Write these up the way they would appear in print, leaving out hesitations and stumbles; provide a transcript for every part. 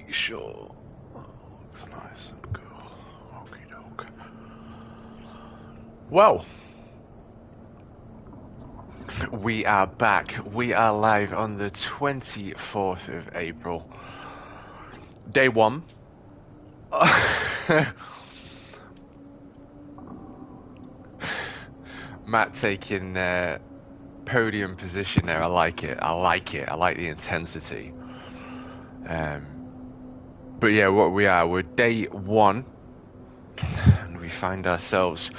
make sure it's nice and cool. Okie doke. Well, we are back. We are live on the 24th of April. Day one. Matt taking podium position there. I like it. I like it. I like the intensity. But yeah, we're day one, and we find ourselves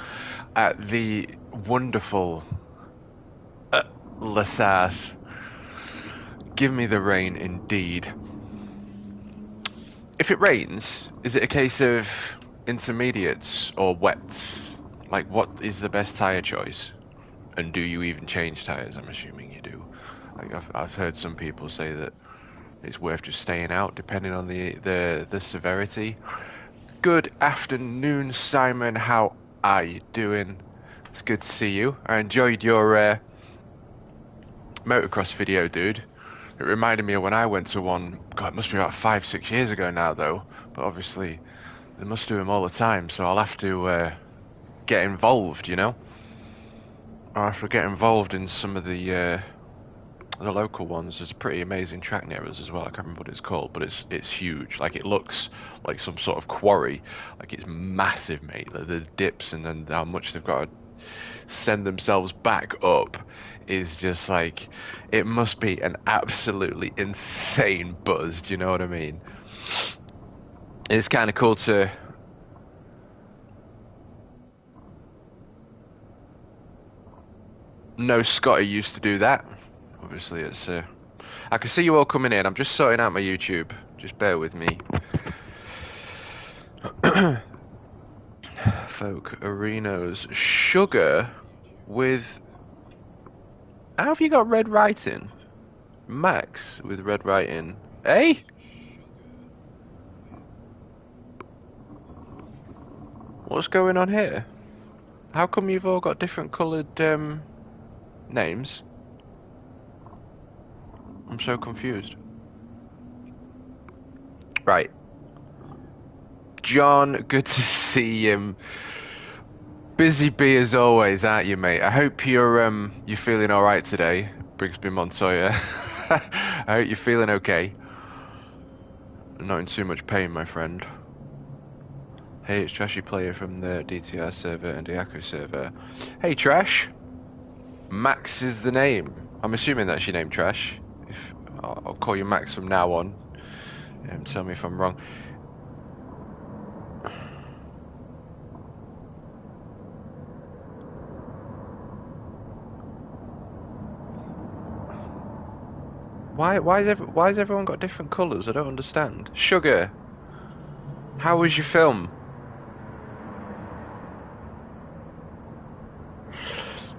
at the wonderful Sarthe. Give me the rain, indeed. If it rains, is it a case of intermediates or wets? Like, what is the best tyre choice? And do you even change tyres? I'm assuming you do. Like, I've heard some people say that it's worth just staying out, depending on the severity. Good afternoon, Simon. How are you doing? It's good to see you. I enjoyed your motocross video, dude. It reminded me of when I went to one. God, it must be about 5-6 years ago now, though. But obviously, they must do them all the time, so I'll have to get involved, you know? I'll have to get involved in some of the local ones. There's a pretty amazing track near us as well. I can't remember what it's called, but it's huge. Like, it looks like some sort of quarry. Like, it's massive, mate. The dips and then how much they've got to send themselves back up is just like, it must be an absolutely insane buzz. Do you know what I mean? It's kind of cool to know Scotty used to do that. Obviously, it's I can see you all coming in. I'm just sorting out my YouTube. Just bear with me. Folk Arenos Sugar with... How have you got red writing? Max with red writing. Hey? What's going on here? How come you've all got different coloured names? I'm so confused. Right. John, good to see him. Busy bee as always, aren't you, mate? I hope you're feeling all right today, Brigsby Montoya. I hope you're feeling okay. Not in too much pain, my friend. Hey, it's Trashy Player from the DTR server and Diaco server. Hey, Trash. Max is the name. I'm assuming that's your name, Trash. I'll call you Max from now on. Tell me if I'm wrong. Why has everyone got different colours? I don't understand. Sugar, how was your film?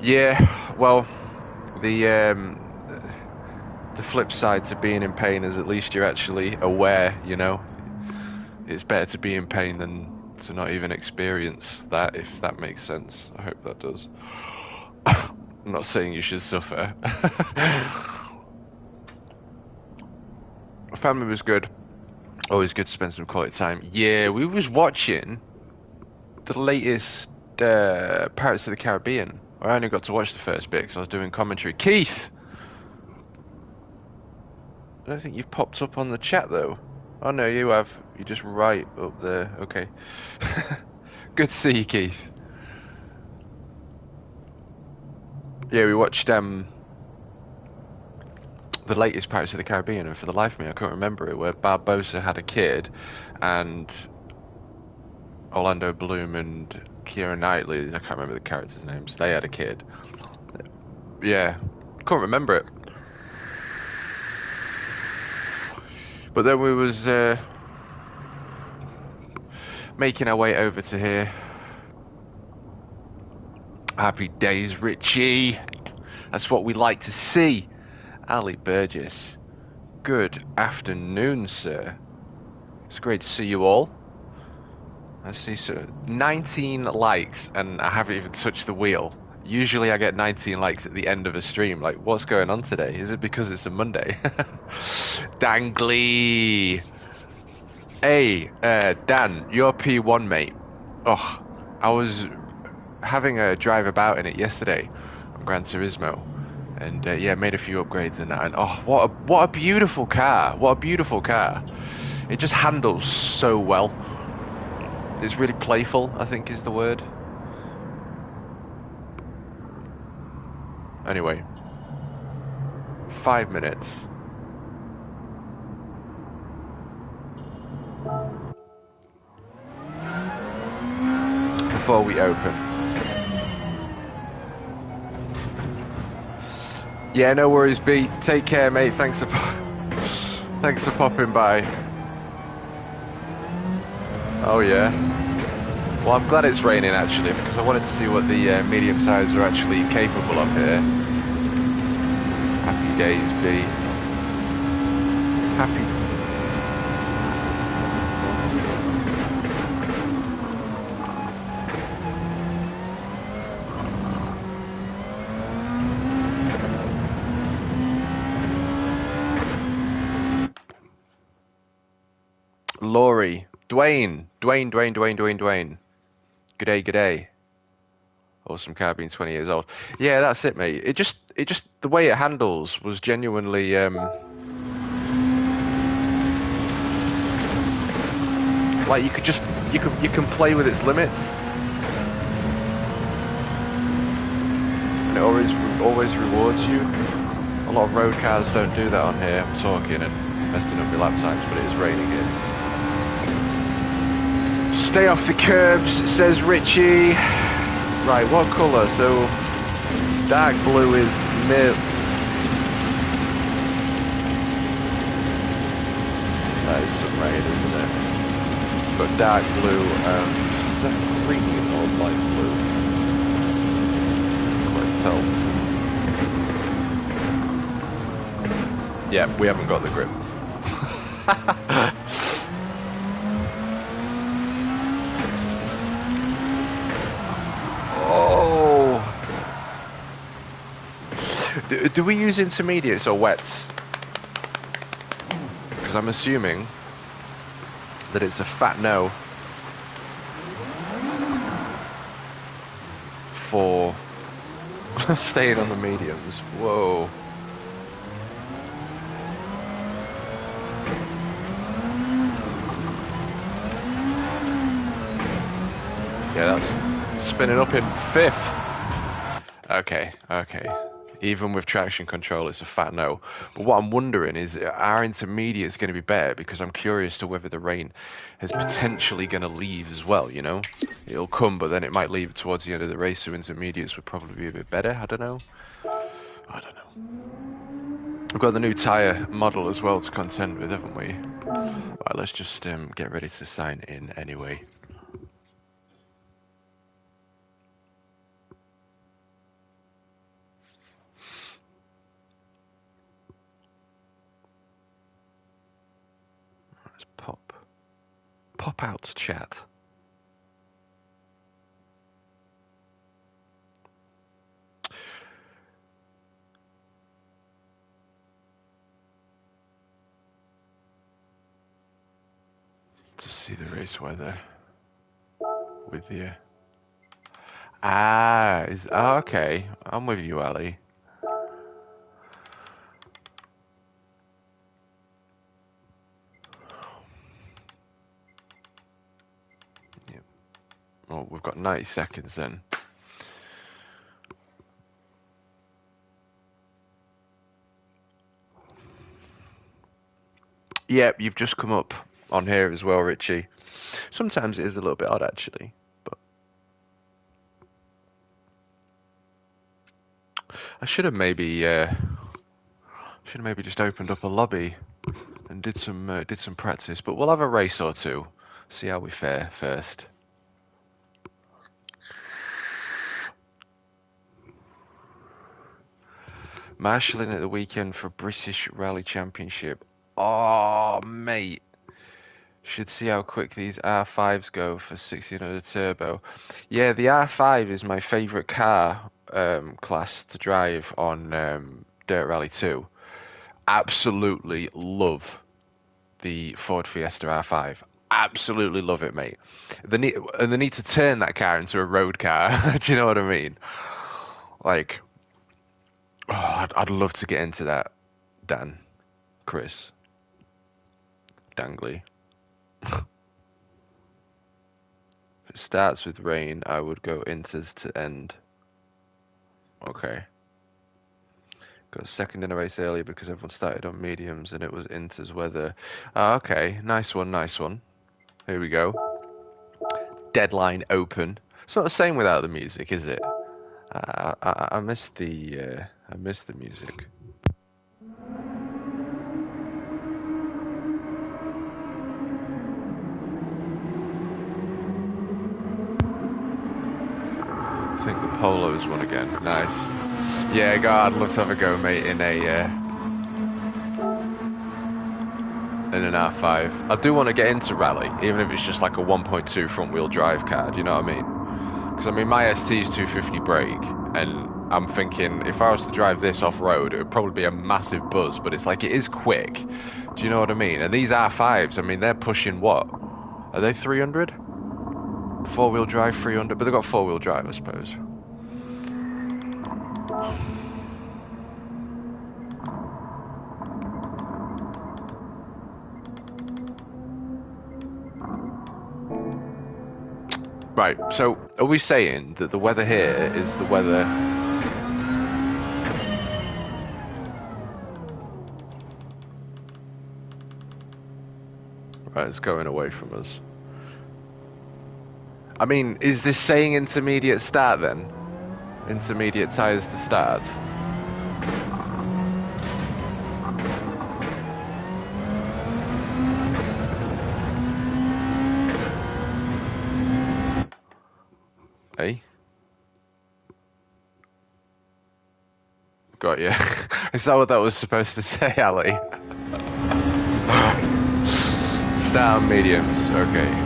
Yeah, well, the flip side to being in pain is at least you're actually aware, you know? It's better to be in pain than to not even experience that, if that makes sense. I hope that does. I'm not saying you should suffer. Family was good. Always good to spend some quality time. Yeah, we was watching the latest Pirates of the Caribbean. I only got to watch the first bit because I was doing commentary. Keith! I don't think you've popped up on the chat, though. Oh, no, you have. You're just right up there. Okay. Good to see you, Keith. Yeah, we watched the latest Pirates of the Caribbean, and for the life of me, I can't remember it, where Barbossa had a kid, and Orlando Bloom and Keira Knightley, I can't remember the characters' names, they had a kid. Yeah, can't remember it. But then we was making our way over to here. Happy days, Richie. That's what we like to see. Ali Burgess. Good afternoon, sir. It's great to see you all. I see, sir. 19 likes, and I haven't even touched the wheel. Usually I get 19 likes at the end of a stream. Like, what's going on today? Is it because it's a Monday? Dangly! Hey, Dan, your P1 mate. Oh, I was having a drive about in it yesterday on Gran Turismo, and yeah, made a few upgrades in that. And oh, what a beautiful car! What a beautiful car! It just handles so well. It's really playful, I think is the word. Anyway, 5 minutes. Before we open. Yeah, no worries, B. Take care, mate. Thanks for popping by. Oh yeah. Well, I'm glad it's raining actually, because I wanted to see what the medium size are actually capable of here. Happy days, B. Happy. Laurie. Dwayne. Dwayne. G'day. Awesome car being 20 years old. Yeah, that's it, mate. It just, the way it handles was genuinely, like you can play with its limits. And it always rewards you. A lot of road cars don't do that on here. I'm talking and messing up my lap times, but it is raining here. Stay off the curbs, says Richie. Right, what colour? So, dark blue is mid. That is some rain, isn't it? But dark blue, is that premium or light blue? Can't tell. Yeah, we haven't got the grip. Do we use intermediates or wets? Because I'm assuming that it's a fat no for staying on the mediums. Whoa. Yeah, that's spinning up in fifth. Okay. Even with traction control, it's a fat no. But what I'm wondering is, are intermediates going to be better? Because I'm curious to whether the rain is potentially going to leave as well, you know? It'll come, but then it might leave towards the end of the race, so intermediates would probably be a bit better. I don't know. We've got the new tyre model as well to contend with, haven't we? Right, let's just get ready to sign in anyway. Pop out chat. To see the race weather with you. Okay. I'm with you, Ali. Yep. Well, we've got 90 seconds then. Yep, you've just come up on here as well, Richie. Sometimes it is a little bit odd, actually, but I should have maybe just opened up a lobby and did some practice. But we'll have a race or two, see how we fare first. Marshalling at the weekend for British Rally Championship. Oh, mate. Should see how quick these R5s go for 1600 turbo. Yeah, the R5 is my favourite car class to drive on Dirt Rally 2. Absolutely love the Ford Fiesta R5. absolutely love it, mate. And they need to turn that car into a road car. Do you know what I mean? Like, oh, I'd love to get into that, Dan, Chris, Dangley. If it starts with rain, I would go inters to end. Okay. Got second in a race early because everyone started on mediums and it was inters weather. Ah, okay, nice one, nice one. Here we go. Deadline open. It's not the same without the music, is it? I miss I miss the music. I think the Polo's won again. Nice. Yeah, God, I'd love to have a go, mate, in an R5. I do want to get into rally, even if it's just like a 1.2 front wheel drive car. Do you know what I mean? Because I mean, my ST's 250 brake, and I'm thinking if I was to drive this off road, it would probably be a massive buzz. But it's like it is quick. Do you know what I mean? And these R5s, I mean, they're pushing what? Are they 300? Four-wheel drive 300, but they've got four-wheel drive, I suppose. Right, so are we saying that the weather here is the weather... Right, it's going away from us. I mean, is this saying intermediate start then? Intermediate tyres to start? Hey? Got you. Is that what that was supposed to say, Ali? Start on mediums, okay.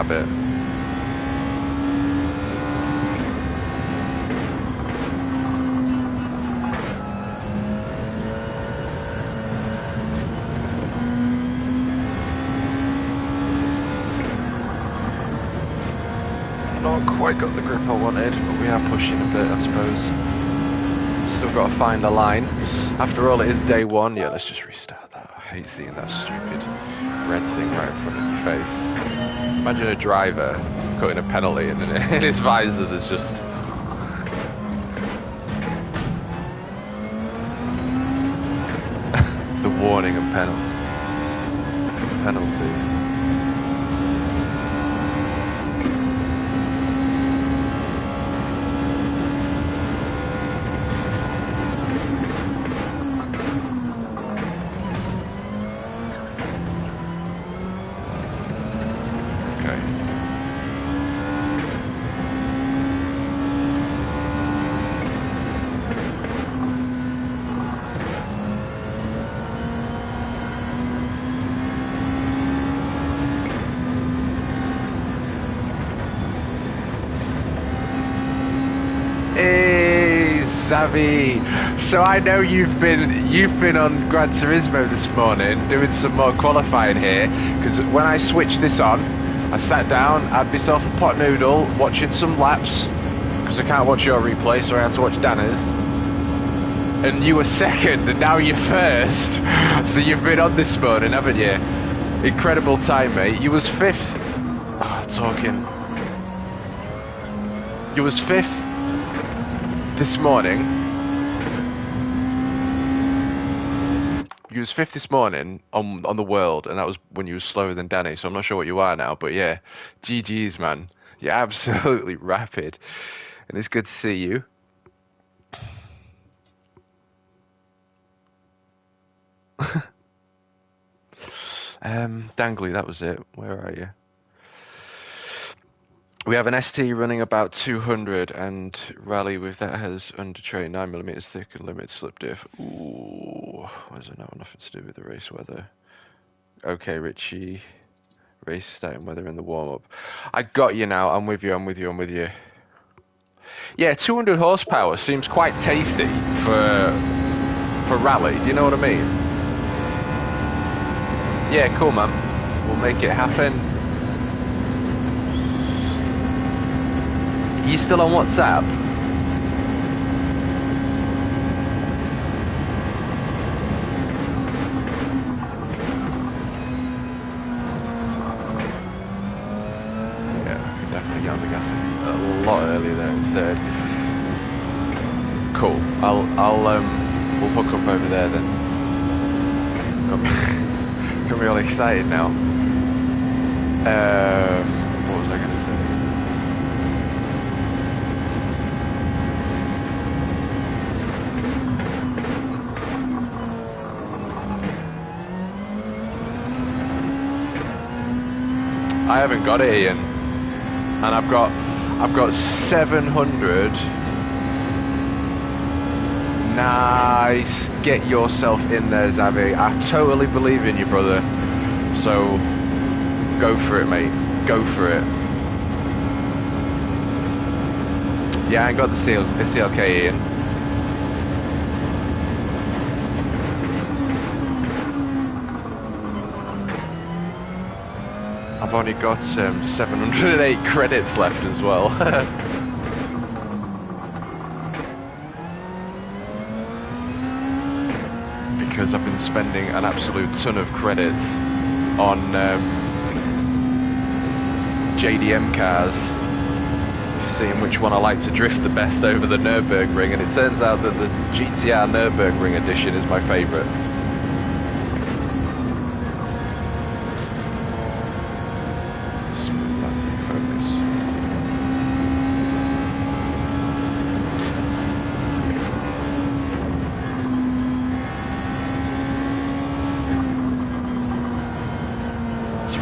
Habit. Not quite got the grip I wanted, but we are pushing a bit, I suppose. Still got to find a line. After all, it is day one. Yeah, let's just restart that. I hate seeing that stupid red thing right in front of your face. Imagine a driver cutting a penalty and in his visor there's just... the warning and penalty. Penalty. Savvy. So I know you've been on Gran Turismo this morning doing some more qualifying here, because when I switched this on, I sat down, had myself a pot noodle, watching some laps, because I can't watch your replay, so I had to watch Dana's. And you were second, and now you're first. So you've been on this morning, haven't you? Incredible time, mate. You was fifth. Oh, talking. You was fifth this morning. You was fifth this morning on the world, and that was when you were slower than Danny, so I'm not sure what you are now, but yeah, GG's, man. You're absolutely rapid, and it's good to see you. Dangly, that was it. Where are you? We have an ST running about 200, and rally with that has under tray 9mm thick and limited slip diff. Ooh, why does it have nothing to do with the race weather? Okay, Richie. Race starting weather in the warm-up. I got you now. I'm with you. I'm with you. I'm with you. Yeah, 200 horsepower seems quite tasty for rally. Do you know what I mean? Yeah, cool, man. We'll make it happen. Are you still on WhatsApp? A lot earlier there in third. Cool. We'll hook up over there then. I'm really excited now. What was I going to say? I haven't got it, Ian, and I've got 700. Nice. Get yourself in there, Xavi. I totally believe in you, brother. So go for it, mate. Go for it. Yeah, I ain't got the CLK, Ian. I've only got 708 credits left as well. Because I've been spending an absolute ton of credits on JDM cars, seeing which one I like to drift the best over the Nürburgring, and it turns out that the GTR Nürburgring edition is my favourite.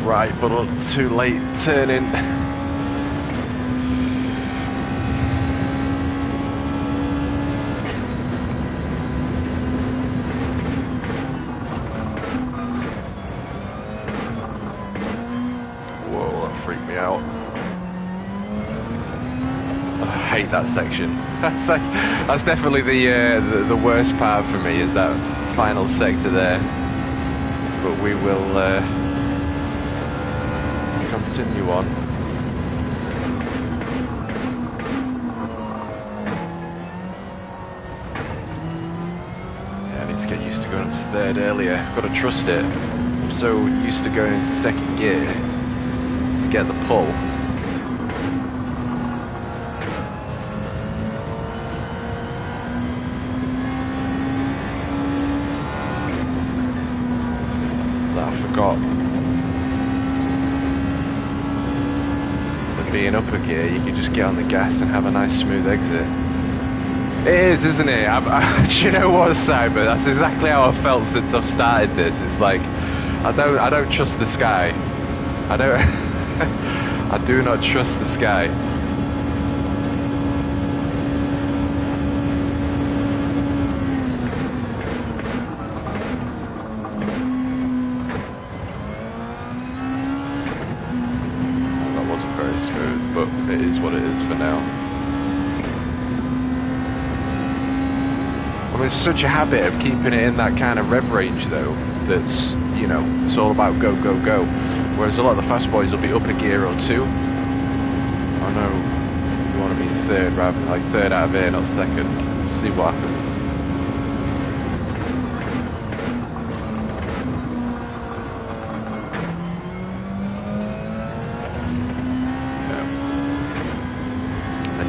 Right, but too late turning. Whoa, that freaked me out. I hate that section. That's definitely the worst part for me, is that final sector there. But we will continue on. Yeah, I need to get used to going up to third earlier. I've got to trust it. I'm so used to going into second gear to get the pull. That I forgot. Being upper gear, you can just get on the gas and have a nice smooth exit. It is, isn't it? Do you know what, Simon? That's exactly how I've felt since I've started this. It's like I don't trust the sky. I do not trust the sky. Smooth, but it is what it is for now. I mean, it's such a habit of keeping it in that kind of rev range, though, that's, you know, it's all about go, go, go. Whereas a lot of the fast boys will be upper gear or two. I know you want to be third, rather than like third out of air, not second. See what happens.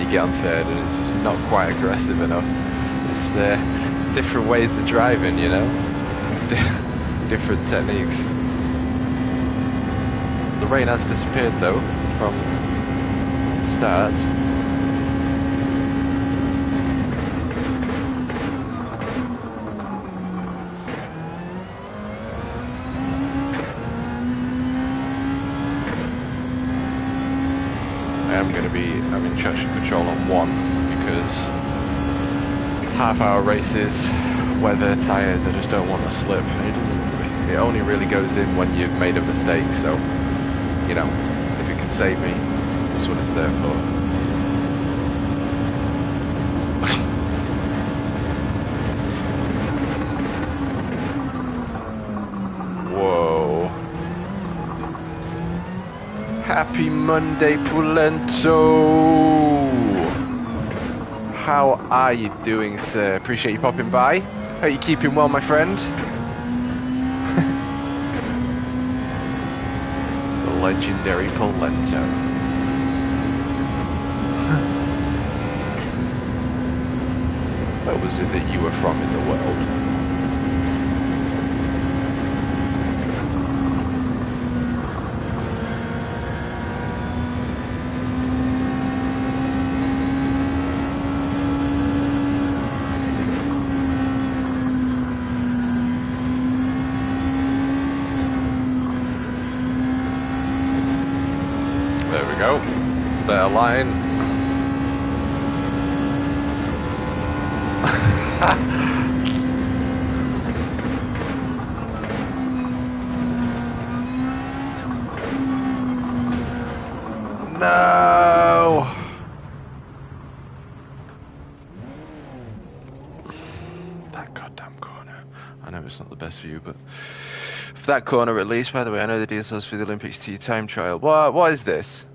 Get on third and it's just not quite aggressive enough. It's different ways of driving, you know, different techniques. The rain has disappeared though from the start. I am going to be having traction control on one because half-hour races, weather, tyres, I just don't want to slip. It only really goes in when you've made a mistake, so you know, if it can save me, that's what it's there for. Whoa. Happy Monday, Pulento! How are you doing, sir? Appreciate you popping by. Hope you're keeping well, my friend. The legendary Pulento. Where was it that you were from in the world? Go. Better line. No. That goddamn corner. I know it's not the best view, but for that corner at least. By the way, I know the DSL's for the Olympics time trial. What is this?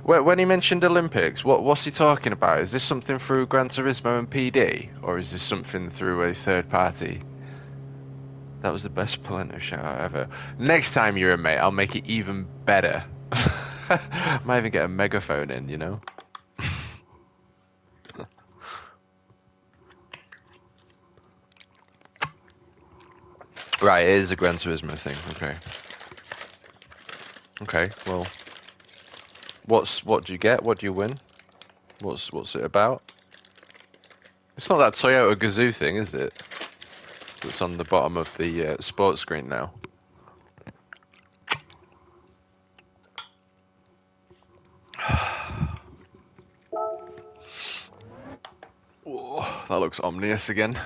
When he mentioned Olympics, what's he talking about? Is this something through Gran Turismo and PD? Or is this something through a third party? That was the best Pulento shout out ever. Next time you're a mate, I'll make it even better. Might even get a megaphone in, you know? Right, it is a Gran Turismo thing, okay. Okay, well... What do you get? What do you win? What's it about? It's not that Toyota Gazoo thing, is it? That's on the bottom of the sports screen now. Oh, that looks ominous again.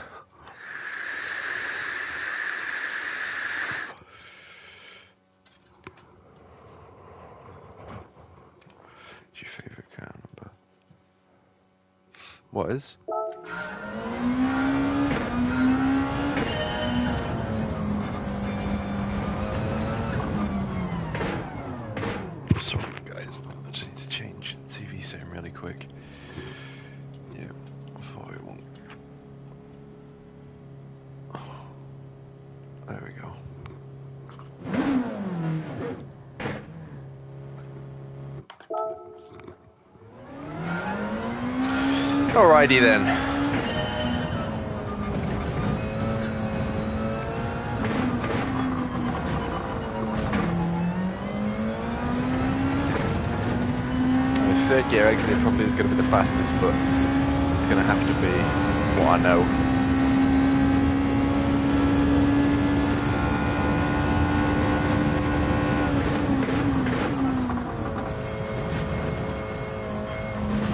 Your favourite car number? What is? Sorry guys, I just need to change the TV setting really quick. Yeah, I thought it won't. Oh, there we go. Alrighty then. The third gear exit probably is going to be the fastest, but it's going to have to be what I know.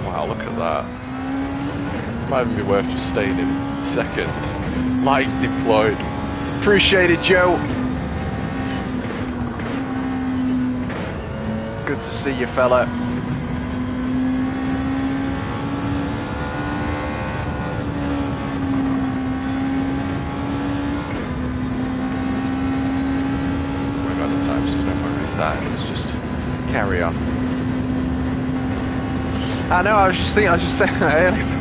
Wow, look at that. Might even be worth just staying in second. Lights deployed. Appreciate it, Joe. Good to see you, fella. We've got the time, so there's no point in starting. Let's just carry on. I know. I was just saying earlier.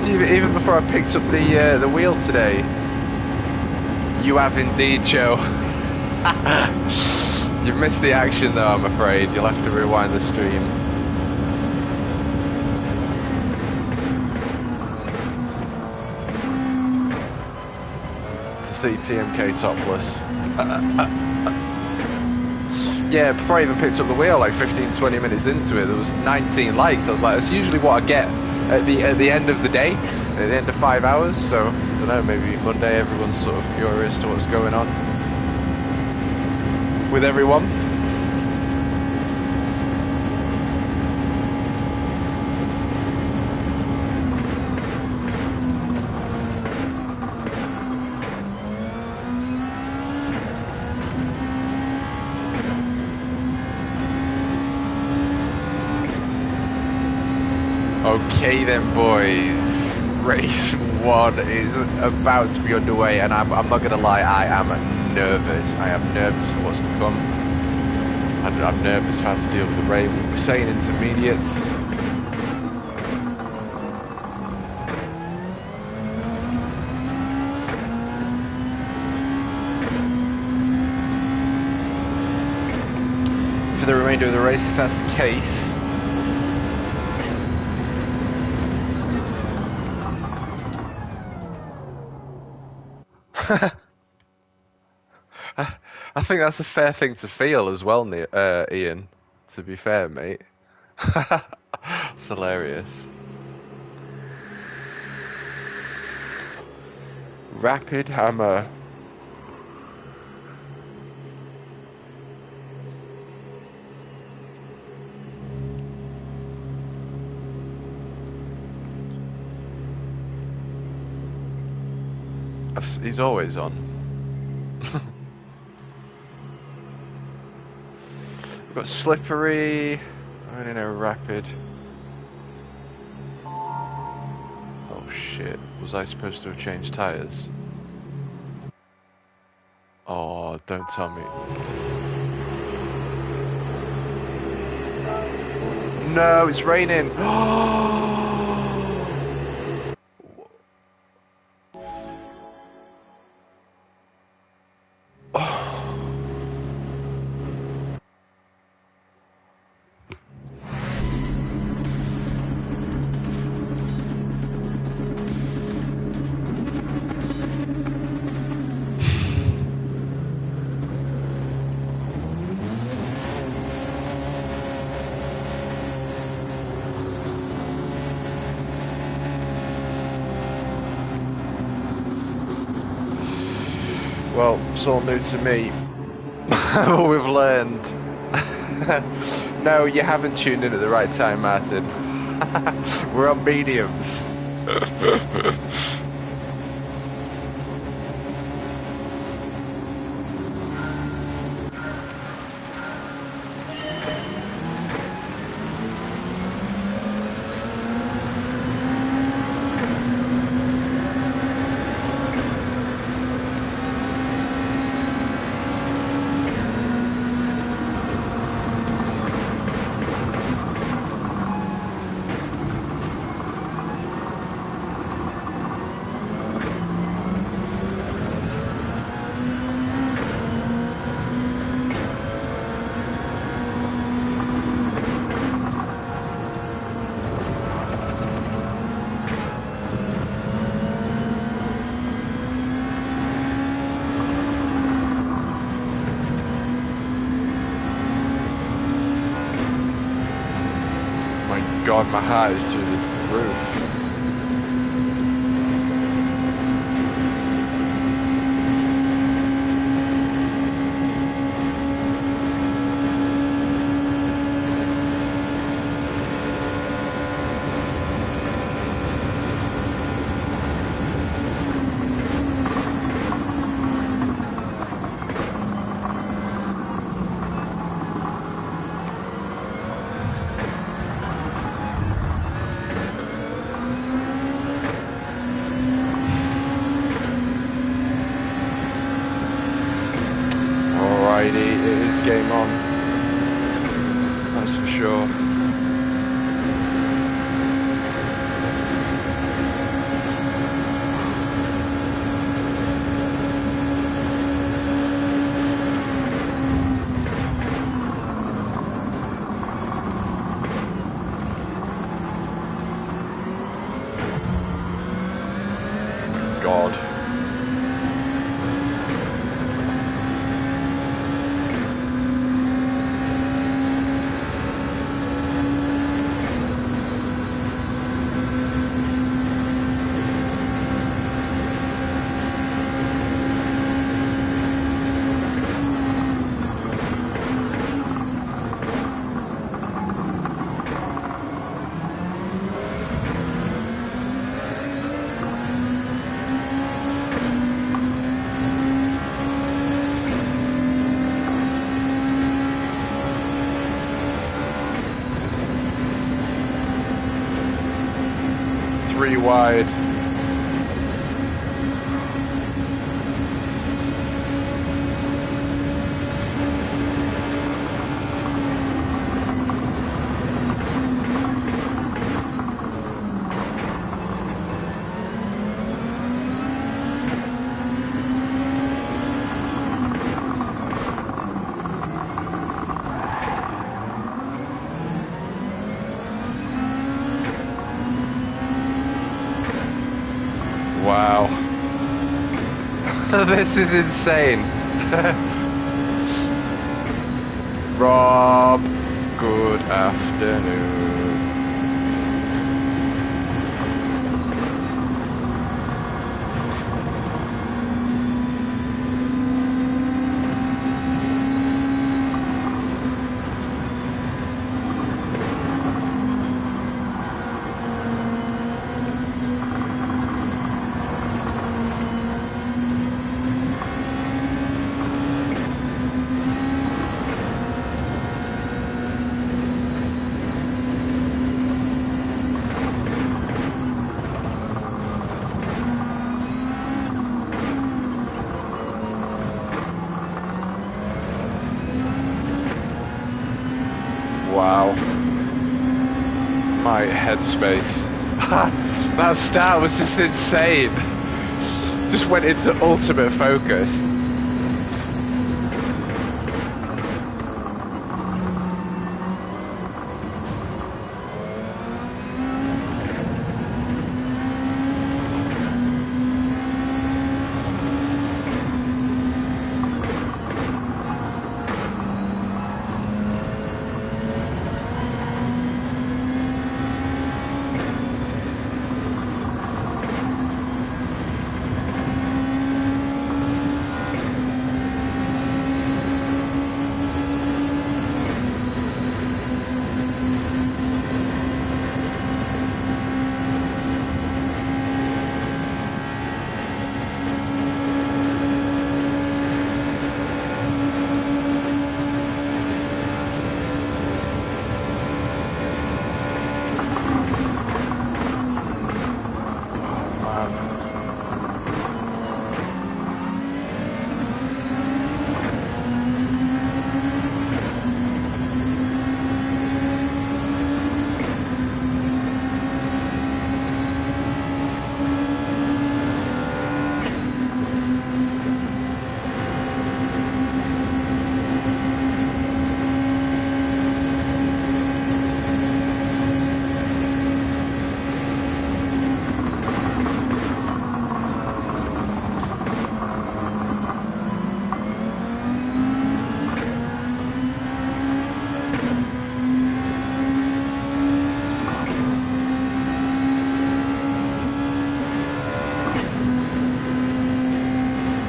Even before I picked up the wheel today, you have indeed, Joe. You've missed the action though, I'm afraid. You'll have to rewind the stream. To see TMK topless. Yeah, before I even picked up the wheel, like 15-20 minutes into it, there was 19 likes. I was like, that's usually what I get at the end of the day, at the end of 5 hours. So I don't know, maybe Monday everyone's sort of curious to what's going on with everyone. Okay then, boys. Race 1 is about to be underway, and I'm not going to lie, I am nervous. I am nervous for what's to come. I'm nervous for how to deal with the rain. We're saying intermediates. For the remainder of the race, if that's the case. I think that's a fair thing to feel as well, Ian. To be fair, mate. It's hilarious. Rapid hammer. He's always on. We've got slippery. I don't know, rapid. Oh shit. Was I supposed to have changed tyres? Oh, don't tell me. No, it's raining. Well, it's all new to me. But we've learned. No, you haven't tuned in at the right time, Martin. We're on mediums. God, my heart is through the roof. It is game on, that's for sure. God. too wide. Wow. This is insane. Rob, good afternoon. Wow. My headspace. That start was just insane. Just went into ultimate focus.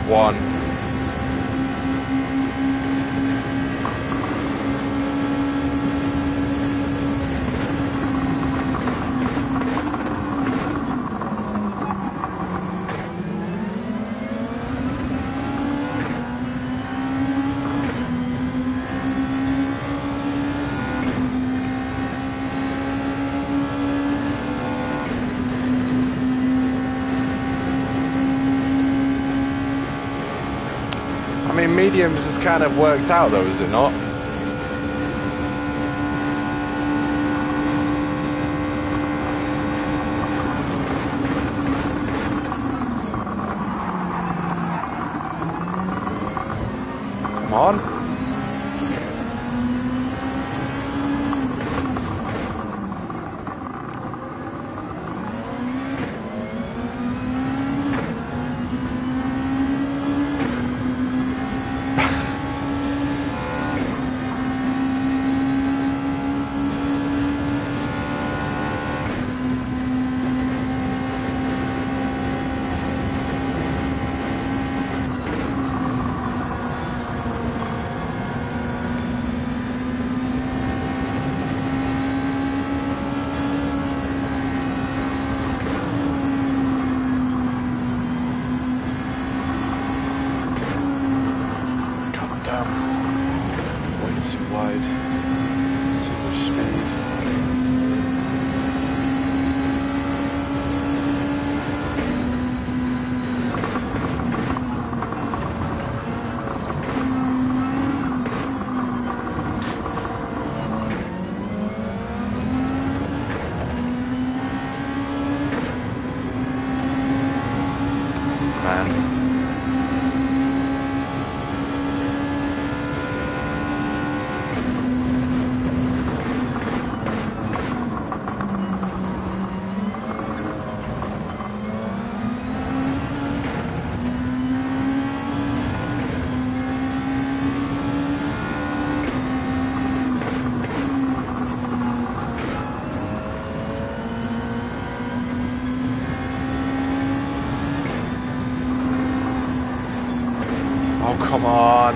One. I mean, mediums has kind of worked out though, is it not? Come on. Oh, come on.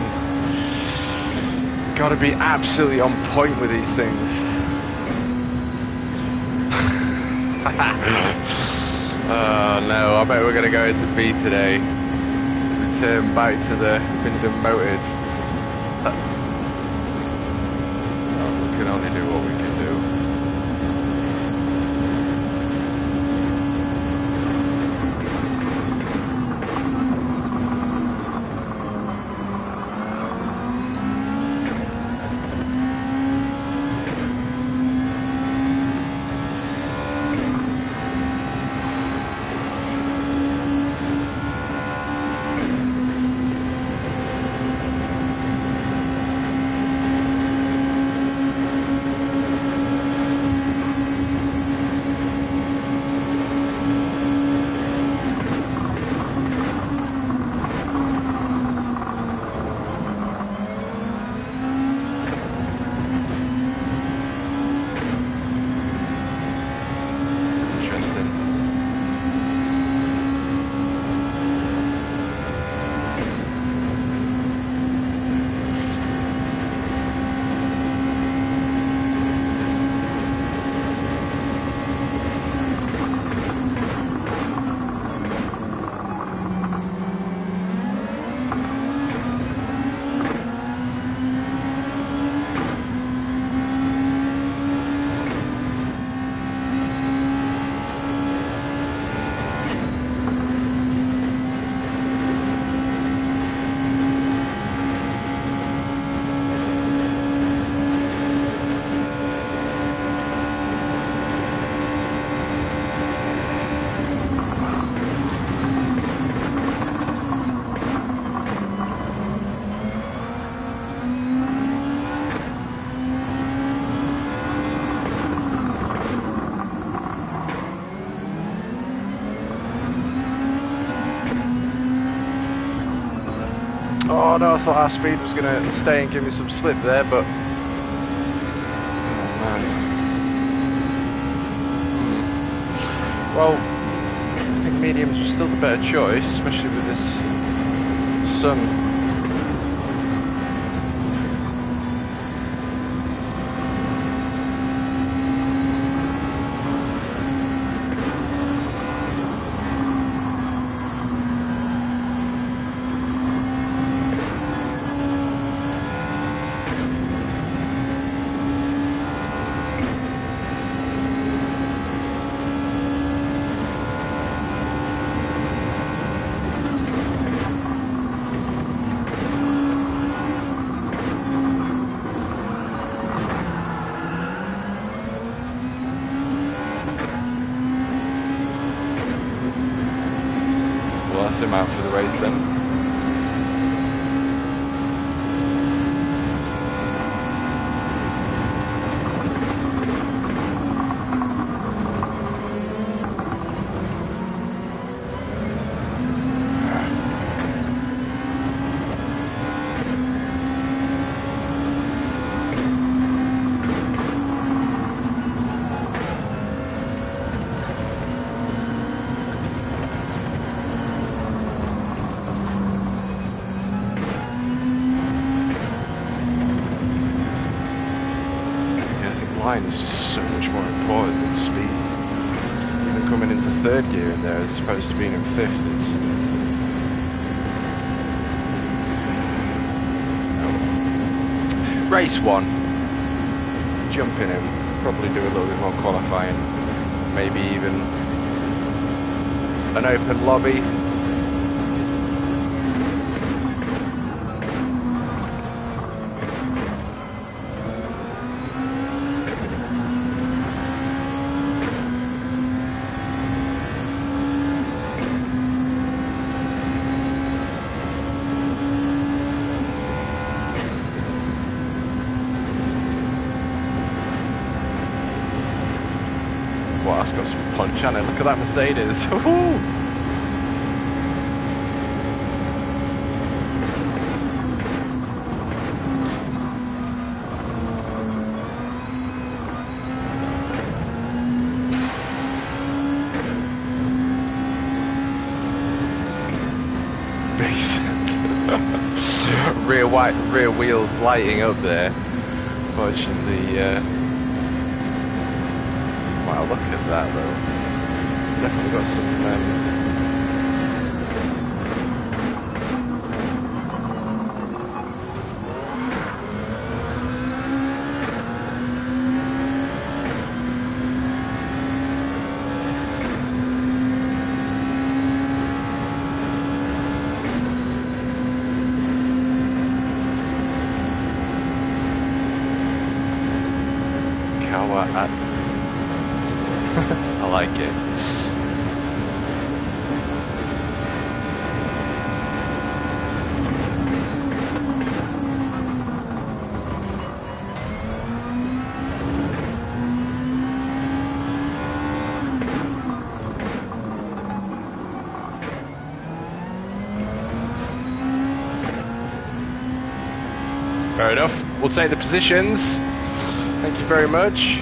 Gotta be absolutely on point with these things. Oh no, I bet we're gonna go into B today. Return back to the been demoted. Oh, we can only do what we can do. Oh no, I thought our speed was going to stay and give me some slip there, but... Oh man. Well, I think mediums are still the better choice, especially with this sun. Him out for the race then. Is just so much more important than speed. Even coming into third gear in there as opposed to being in fifth, it's... Oh. Race 1. Jumping in, probably do a little bit more qualifying, maybe even an open lobby. Well, that's got some punch on it. Look at that Mercedes. Basically. rear wheels lighting up there. Fortunately, wow, look at that though. It's definitely got some. I like it. Fair enough. We'll take the positions. Thank you very much.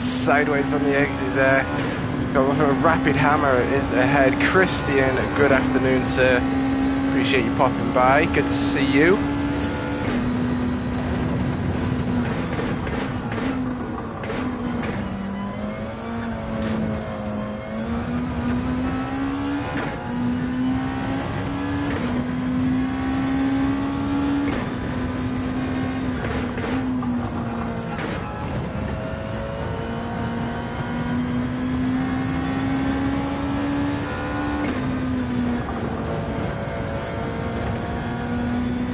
Sideways on the exit there. Got a rapid hammer is ahead. Christian, good afternoon, sir. Appreciate you popping by. Good to see you.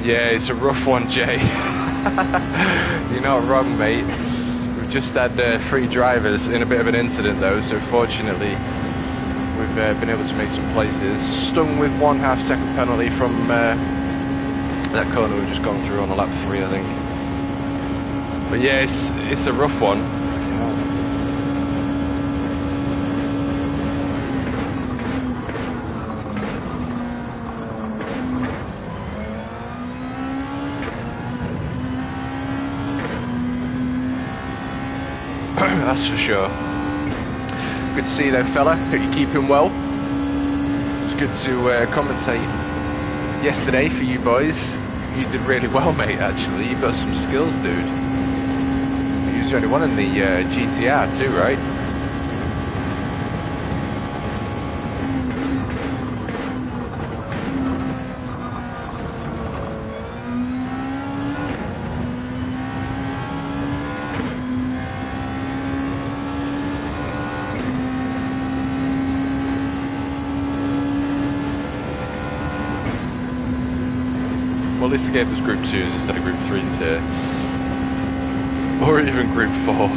Yeah, it's a rough one, Jay. You're not wrong, mate. We've just had 3 drivers in a bit of an incident, though, so fortunately we've been able to make some places. Stung with 1/2 second penalty from that corner we've just gone through on lap 3, I think. But yeah, it's a rough one. That's for sure. Good to see you though, fella. Hope you're keeping well. It was good to commentate yesterday for you boys. You did really well, mate, actually. You've got some skills, dude. You was the only one in the GTR too, right? At least they gave us group 2s instead of group 3s here. Or even group 4.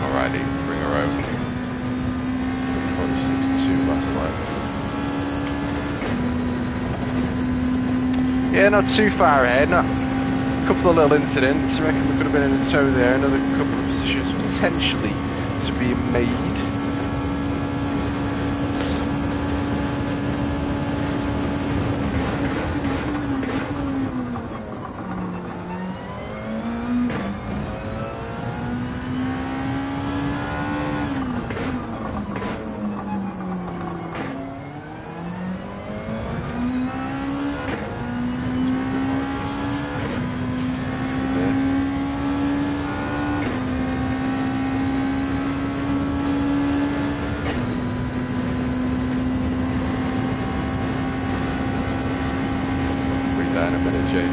Alrighty, bring her over. 46.2 last lap. Yeah, not too far ahead. Not couple of little incidents. I reckon we could have been in a tow there. Another couple of positions potentially to be made. that in a minute, Jay.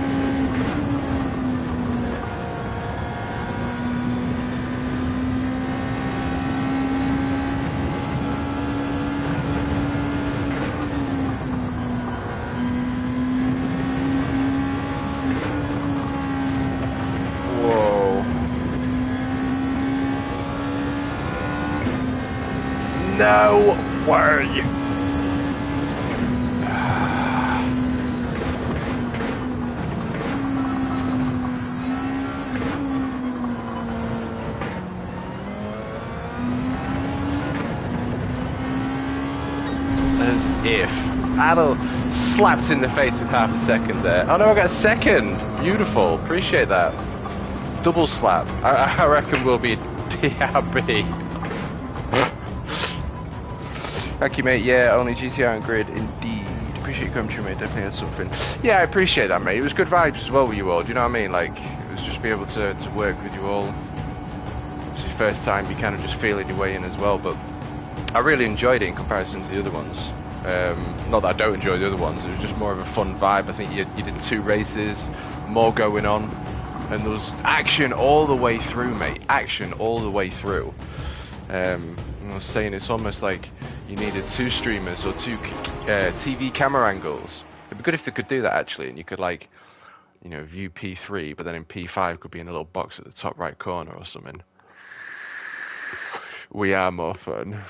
No way! As if. Adel slapped in the face with half a second there. Oh no, I got a second! Beautiful, appreciate that. Double slap. I reckon we'll be DRB. Thank you, mate. Yeah, only GTR and grid, indeed. Appreciate you coming through, mate. Definitely had something. Yeah, I appreciate that, mate. It was good vibes as well with you all. Do you know what I mean? Like, it was just be able to work with you all. It's your first time, you kind of just feeling your way in as well. But I really enjoyed it in comparison to the other ones. Not that I don't enjoy the other ones. It was just more of a fun vibe. I think you did 2 races, more going on, and there was action all the way through, mate. Action all the way through. I was saying it's almost like you needed 2 streamers or 2 TV camera angles. It'd be good if they could do that actually, and you could, like, you know, view P3, but then in P5 could be in a little box at the top right corner or something. We are more fun.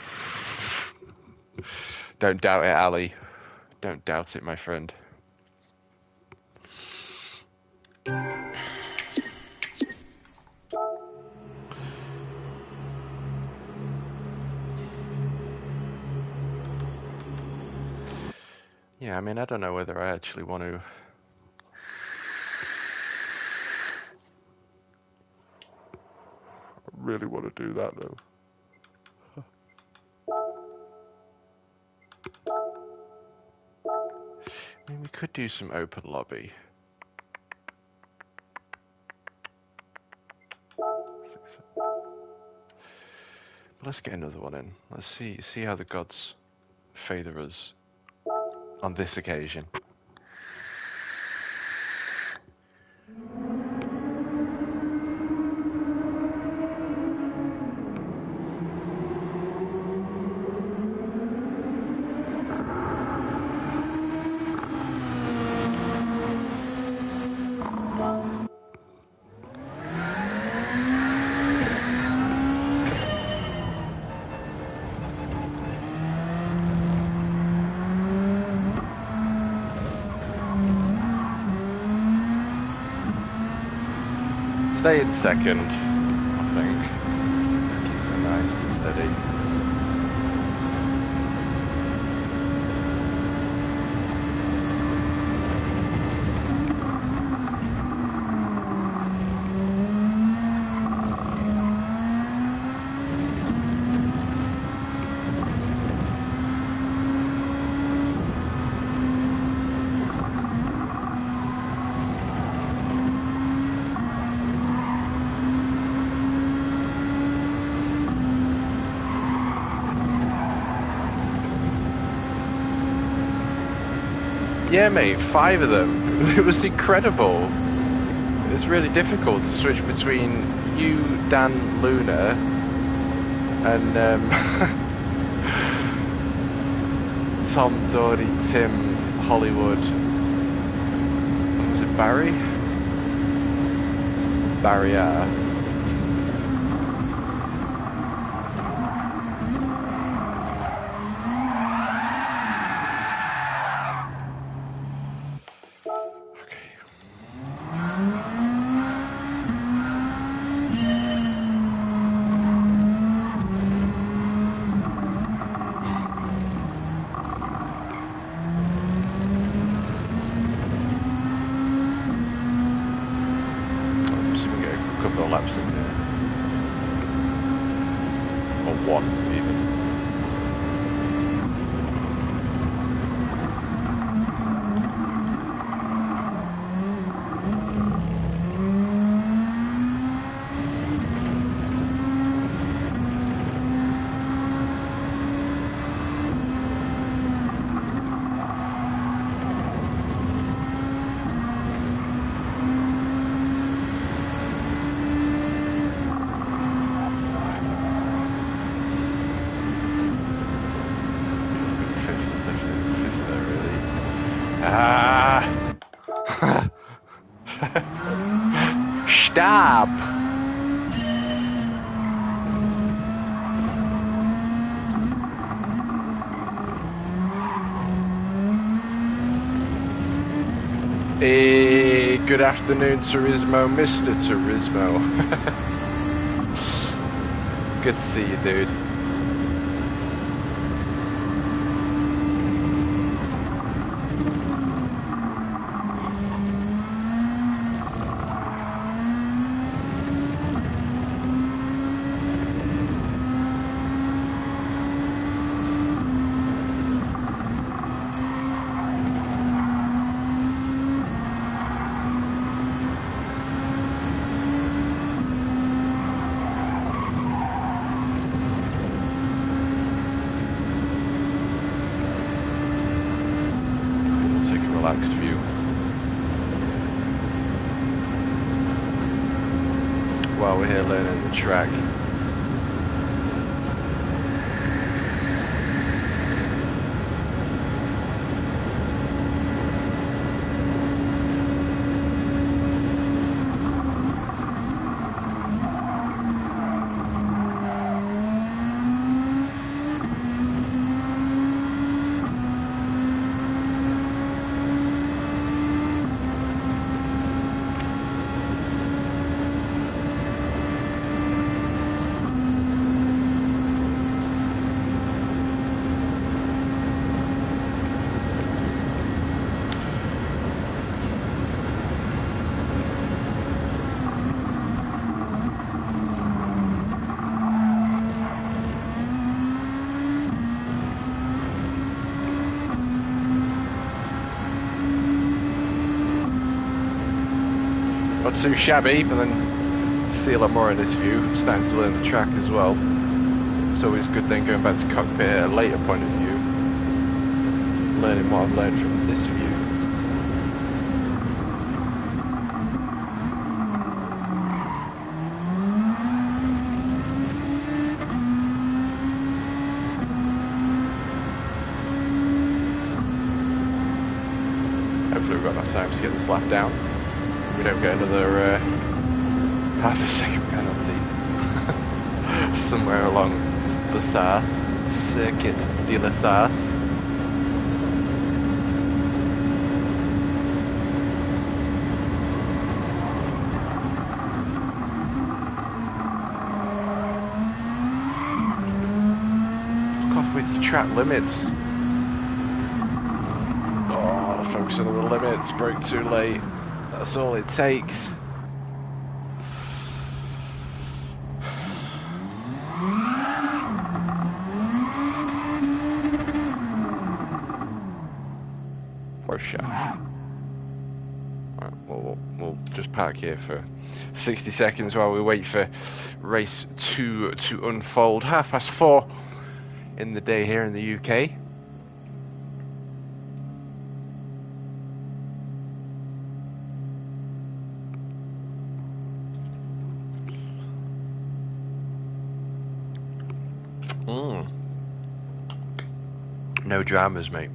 Don't doubt it, Ali. Don't doubt it, my friend. Yeah, I mean, I don't know whether I actually want to... I really want to do that, though. I mean, we could do some open lobby. But let's get another one in. Let's see how the gods favor us on this occasion. Stay in second, I think. Keep it nice and steady. Yeah, mate, 5 of them. It was incredible. It's really difficult to switch between you, Dan, Luna, and Tom, Doherty, Tim, Hollywood. Was it Barry? Barrier. Ah! Stop! Hey, good afternoon, Turismo, Mr. Turismo. Good to see you, dude. Relaxed view. While we're here learning the track. Not too shabby, but then see a lot more in this view. Starting to learn the track as well. It's always good then going back to cockpit at a later point of view. Learning what I've learned from this view. Hopefully we've got enough time to get this lap down. We don't get another half a second penalty somewhere along the Sarthe, Circuit de la Sarthe. Fuck off with your track limits. Oh, focusing on the limits, broke too late. That's all it takes. Or shot. Right, we'll just park here for 60 seconds while we wait for race 2 to unfold. 4:30 in the day here in the UK. No dramas, mate.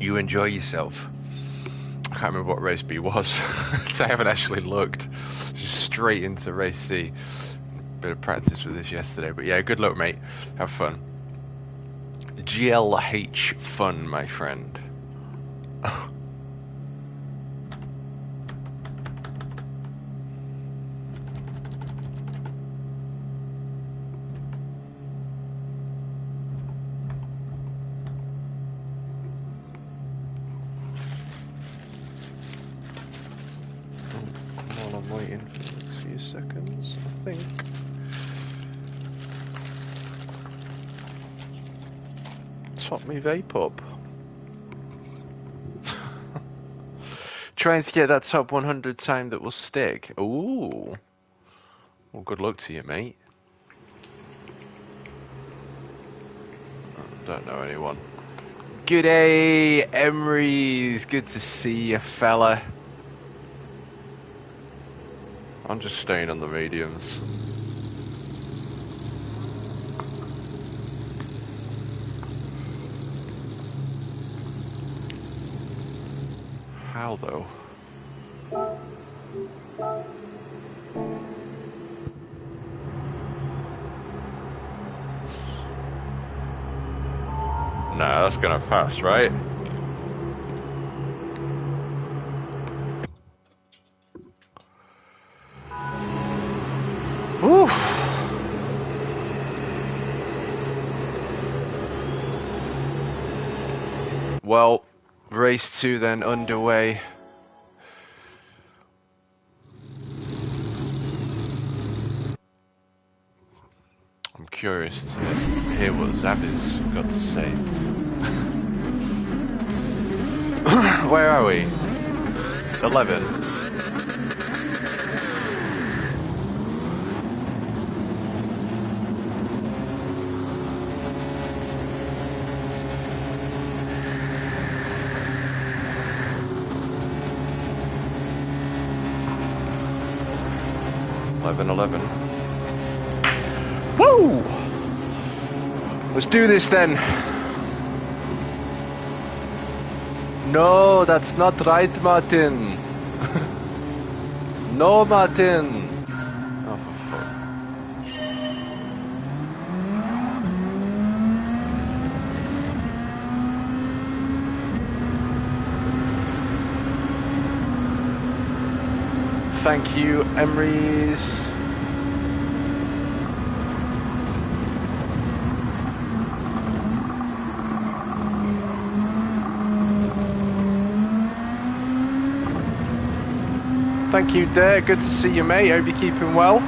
You enjoy yourself. I can't remember what race B was, so I haven't actually looked. Just straight into race C. Bit of practice with this yesterday, but yeah, good luck, mate. Have fun. GLH fun, my friend. I'm waiting for the next few seconds, I think. Top me vape up. Trying to get that top 100 time that will stick. Ooh. Well, good luck to you, mate. Don't know anyone. G'day, Emery's. Good to see you, fella. I'm just staying on the mediums. How though? Nah, that's gonna pass, right? Oof. Well, race 2 then underway. I'm curious to hear what Zabby's got to say. Where are we? 11. Woo! Let's do this then. No, that's not right, Martin. No, Martin. Oh, for fuck. Thank you, Emery's. Thank you, Dare. Good to see you, mate. Hope you're keeping well.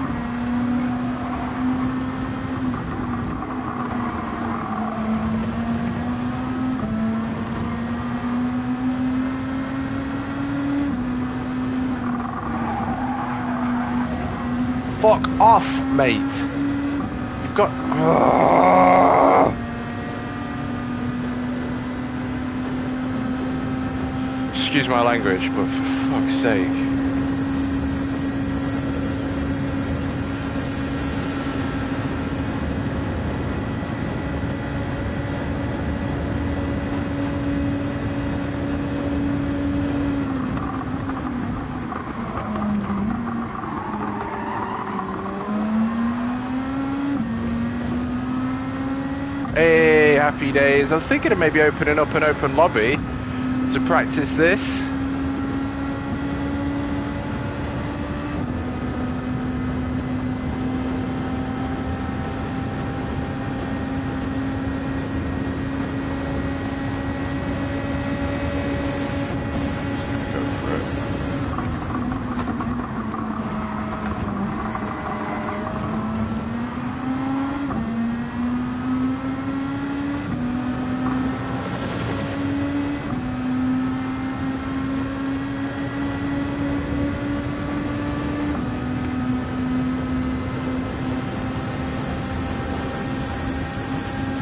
Fuck off, mate. You've got... Excuse my language, but for fuck's sake. Hey, happy days. I was thinking of maybe opening up an open lobby to practice this.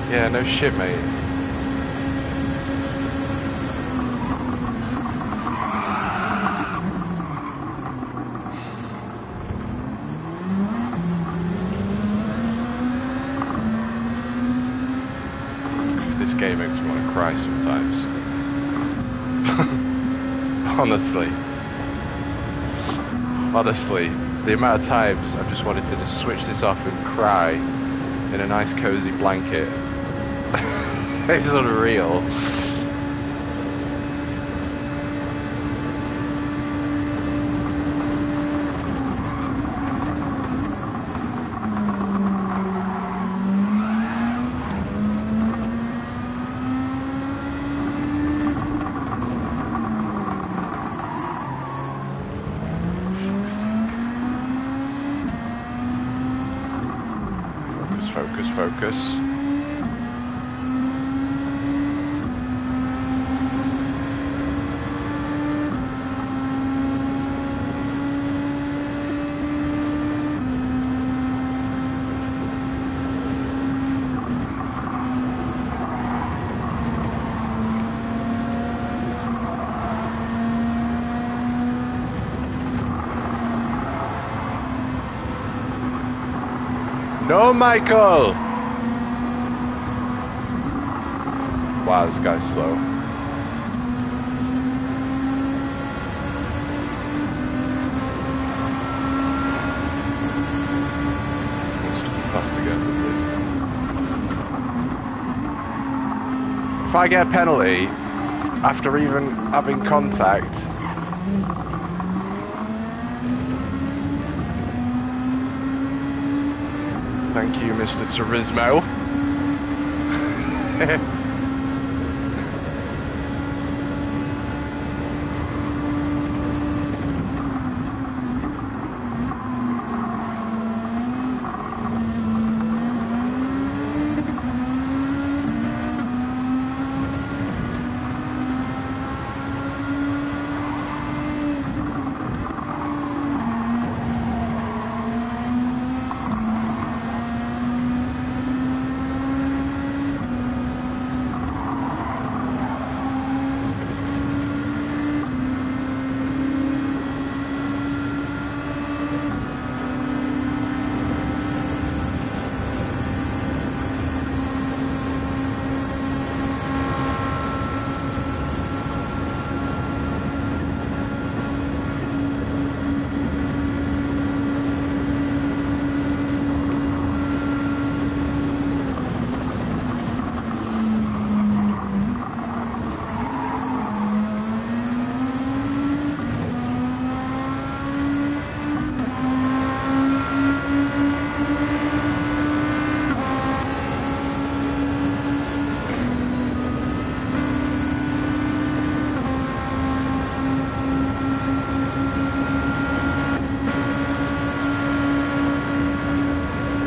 Yeah, no shit, mate. This game makes me want to cry sometimes. Honestly, the amount of times I've just wanted to just switch this off and cry in a nice cozy blanket. It's unreal. Focus. No, Michael! Wow, this guy's slow. I get a penalty after even having contact. Thank you, Mr. Turismo.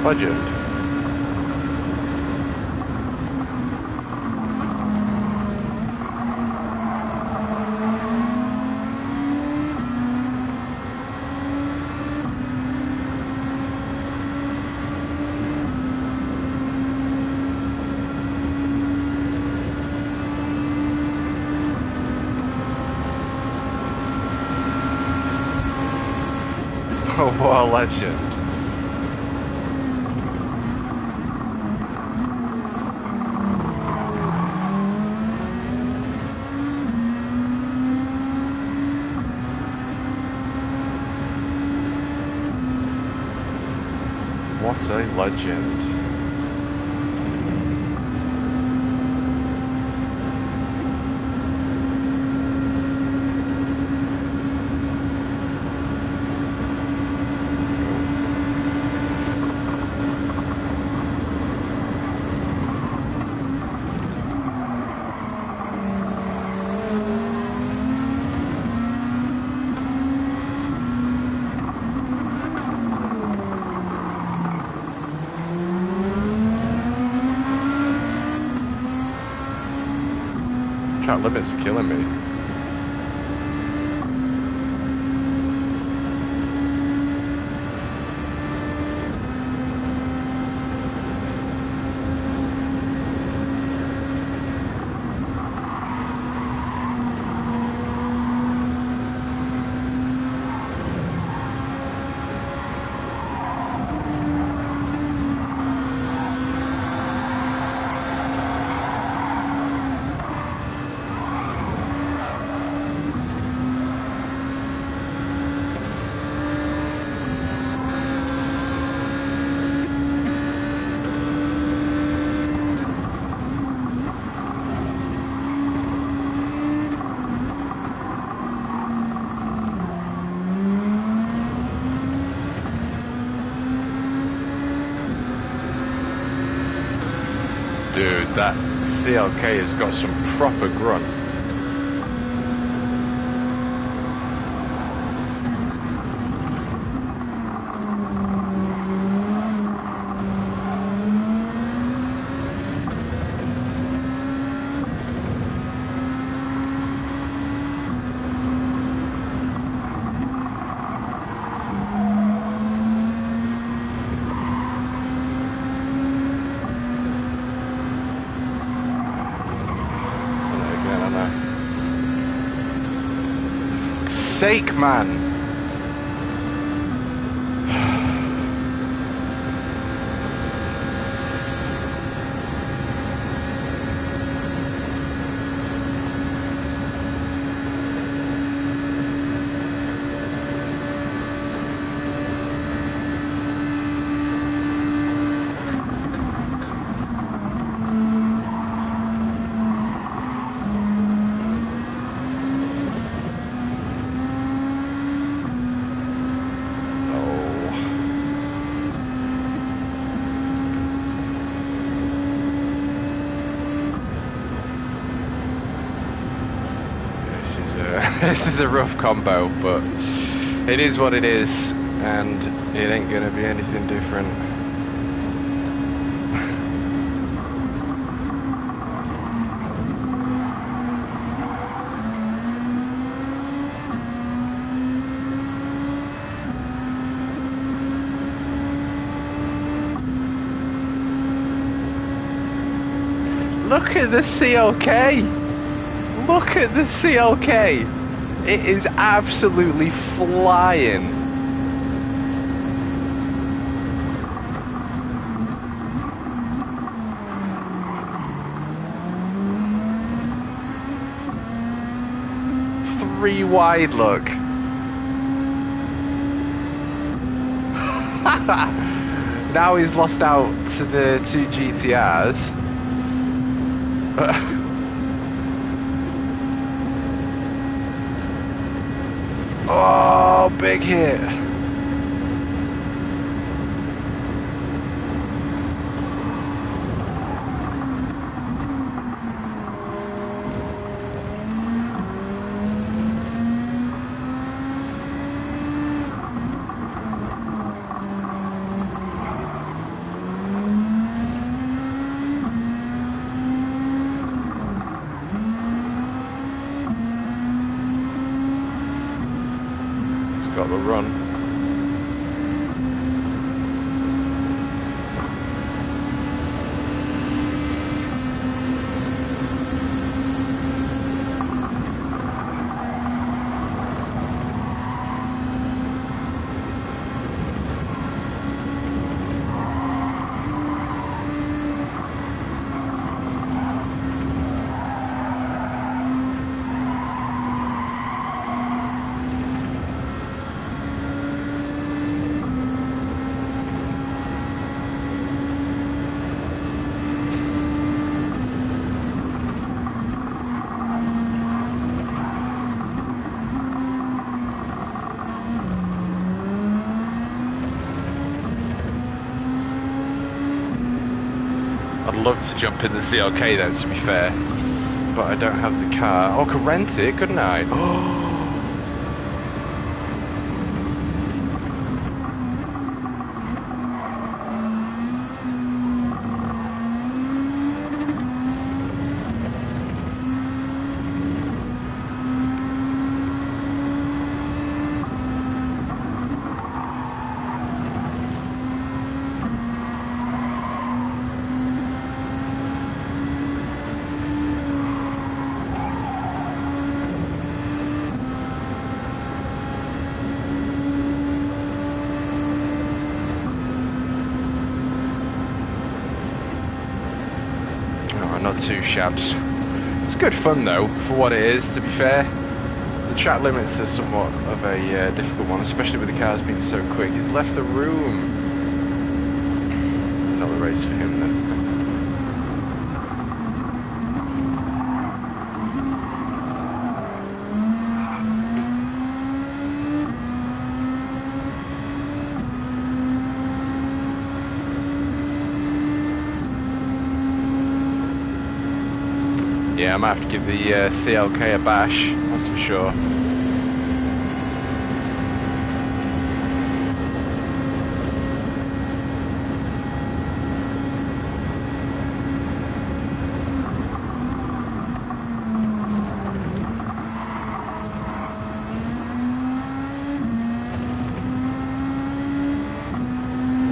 Legend. Oh, what a legend. What a legend. Track limits are killing me. Dude, that CLK has got some proper grunt. Sake, man. This is a rough combo, but it is what it is, and it ain't gonna be anything different. Look at the CLK! Look at the CLK! It is absolutely flying! Three wide, look! Now he's lost out to the two GTRs. Oh, big hit. Got the run. I'd love to jump in the CLK though, to be fair, but I don't have the car. Oh, I could rent it, couldn't I? Oh. Not too shabs. It's good fun though, for what it is, to be fair. The track limits are somewhat of a difficult one, especially with the cars being so quick. He's left the room. Not the race for him then. Yeah, I might have to give the CLK a bash, that's for sure.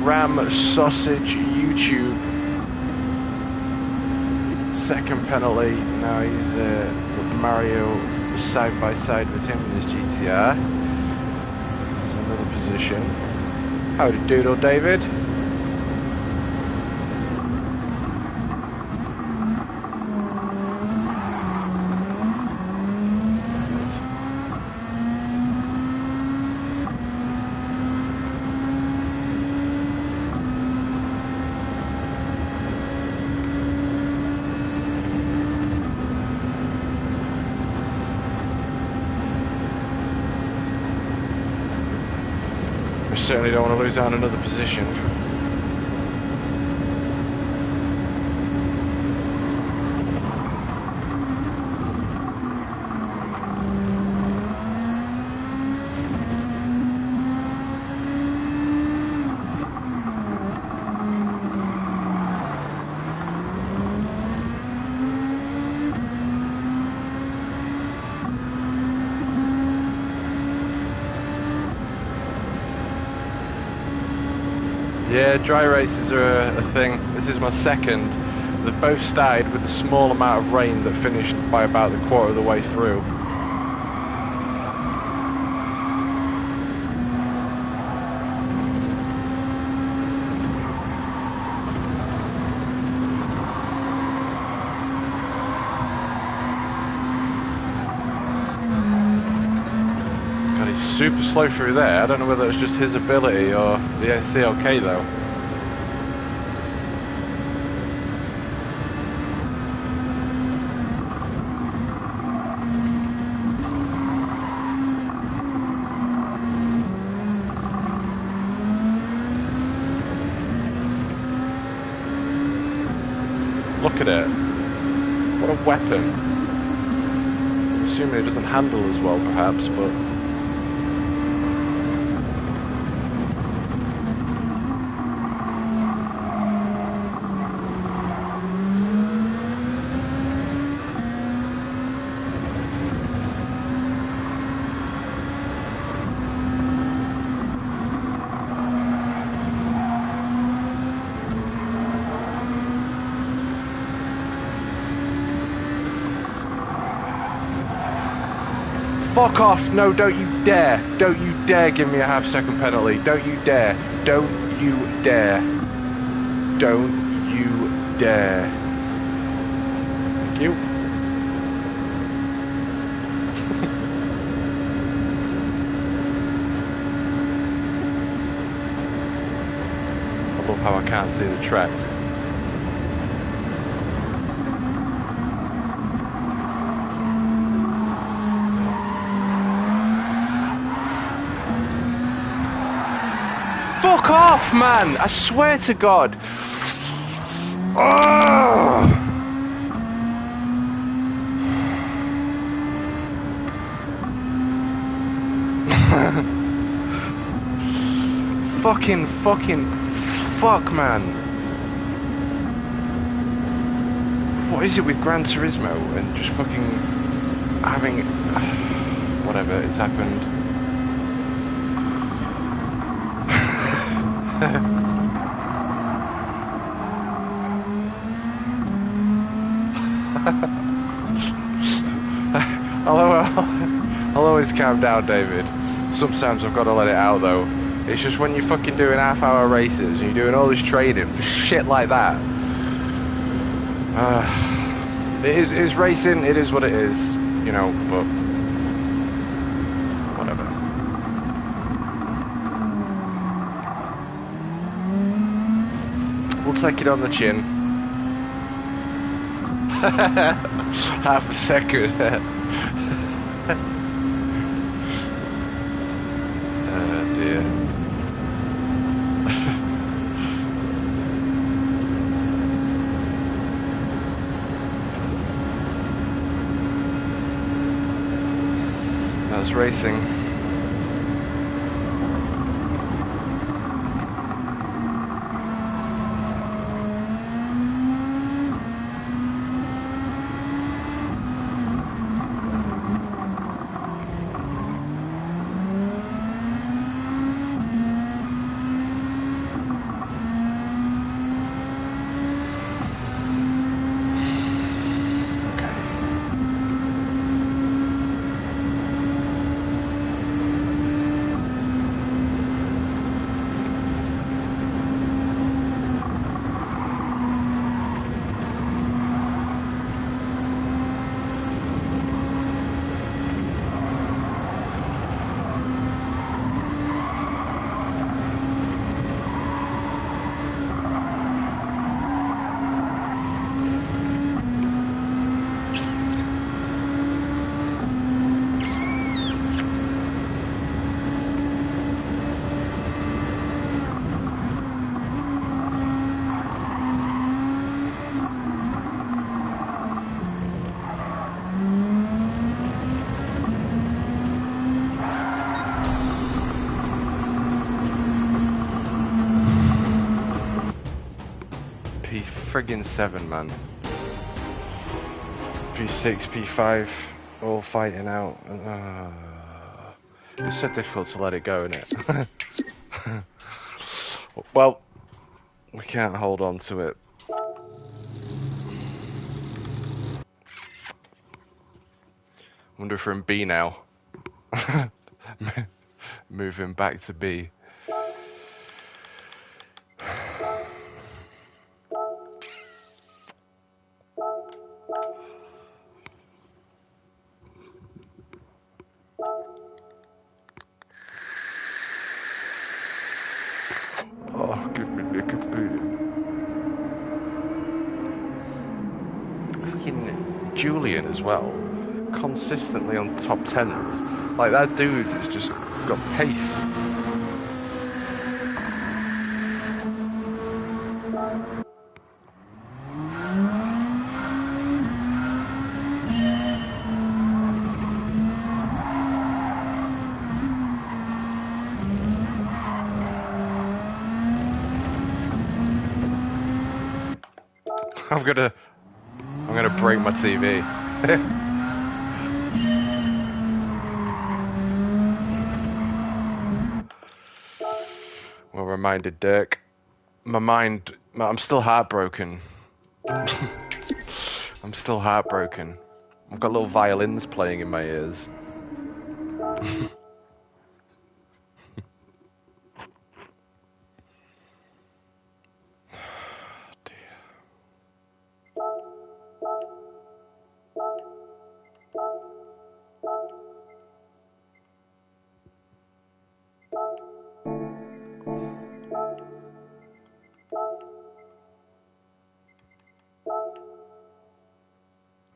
Ram Sausage YouTube. Second penalty. Now he's with Mario side by side with him in his GTR. It's another position. Howdy doodle, David. Certainly don't want to lose out another position. Yeah, dry races are a thing. This is my second. They've both started with a small amount of rain that finished by about the quarter of the way through. God, he's super slow through there. I don't know whether it's just his ability or the CLK though. Look at it. What a weapon. I'm assuming it doesn't handle as well, perhaps, but... Fuck off! No, don't you dare! Don't you dare give me a half-second penalty! Don't you dare! Don't you dare! Don't you dare! Thank you. I love how I can't see the track. Fuck off, man! I swear to God! Oh! fucking fuck, man! What is it with Gran Turismo and just fucking having whatever, it's happened. I'll always calm down, David. Sometimes I've got to let it out, though. It's just when you're fucking doing half-hour races and you're doing all this training for shit like that. It's racing, it is what it is, you know, but whatever. We'll take it on the chin. Half a second. Oh dear. That's racing. Friggin' 7, man. P6, P5, all fighting out. It's so difficult to let it go, isn't it? Well, We can't hold on to it. Wonder if we're in B now. Moving back to B. Oh, give me nicotine. Fucking Julian as well. Consistently on top 10s. Like, that dude has just got pace. I'm gonna break my TV. Well reminded, Dirk. I'm still heartbroken. I'm still heartbroken. I've got little violins playing in my ears.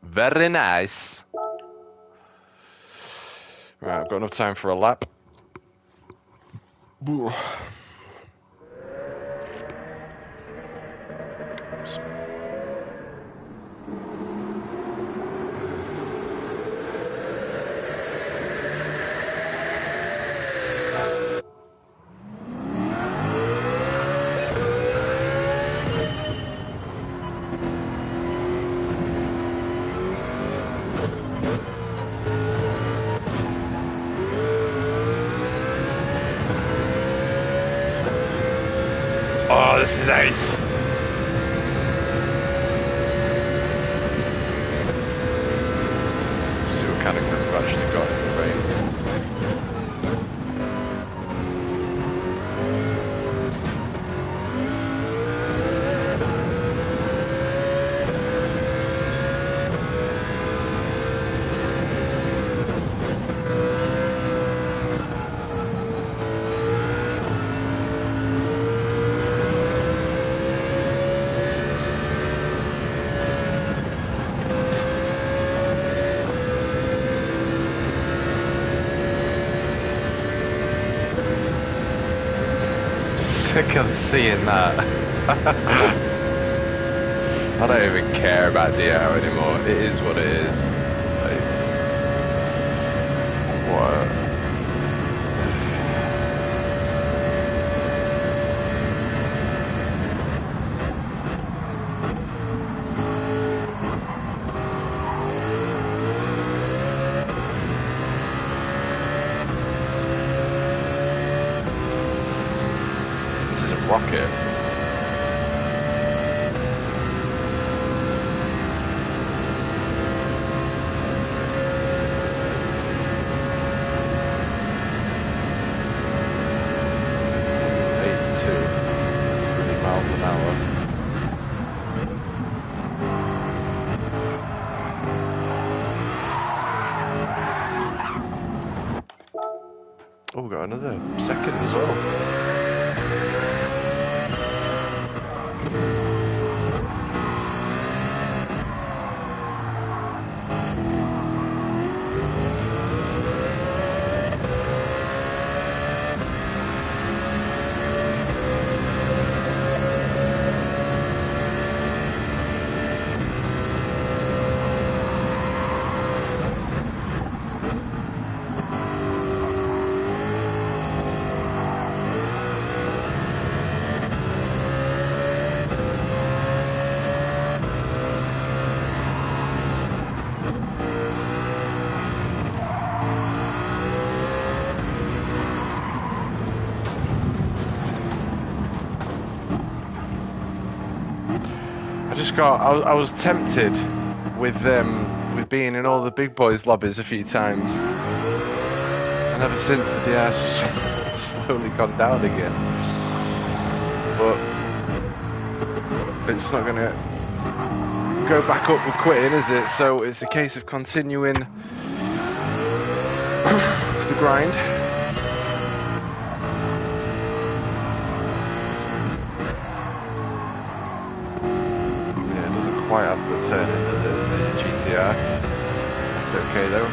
Very nice. Right, I've got enough time for a lap. Ooh. Oh, this is ace. Let's see what kind of grip I've actually got in the rain. Sick of seeing that. I don't even care about DO anymore. It is what it is. Like, what? This is a rocket. Oh, we got another second as well. I was tempted with being in all the big boys lobbies a few times, and ever since the DR's just slowly gone down again. But it's not gonna go back up with quitting, is it? So it's a case of continuing the grind. Quite have the turn in, does it, as the GTR? That's okay though.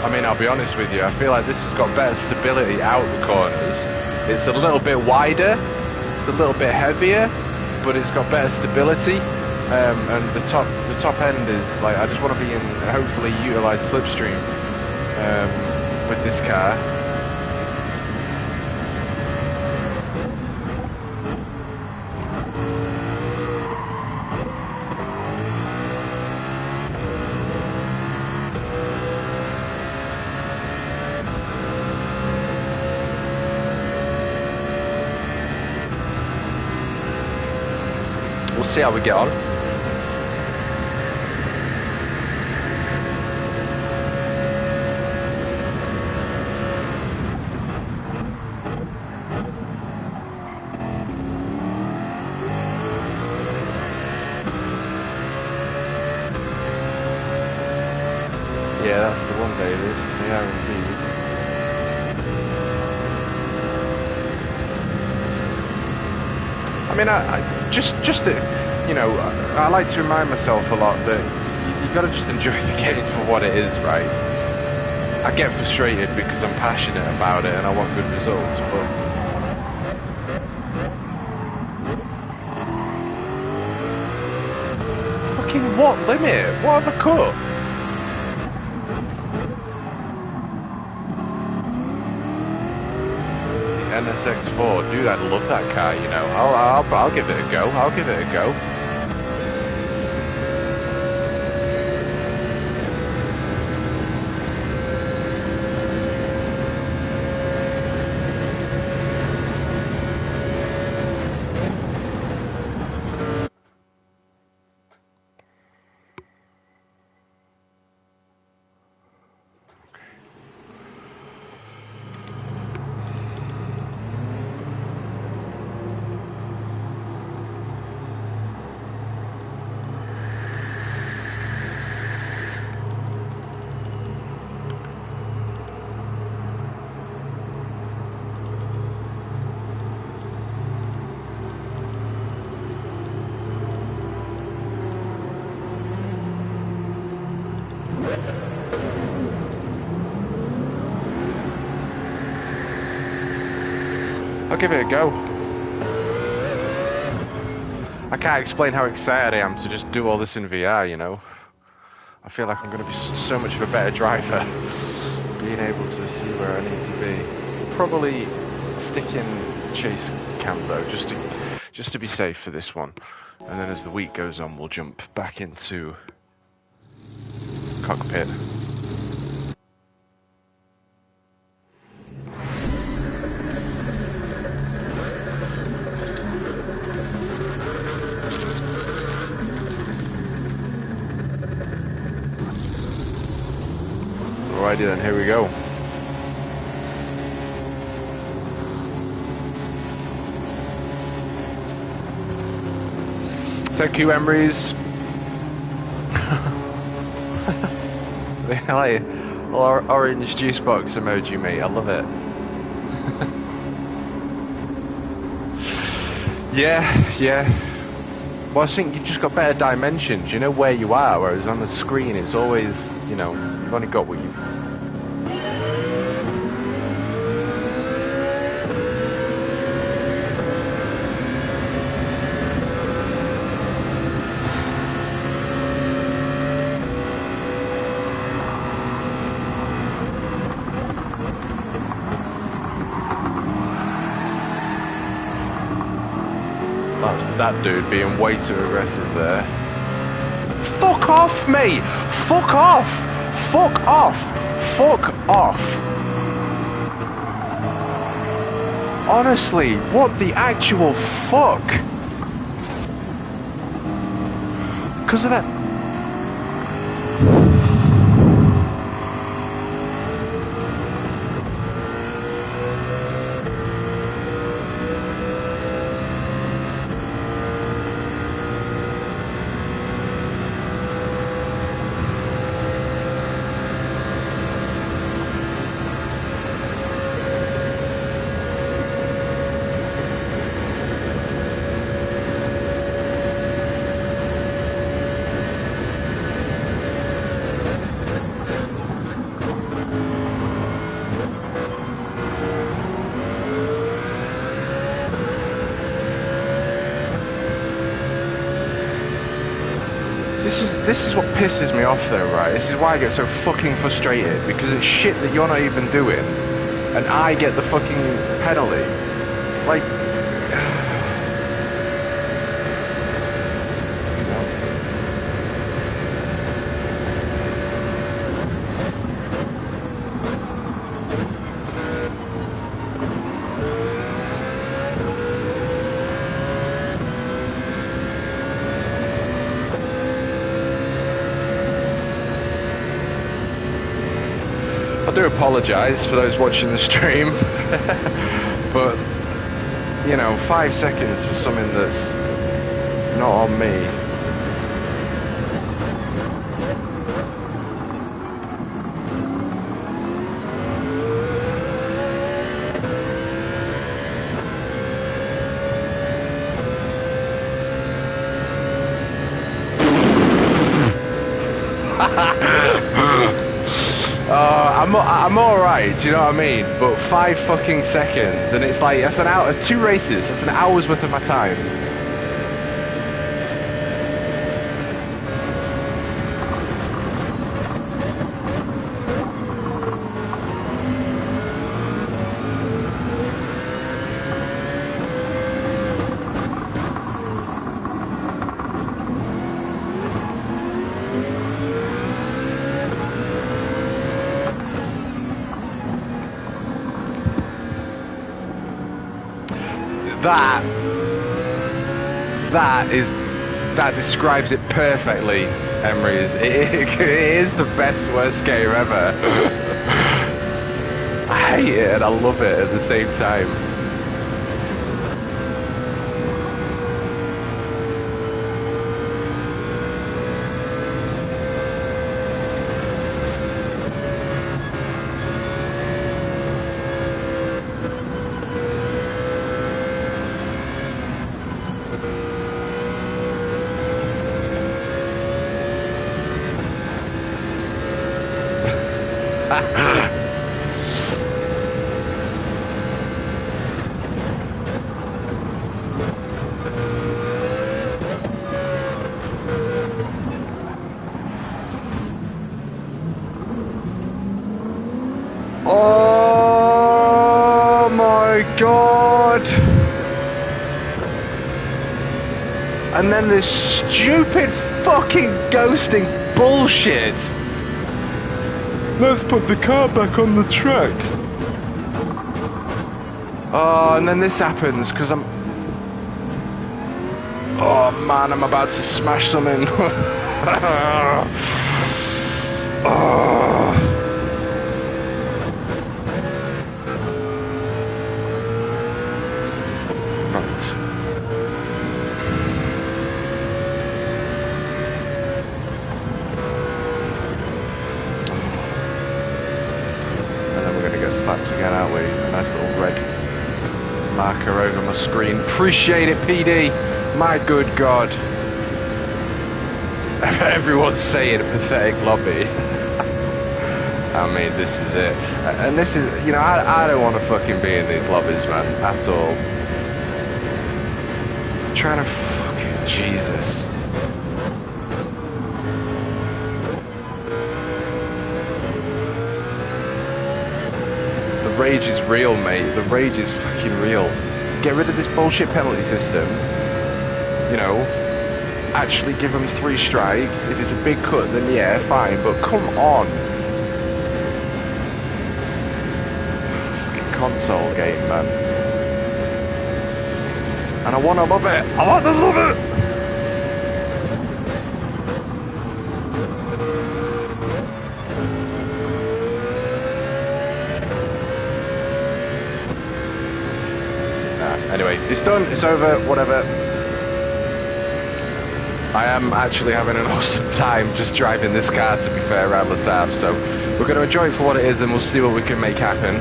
I mean, I'll be honest with you, I feel like this has got better stability out the corners. It's a little bit wider, it's a little bit heavier, but it's got better stability. And the top end is like, I just want to be in, hopefully utilise slipstream with this car. We'll see how we get on. Yeah, that's the one, David. They are indeed. I mean, I just you know, I like to remind myself a lot that you got to just enjoy the game for what it is, right? I get frustrated because I'm passionate about it and I want good results, but fucking what limit? What have I cut? NSX4, dude, I love that car. You know, I'll give it a go. I'll give it a go. I'll give it a go. I can't explain how excited I am to just do all this in VR, you know. I feel like I'm going to be so much of a better driver being able to see where I need to be. Probably stick in chase cam though, just to be safe for this one. And then as the week goes on, we'll jump back into cockpit. Alrighty then, here we go. Thank you, Emery's. Like orange juice box emoji, mate. I love it. Yeah. Well, I think you've just got better dimensions. You know where you are, whereas on the screen it's always, you know, you've only got what you. That dude being way too aggressive there. Fuck off, mate! Fuck off! Fuck off! Fuck off! Honestly, what the actual fuck? Because of that. This is what pisses me off though, right? This is why I get so fucking frustrated, because it's shit that you're not even doing, and I get the fucking penalty. Like, I do apologise for those watching the stream, but, you know, 5 seconds for something that's not on me. I'm alright, do you know what I mean? But 5 fucking seconds, and it's like, that's an hour, 2 races, that's an hour's worth of my time. That describes it perfectly, Emery's. It is the best worst game ever. I hate it and I love it at the same time. Oh my god! And then this stupid fucking ghosting bullshit! Let's put the car back on the track. Oh, and then this happens because I'm... Oh man, I'm about to smash something. Oh. my screen. Appreciate it, PD. My good God. Everyone's saying a pathetic lobby. I mean, this is it. And this is, you know, I don't want to fucking be in these lobbies, man, at all. I'm trying to fucking Jesus. The rage is real, mate. The rage is fucking real. Get rid of this bullshit penalty system. You know, actually give them 3 strikes. If it's a big cut, then yeah, fine. But come on. Fucking console game, man. And I want to love it. I want to love it. Anyway, it's done, it's over, whatever. I am actually having an awesome time just driving this car, to be fair, around Sarthe, so we're going to enjoy it for what it is and we'll see what we can make happen.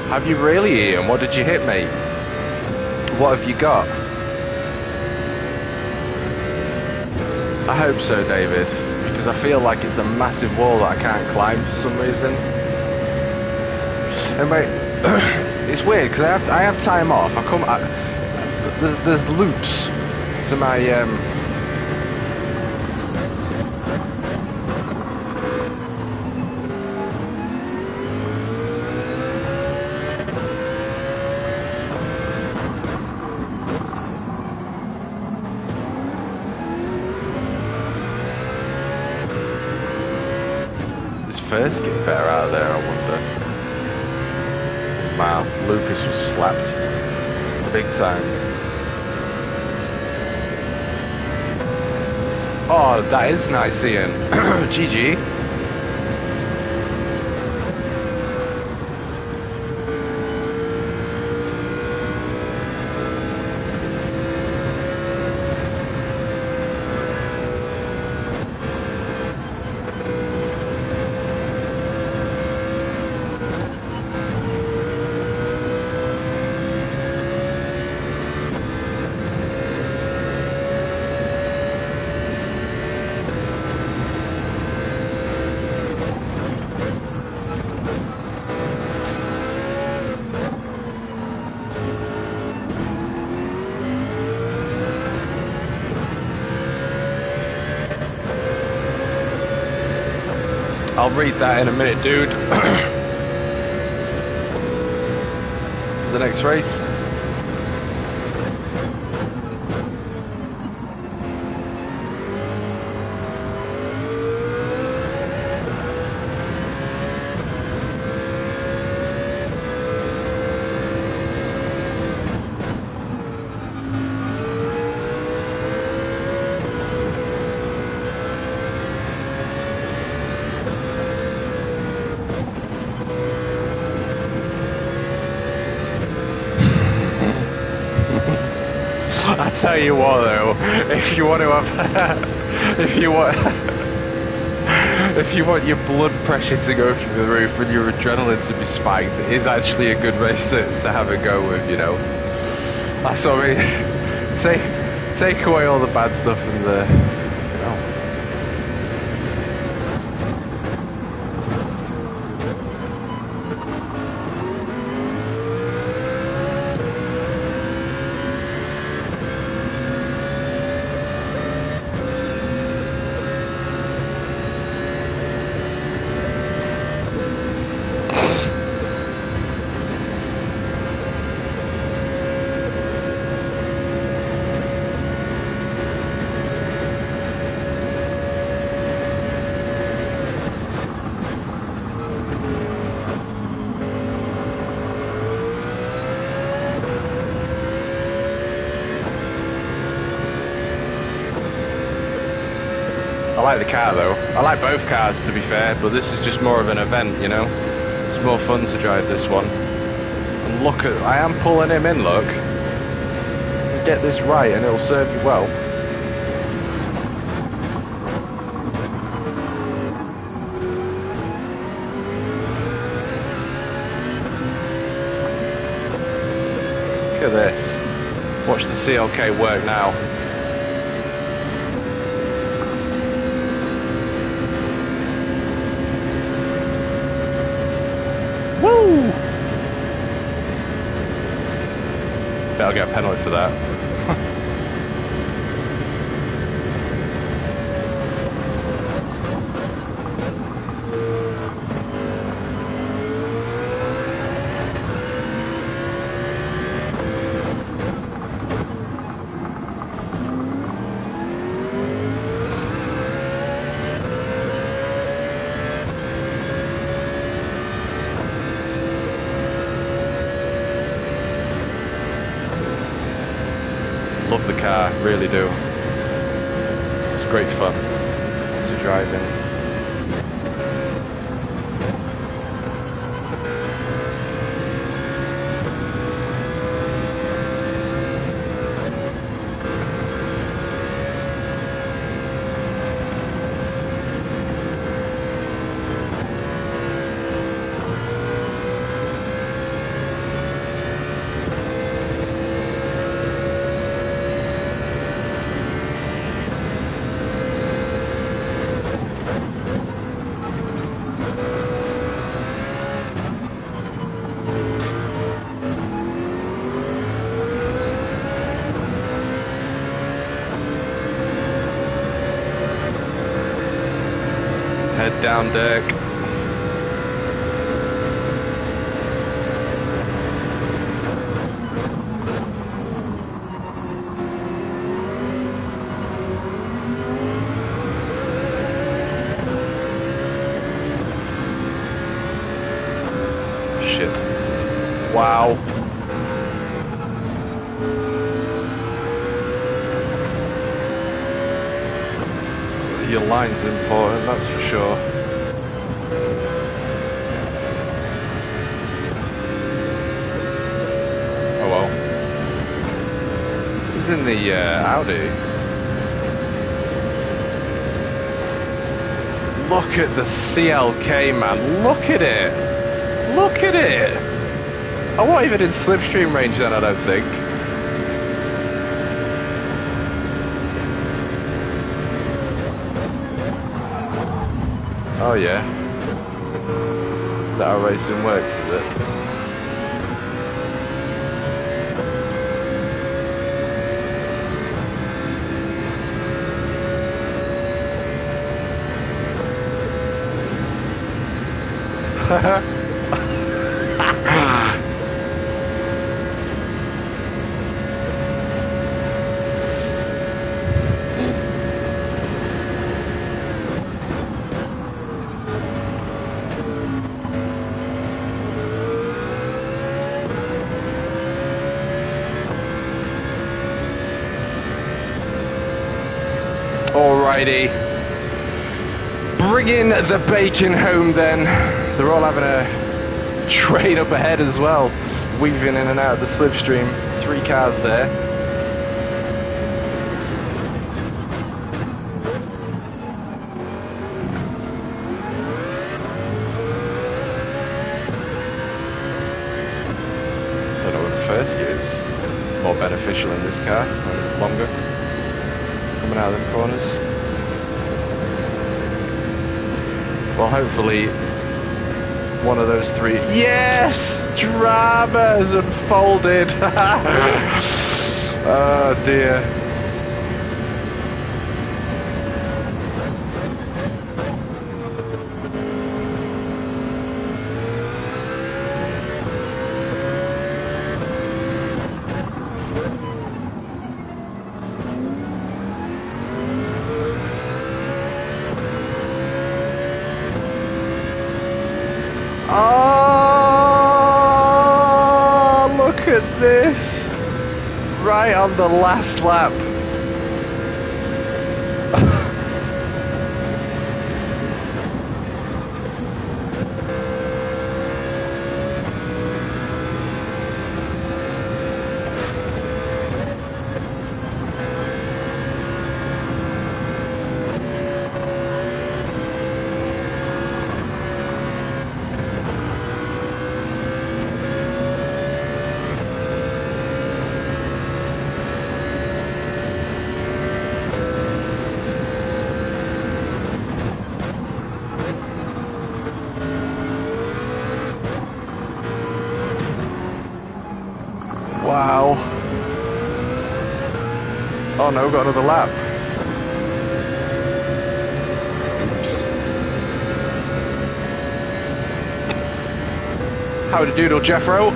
Have you really, Ian? What did you hit, mate? What have you got? I hope so, David, because I feel like it's a massive wall that I can't climb for some reason. And mate, it's weird because I have time off. There's loops to my first get better out of there, I wonder. Wow, Lucas was slapped big time. Oh, that is nice, Ian. GG. I'll read that in a minute, dude. The next race. I tell you what though, if you want to have, if you want your blood pressure to go through the roof and your adrenaline to be spiked, it is actually a good race to have a go with, you know. That's what I mean. Take away all the bad stuff and the, you know. I like the car though. I like both cars to be fair, but this is just more of an event, you know. It's more fun to drive this one. And look at, I am pulling him in, look. Get this right and it'll serve you well. Look at this. Watch the CLK work now. Woo! I'll get a penalty for that. Love the car, really do. It's great fun to drive in. Head down, Dirk. Shit. Wow. Your line's important, that's for sure. Oh well. He's in the Audi. Look at the CLK, man. Look at it. Look at it. I wasn't even in slipstream range then, I don't think. Oh yeah. Is that how racing works, is it? Alrighty, bringing the bacon home then. They're all having a train up ahead as well, weaving in and out of the slipstream. 3 cars there. Don't know what the first gear is more beneficial in this car, longer. Coming out of the corners. Well, hopefully one of those 3. Yes! Drama has unfolded. Oh dear. Oh, look at this. Right on the last lap. Oh no, got another lap. Oops. Howdy doodle, Jeffro.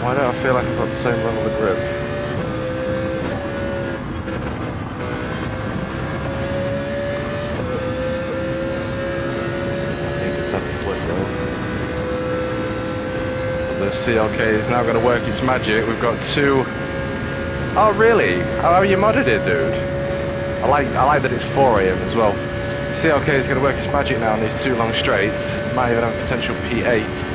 Why don't I feel like I've got the same level of grip? I think it's that slip though. The CLK is now going to work its magic. We've got two. Oh really? How you modded it, dude? I like that it's 4 AM as well. CLK is going to work its magic now on these 2 long straights. Might even have potential P8.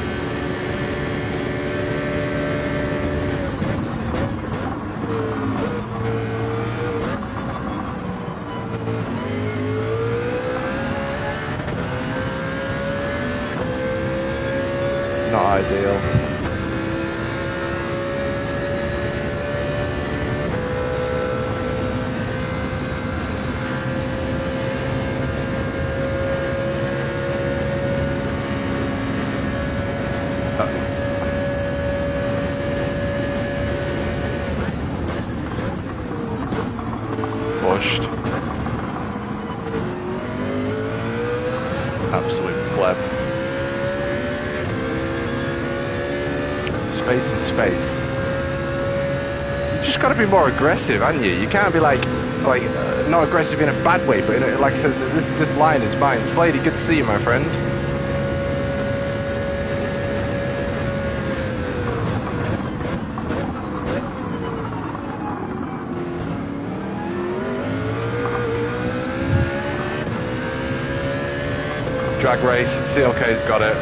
Not ideal. Pushed. Absolute pleb. Space and space. You just got to be more aggressive, haven't you? You can't be like not aggressive in a bad way, but in a, like I said, this line is mine. Slady, good to see you, my friend. Drag race, CLK's got it.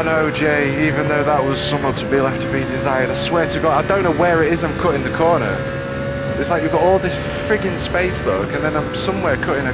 No, Jay, even though that was somewhat to be left to be desired, I swear to God, I don't know where it is I'm cutting the corner. It's like you've got all this friggin' space, look, and then I'm somewhere cutting a...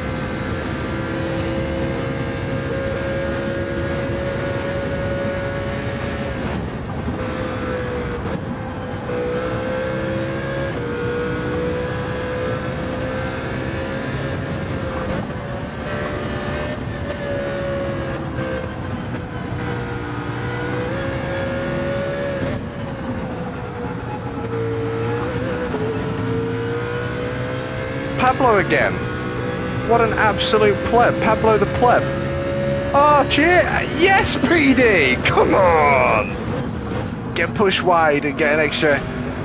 Pablo again. What an absolute pleb. Pablo the pleb. Oh, cheer. Yes, PD. Come on. Get pushed wide and get an extra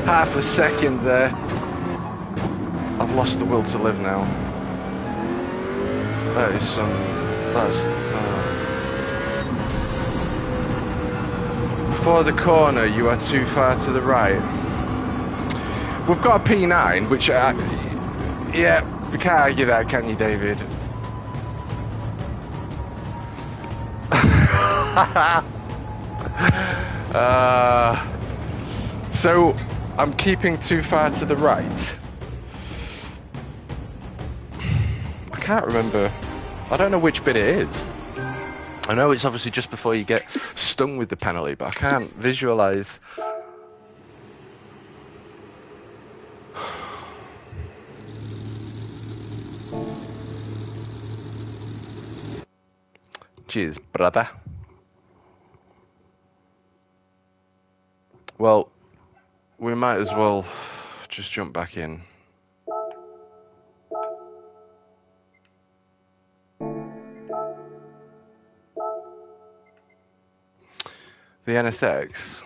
half a second there. I've lost the will to live now. That is some... That's... Before the corner, you are too far to the right. We've got a P9, which... yeah, we can't argue that, can you, David? So, I'm keeping too far to the right. I can't remember. I don't know which bit it is. I know it's obviously just before you get stung with the penalty, but I can't visualise. Cheers, brother. Well, we might as well just jump back in. The NSX.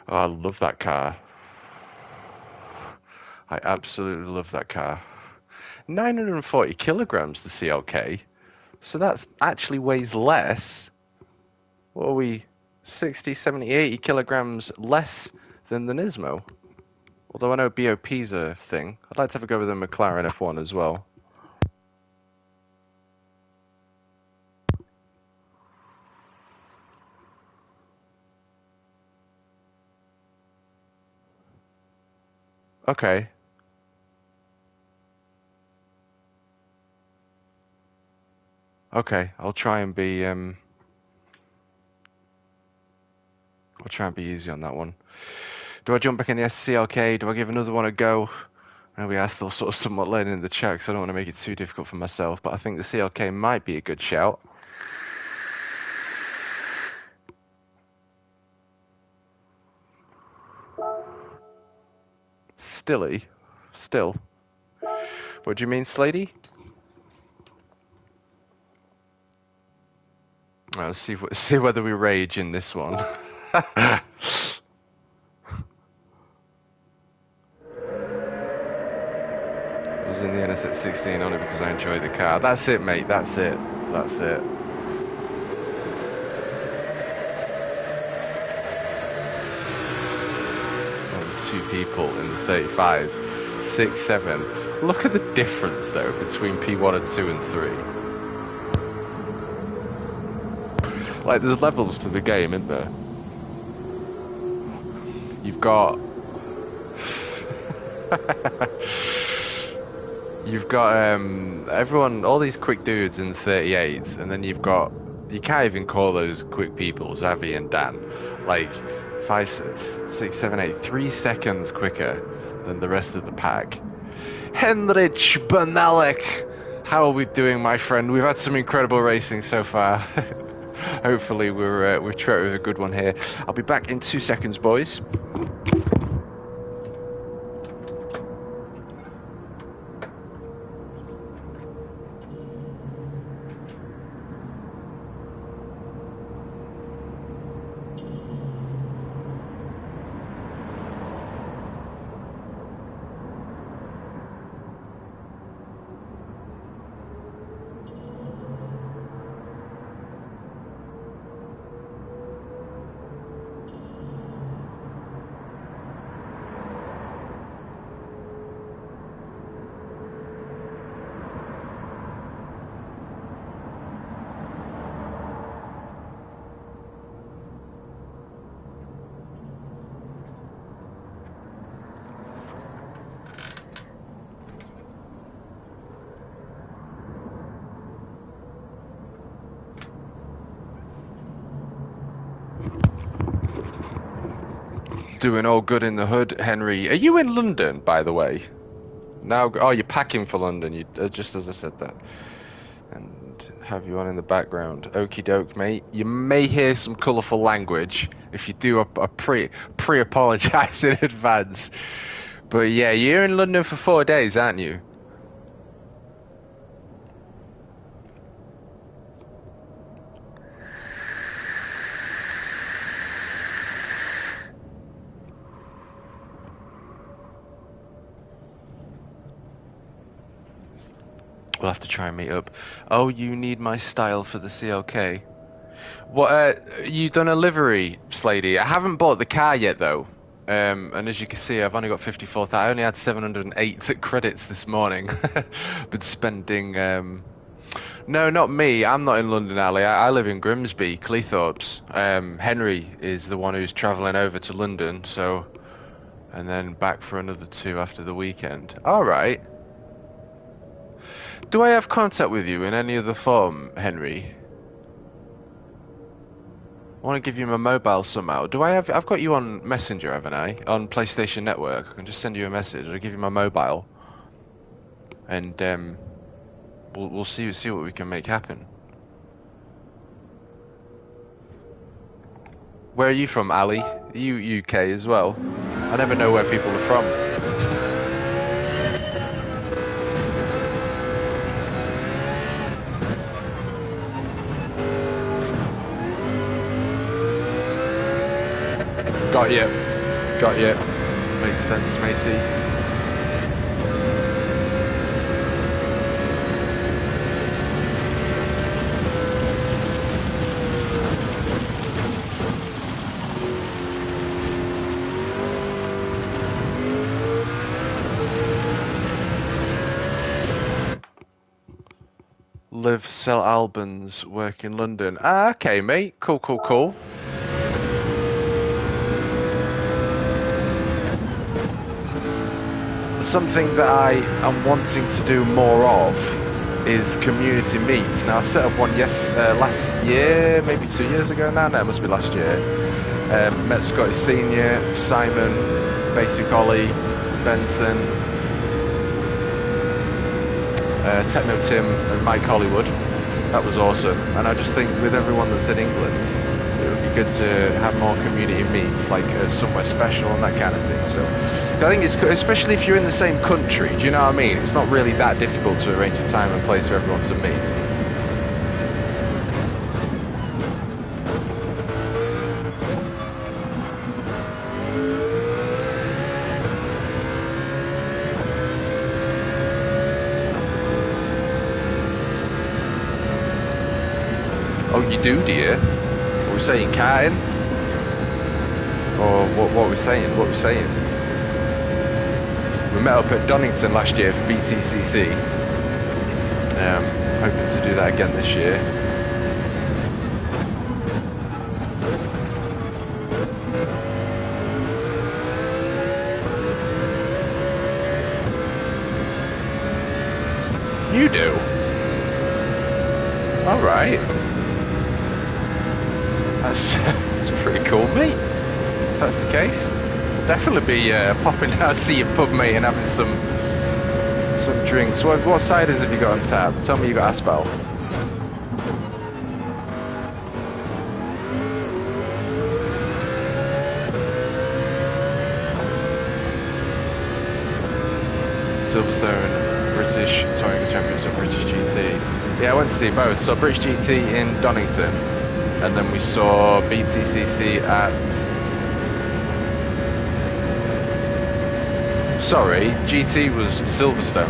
Oh, I love that car. I absolutely love that car. 940 kilograms, the CLK. So that's actually weighs less. What are we? 60, 70, 80 kilograms less than the Nismo. Although I know BOP's a thing. I'd like to have a go with the McLaren F1 as well. Okay. Okay, I'll try and be easy on that one. Do I jump back in the SCLK? Do I give another one a go? I know we are still sort of somewhat learning in the check, so I don't want to make it too difficult for myself, but I think the CLK might be a good shout. Still. What do you mean, Slady? Let's see whether we rage in this one. I was in the NSX 16 only because I enjoy the car. That's it, mate. That's it. That's it. Two people in the 35s, 6, 7. Look at the difference though between P1 and 2 and 3. Like there's levels to the game, isn't there? You've got everyone, all these quick dudes in the 38s, and then you can't even call those quick people, Xavi and Dan. Like 5, 6, 7, 8, 3 seconds quicker than the rest of the pack. Henrich Banalek, how are we doing, my friend? We've had some incredible racing so far. Hopefully we're treated with a good one here. I'll be back in 2 seconds, boys. Doing all good in the hood, Henry. Are you in London, by the way? Now, oh, you're packing for London. You just as I said that, and have you on in the background. Okie doke, mate. You may hear some colourful language. If you do, I pre-apologise in advance. But yeah, you're in London for 4 days, aren't you? We'll have to try and meet up. Oh, you need my style for the CLK. What? You done a livery, Slady? I haven't bought the car yet, though. And as you can see, I've only got 54,000. I only had 708 credits this morning. Been spending. No, not me. I'm not in London, Ali. I live in Grimsby, Cleethorpes. Henry is the one who's travelling over to London, so, and then back for another 2 after the weekend. All right. Do I have contact with you in any other form, Henry? I want to give you my mobile somehow. Do I have? I've got you on Messenger, haven't I? On PlayStation Network. I can just send you a message. I'll give you my mobile, and we'll see what we can make happen. Where are you from, Ali? Are you UK as well? I never know where people are from. Got you. Makes sense, matey. live, sell albums, work in London. Ah, okay, mate. Cool, cool, cool. Something that I am wanting to do more of is community meets. Now, I set up one last year, maybe 2 years ago now. No, it must be last year. Met Scotty Senior, Simon, Basic Ollie, Benson, Techno Tim, and Mike Hollywood. That was awesome. And I just think with everyone that's in England, it would be good to have more community meets, like somewhere special and that kind of thing. So I think it's good, especially if you're in the same country. Do you know what I mean? It's not really that difficult to arrange a time and place for everyone to meet. Oh, you do, dear? What are we saying, karting? Or what are we saying? What are we saying? We met up at Donington last year for BTCC. Hoping to do that again this year. You do? Alright. That's pretty cool, mate. If that's the case, I'll definitely be popping down to see your pub, mate, and having some drinks. What ciders have you got on tap? Tell me you got Aspal. Silverstone, British Touring Championship, British GT. Yeah, I went to see both. So British GT in Donington. And then we saw BTCC at... Sorry, GT was Silverstone.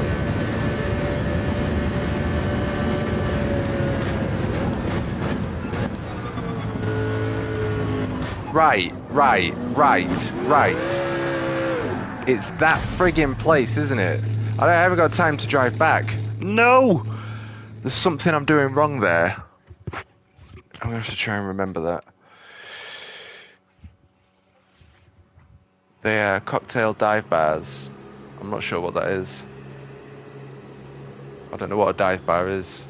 Right. It's that friggin' place, isn't it? I haven't got time to drive back. No! There's something I'm doing wrong there. I'm going to have to try and remember that. They are cocktail dive bars. I'm not sure what that is. I don't know what a dive bar is.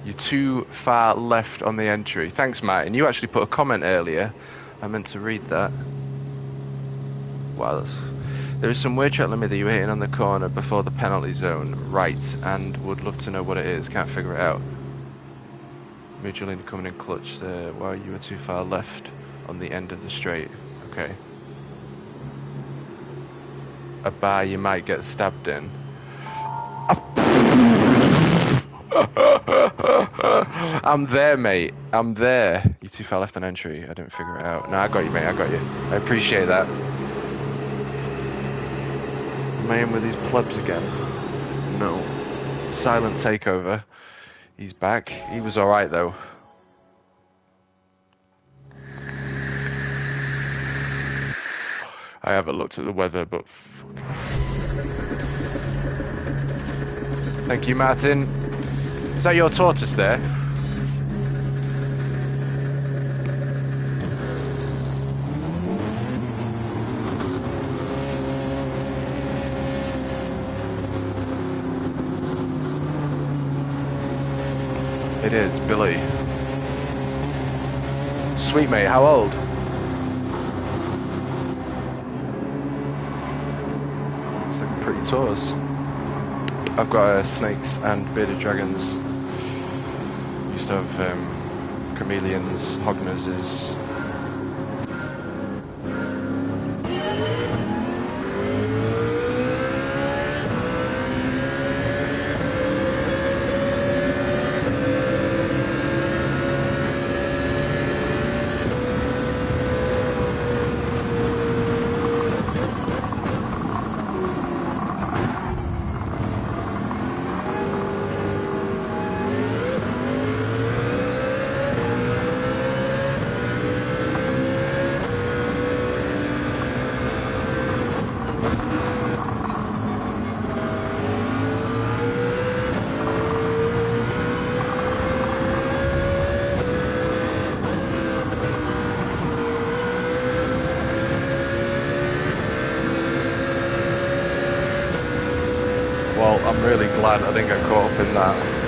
You're too far left on the entry. Thanks, Martin. You actually put a comment earlier. I meant to read that. Wow, there is some weird track limit that you were hitting on the corner before the penalty zone. Right, and would love to know what it is. Can't figure it out. Mutually coming in clutch there. Wow, you were too far left on the end of the straight. Okay. A bar you might get stabbed in. I'm there, mate. I'm there. You too far left on entry. I didn't figure it out. No, I got you, mate. I got you. I appreciate that. Am I in with these plebs again? No. Silent takeover. He's back. He was alright, though. I haven't looked at the weather, but... Thank you, Martin. Is that your tortoise there? It is, Billy. Sweet mate, how old? Looks like pretty tours. I've got snakes and bearded dragons. Used to have chameleons, hognoses. glad I didn't get caught up in that.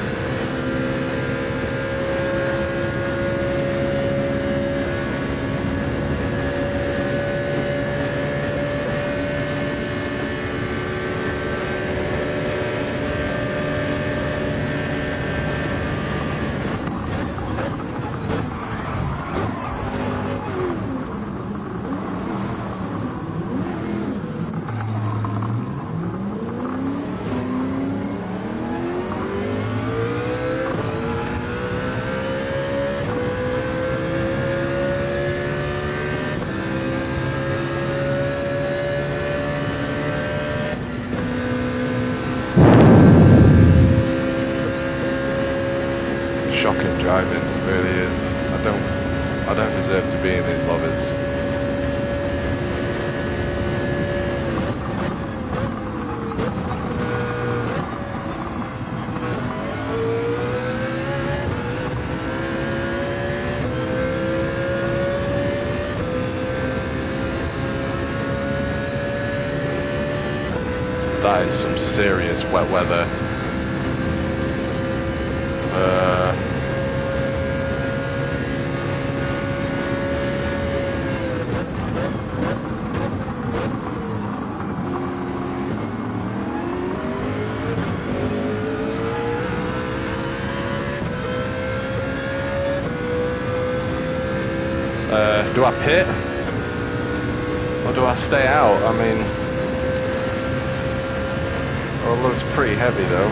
Shocking driving, it really is. I don't deserve to be in these lobbies. That is some serious wet weather. Do I pit? Or do I stay out? I mean... Well, it looks pretty heavy though.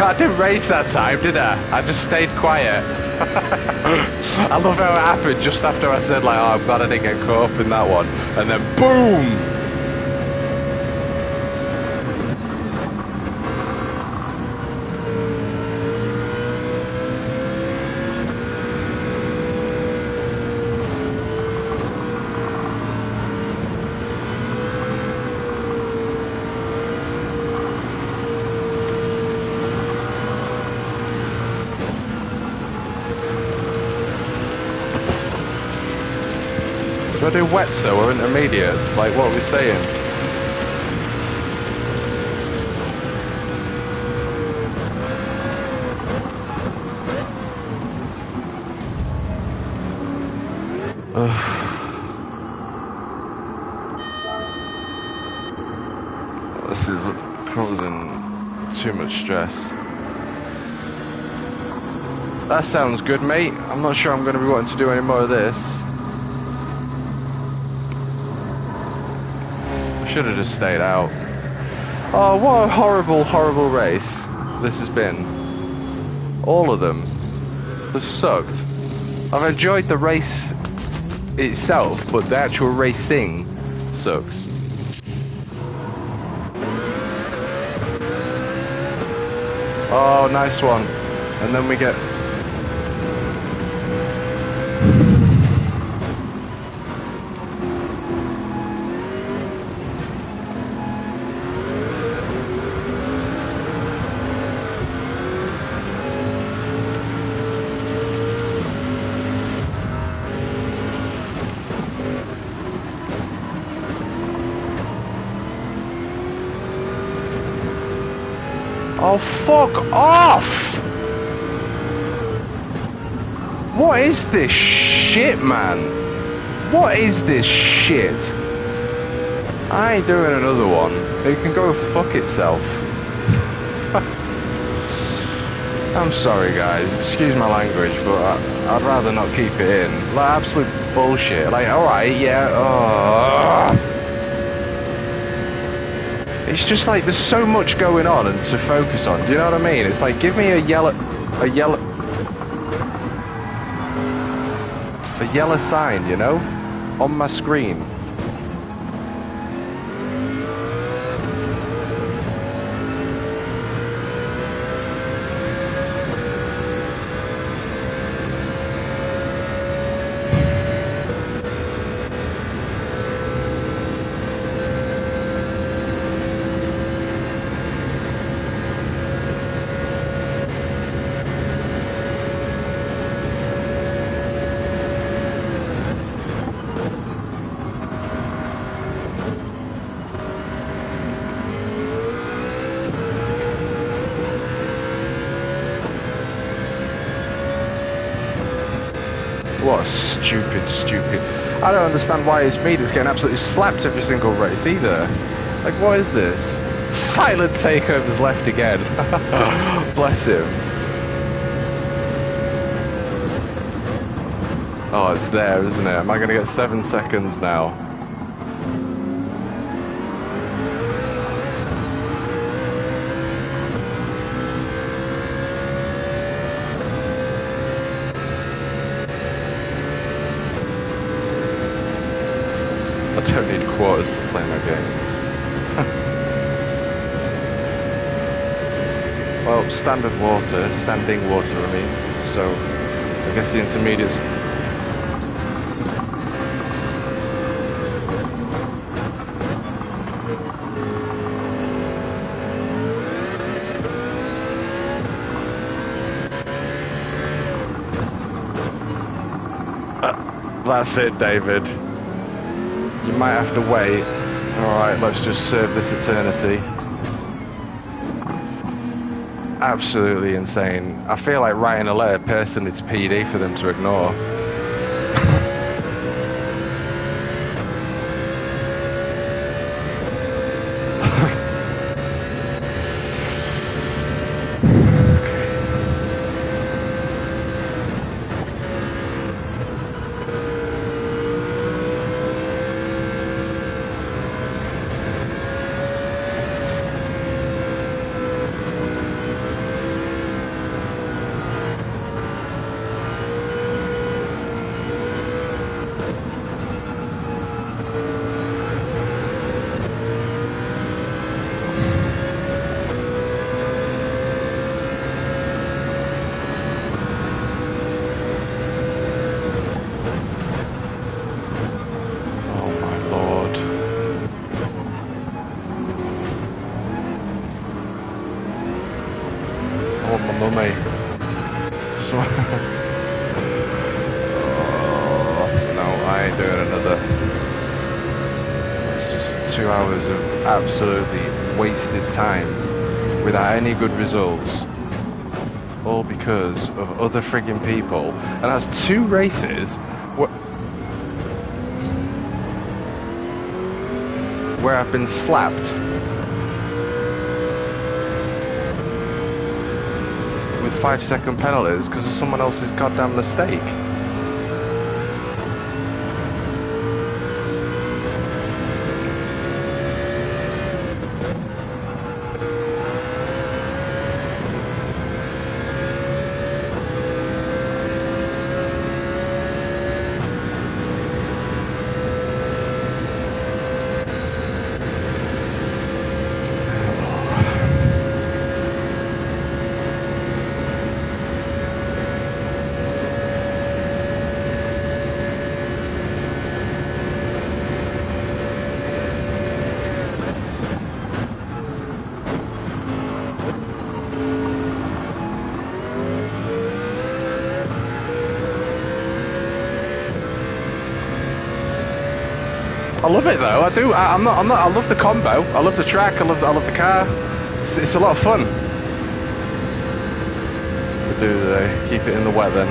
I didn't rage that time, did I? I just stayed quiet. I love how it happened just after I said like, oh, I'm glad I didn't get caught up in that one. And then boom! Do I do wets though, or intermediates? Like, what are we saying? This is causing too much stress. That sounds good, mate. I'm not sure I'm going to be wanting to do any more of this. Should have just stayed out. Oh, what a horrible, horrible race this has been. All of them. They've sucked. I've enjoyed the race itself, but the actual racing sucks. Oh, nice one. And then we get... Oh, fuck off! What is this shit, man? What is this shit? I ain't doing another one. It can go fuck itself. I'm sorry, guys. Excuse my language, but I'd rather not keep it in. Like, absolute bullshit. Like, alright, yeah, oh. It's just like there's so much going on and to focus on. Do you know what I mean? It's like give me a yellow sign, you know, on my screen. What a stupid. I don't understand why it's me that's getting absolutely slapped every single race either. Like, what is this? Silent takeover's left again. Bless him. Oh, it's there, isn't it? Am I going to get 7 seconds now? I don't need quarters to play my games. Well, standing water, I mean. So, I guess the intermediates. That's it, David. You might have to wait. Alright, let's just serve this eternity. Absolutely insane. I feel like writing a letter personally to PD for them to ignore. Mummy. So oh, no, I ain't doing another. It's just 2 hours of absolutely wasted time without any good results. All because of other frigging people. And that's 2 races where I've been slapped. 5-second penalties because of someone else's goddamn mistake. I love it though. I do. I love the combo. I love the track. I love the car. It's a lot of fun. Do they keep it in the wet then?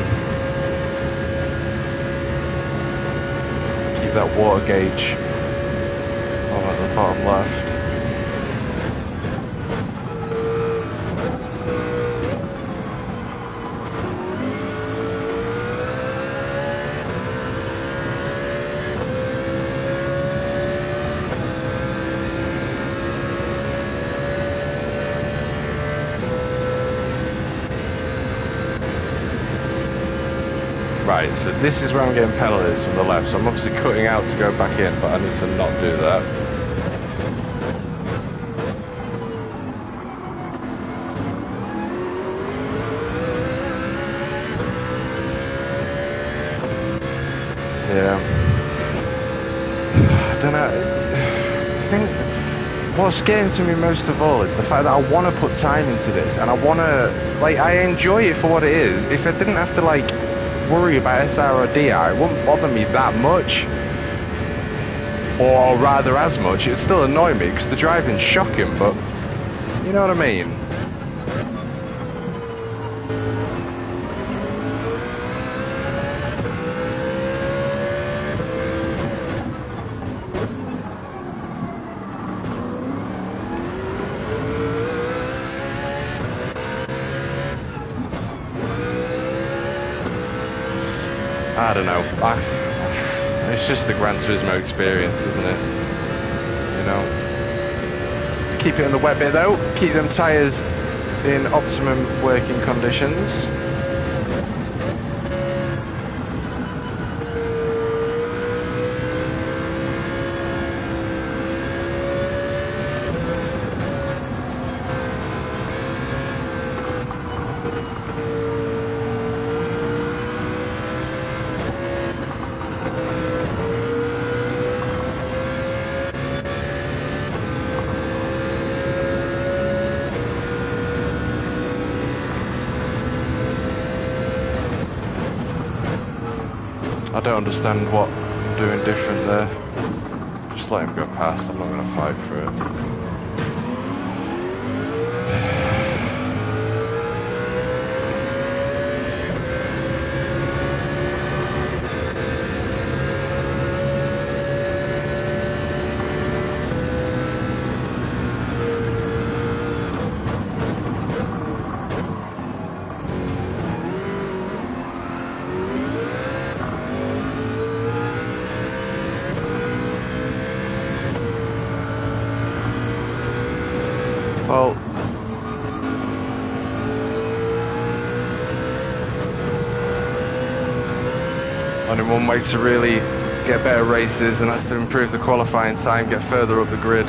Keep that water gauge at the bottom left. Right, so this is where I'm getting penalties from the left, so I'm obviously cutting out to go back in, but I need to not do that. Yeah. I don't know. I think what's getting to me most of all is the fact that I want to put time into this, and I want to, like, I enjoy it for what it is. If I didn't have to, like, worry about SR or DI, it wouldn't bother me that much, or rather as much. It'd still annoy me because the driving's shocking, but you know what I mean. I don't know. It's just the Gran Turismo experience, isn't it? You know. Let's keep it in the wet bit though. Keep them tyres in optimum working conditions. I don't understand what I'm doing different there. Just let him go past, I'm not going to fight for it. Well, only one way to really get better races, and that's to improve the qualifying time, get further up the grid.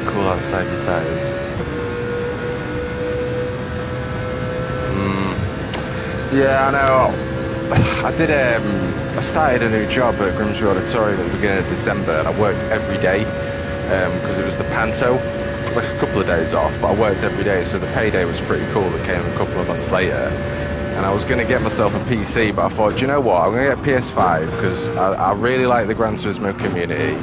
Cool outside your tyres. Yeah, I know. I started a new job at Grimsby Auditorium at the beginning of December, and I worked every day because it was the Panto. It was like a couple of days off, but I worked every day, so the payday was pretty cool. That came a couple of months later, and I was going to get myself a PC, but I thought, do you know what? I'm going to get PS5 because I really like the Gran Turismo community,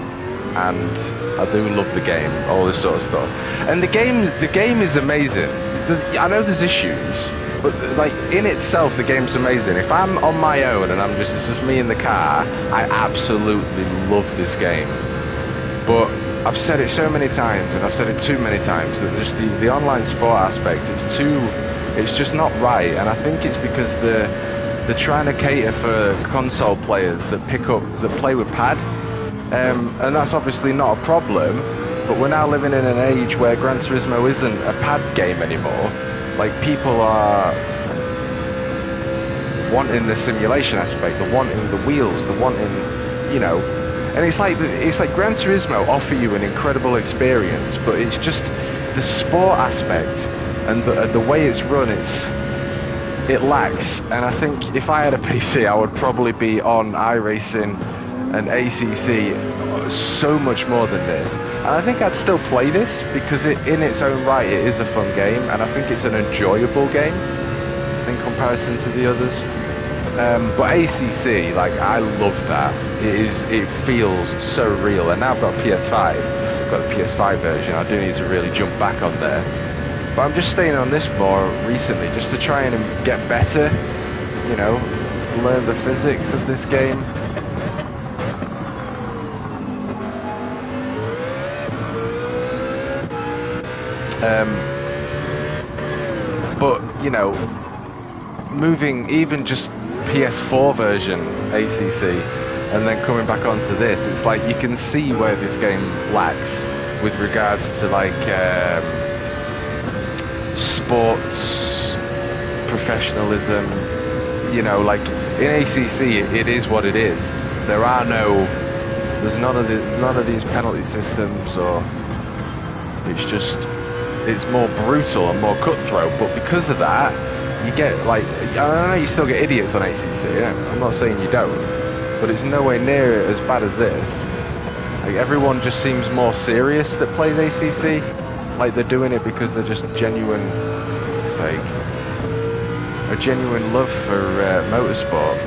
and I do love the game, all this sort of stuff. And the game is amazing. I know there's issues. But like in itself, the game's amazing. If I'm on my own and it's just me in the car, I absolutely love this game. But I've said it so many times, and I've said it too many times, that just the online sport aspect, it's just not right. And I think it's because they're trying to cater for console players that play with pad, and that's obviously not a problem. But we're now living in an age where Gran Turismo isn't a pad game anymore. Like, people are wanting the simulation aspect, they're wanting the wheels, they're wanting, you know, and it's like Gran Turismo offer you an incredible experience, but it's just the sport aspect and the way it's run, it lacks. And I think if I had a PC, I would probably be on iRacing and ACC so much more than this, and I think I'd still play this because in its own right it is a fun game, and I think it's an enjoyable game in comparison to the others. But ACC, like, I love that. It feels so real, and now I've got PS5. I've got the PS5 version. I do need to really jump back on there, but I'm just staying on this more recently just to try and get better, you know, learn the physics of this game. But, you know, moving even just PS4 version ACC and then coming back onto this, it's like you can see where this game lacks with regards to, like, sports professionalism. You know, like in ACC it is what it is. There's none of these penalty systems, or it's more brutal and more cutthroat. But because of that, you get, like, I know you still get idiots on ACC, yeah? I'm not saying you don't, but it's nowhere near as bad as this. Like, everyone just seems more serious that plays ACC, like they're doing it because they're just genuine a genuine love for motorsport.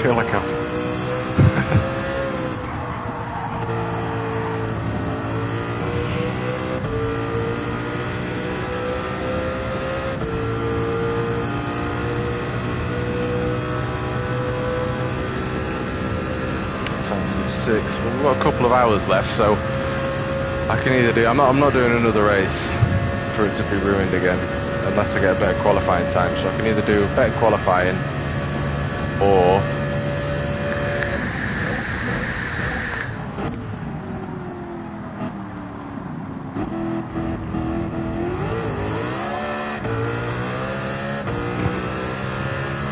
feel like I've... Time's at 6. Well, we've got a couple of hours left, so I can either do... I'm not doing another race for it to be ruined again, unless I get a better qualifying time. So I can either do better qualifying, or...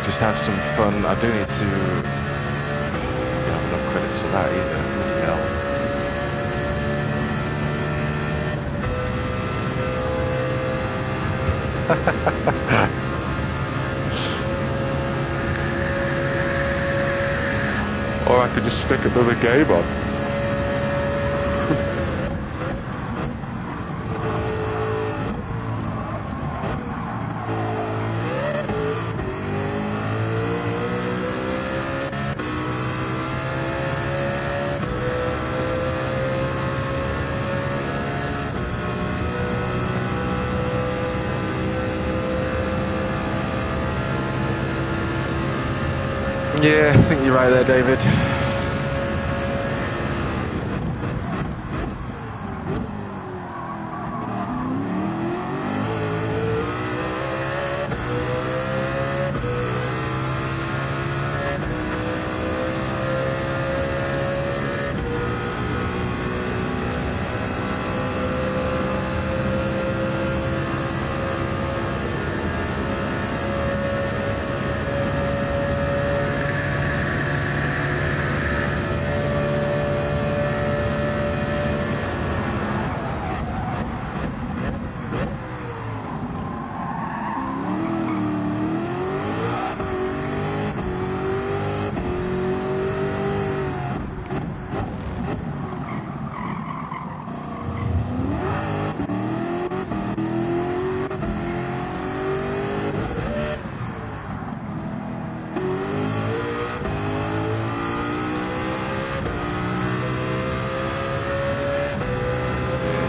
just have some fun. I do need to... don't have enough credits for that either. Bloody hell. Or I could just stick another game on. Yeah, I think you're right there, David.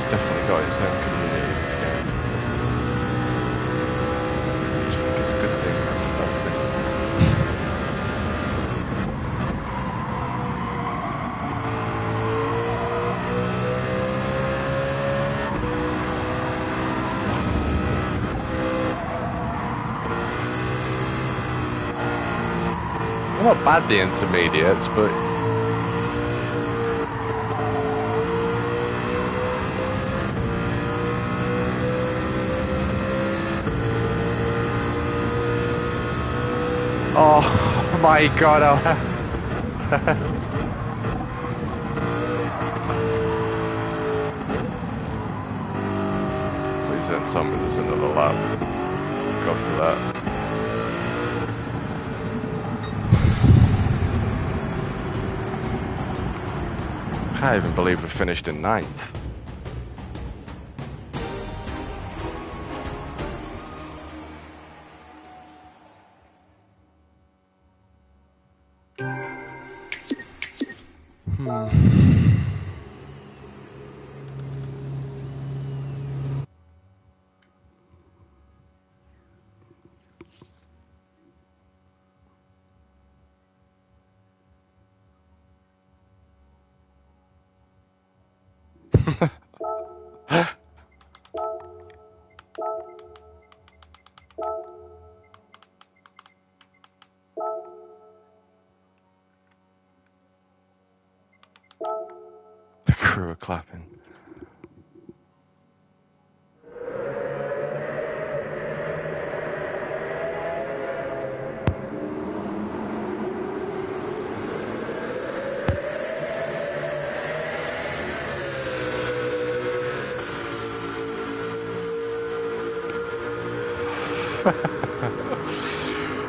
Definitely got its own community, this game. Which I think is a good thing, rather than a bad thing. Well, not bad, the intermediates, but... Oh my god, Please don't tell me there's another lap. Go for that. I can't even believe we finished in 9th. The crew are clapping.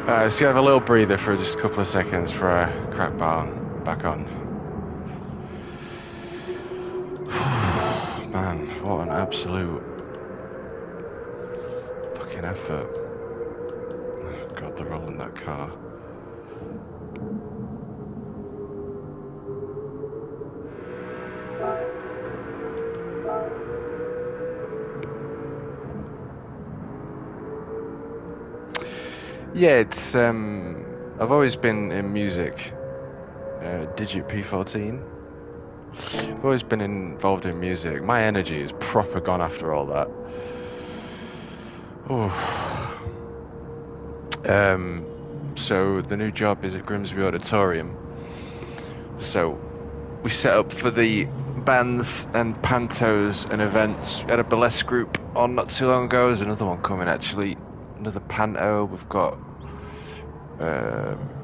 Let's have a little breather for just a couple of seconds for a crack back on. Man, what an absolute fucking effort. Oh God, they're rolling that car. Yeah, it's I've always been in music. Digit P14. I've always been involved in music. My energy is proper gone after all that. Oh. So the new job is at Grimsby Auditorium. So we set up for the bands and pantos and events. We had a burlesque group on not too long ago. There's another one coming actually. Another panto. We've got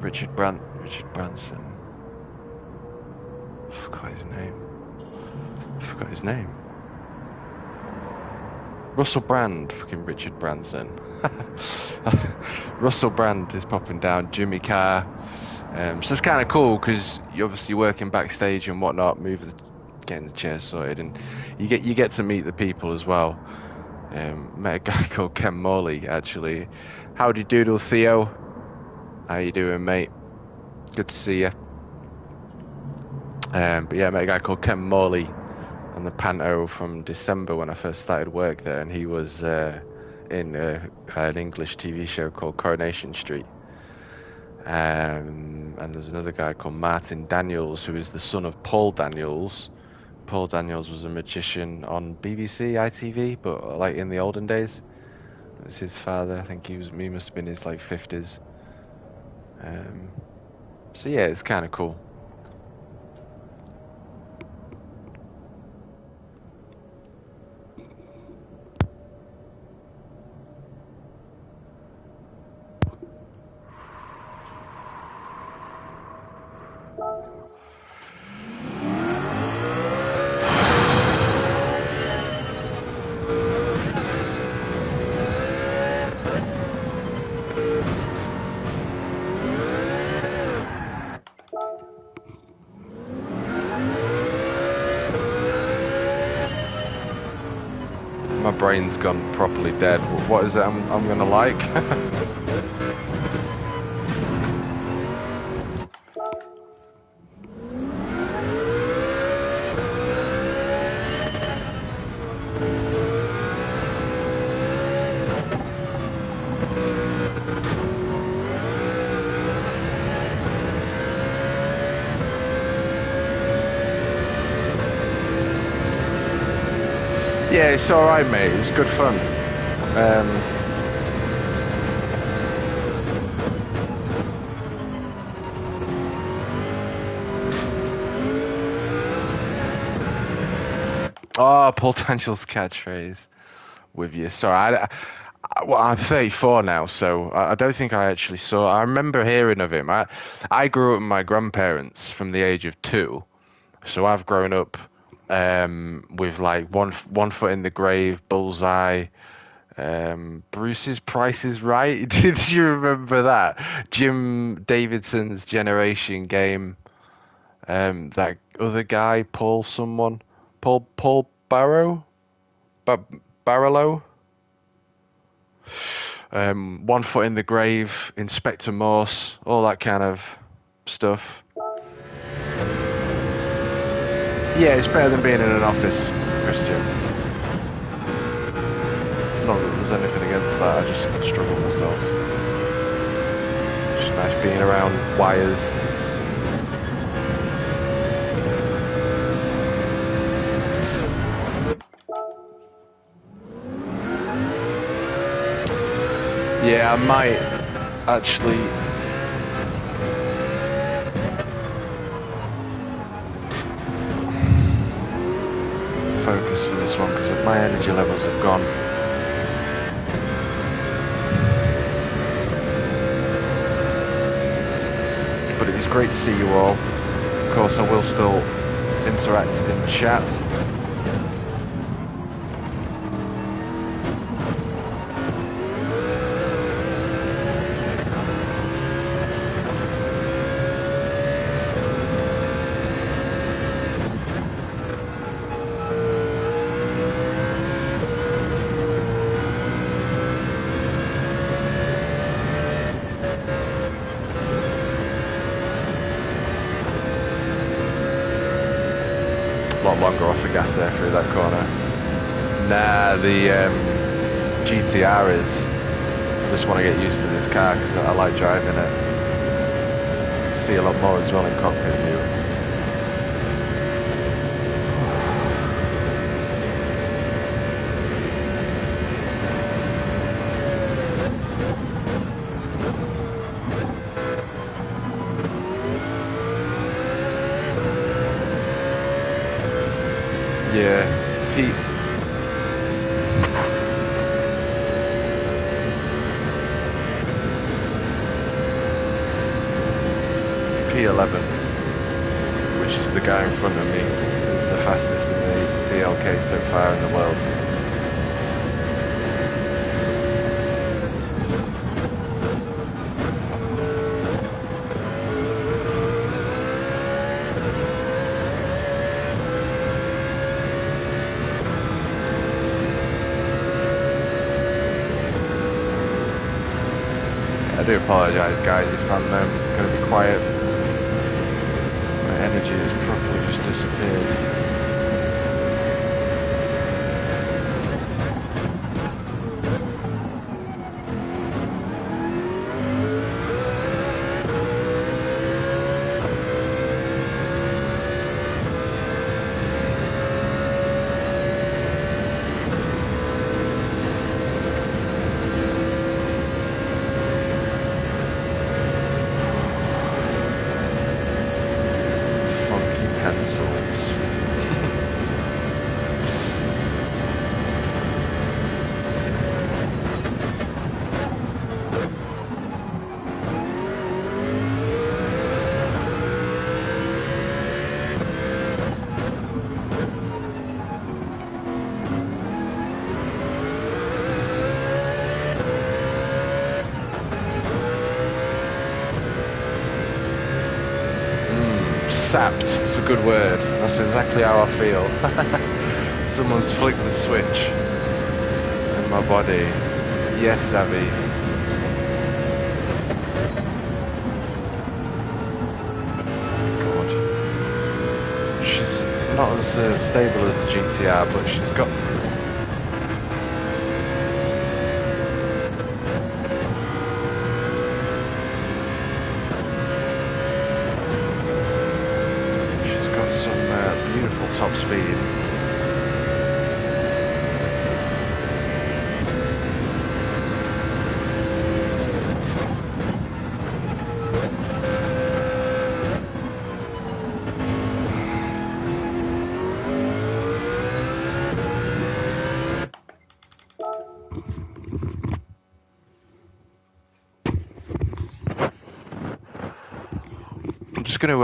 Richard Branson. I forgot his name. Russell Brand, fucking Richard Branson. Russell Brand is popping down. Jimmy Carr. So it's kind of cool because you're obviously working backstage and whatnot, getting the chairs sorted, and you get to meet the people as well. Met a guy called Ken Morley actually. Howdy doodle, Theo. How you doing, mate? Good to see you. But yeah, I met a guy called Ken Morley on the panto from December when I first started work there, and he was in an English TV show called Coronation Street. And there's another guy called Martin Daniels, who is the son of Paul Daniels. Paul Daniels was a magician on BBC, ITV, but like in the olden days. It was his father. I think he must have been in his like 50s. So yeah, it's kind of cool. My brain's gone properly dead. What is it I'm gonna like? Yeah, it's alright, mate. It's good fun. Oh, Paul Daniels' catchphrase with you. Sorry, well, I'm 34 now, so I don't think I actually saw. I remember hearing of him. I grew up with my grandparents from the age of 2, so I've grown up with like one foot in the grave, Bullseye, Bruce's Price is Right. Did you remember that? Jim Davidson's Generation Game. That other guy, Paul Barrow, Barlow. One Foot in the Grave, Inspector Morse, all that kind of stuff. Yeah, it's better than being in an office, Christian. Not that there's anything against that, I just struggle myself. It's nice being around wires. Yeah, I might actually focus for this one because my energy levels have gone. But it was great to see you all. Of course, I will still interact in chat. Longer off the gas there through that corner. Nah, the GTR is. just want to get used to this car because I like driving it. See a lot more as well in cockpit view. Yeah, P11, which is the guy in front of me, is the fastest in the CLK so far in the world. I do apologise guys if I'm going to be quiet. My energy has properly just disappeared. Sapped, it's a good word. That's exactly how I feel. Someone's flicked the switch in my body. Yes, Savvy. God. She's not as stable as the GTR, but she's got... top speed. I'm just going to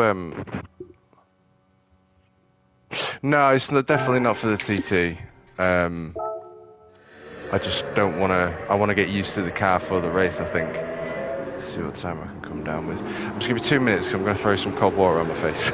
no, it's definitely not for the TT. I just don't want to... I want to get used to the car for the race, I think. Let's see what time I can come down with. I'm just going to be 2 minutes because I'm going to throw some cold water on my face.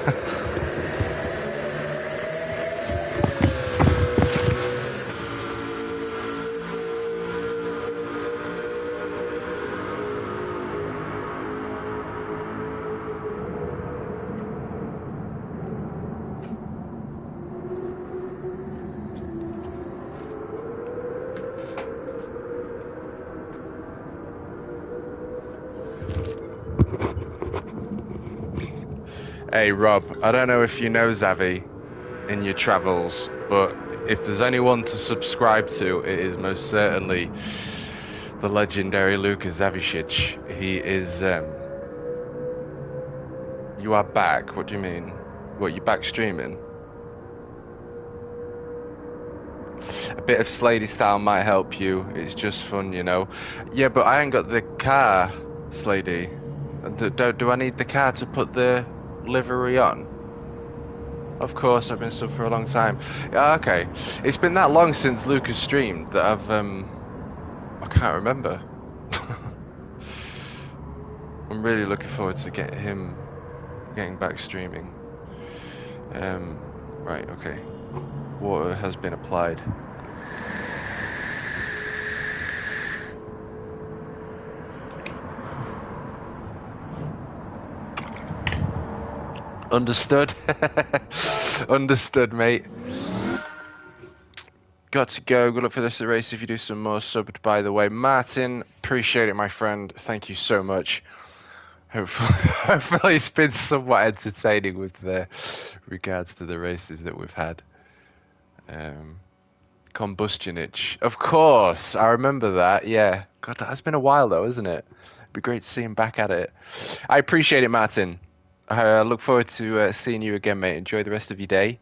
Hey Rob, I don't know if you know Xavi in your travels, but if there's anyone to subscribe to, it is most certainly the legendary Lucas Zavicic. He is... You are back? What do you mean? What, you back streaming? A bit of Slady style might help you. It's just fun, you know. Yeah, but I ain't got the car, Slady. Do I need the car to put the livery on? Of course, I've been sub for a long time. Okay, it's been that long since Lucas streamed that I can't remember. I'm really looking forward to getting back streaming. Right, okay. Water has been applied. Understood. Understood, mate. Got to go. Good luck for the rest of the race if you do some more subbed, by the way. Martin, appreciate it, my friend. Thank you so much. Hopefully it's been somewhat entertaining with regards to the races that we've had. Combustion itch. Of course, I remember that. Yeah. God, that has been a while though, isn't it? It'd be great to see him back at it. I appreciate it, Martin. I look forward to seeing you again, mate. Enjoy the rest of your day.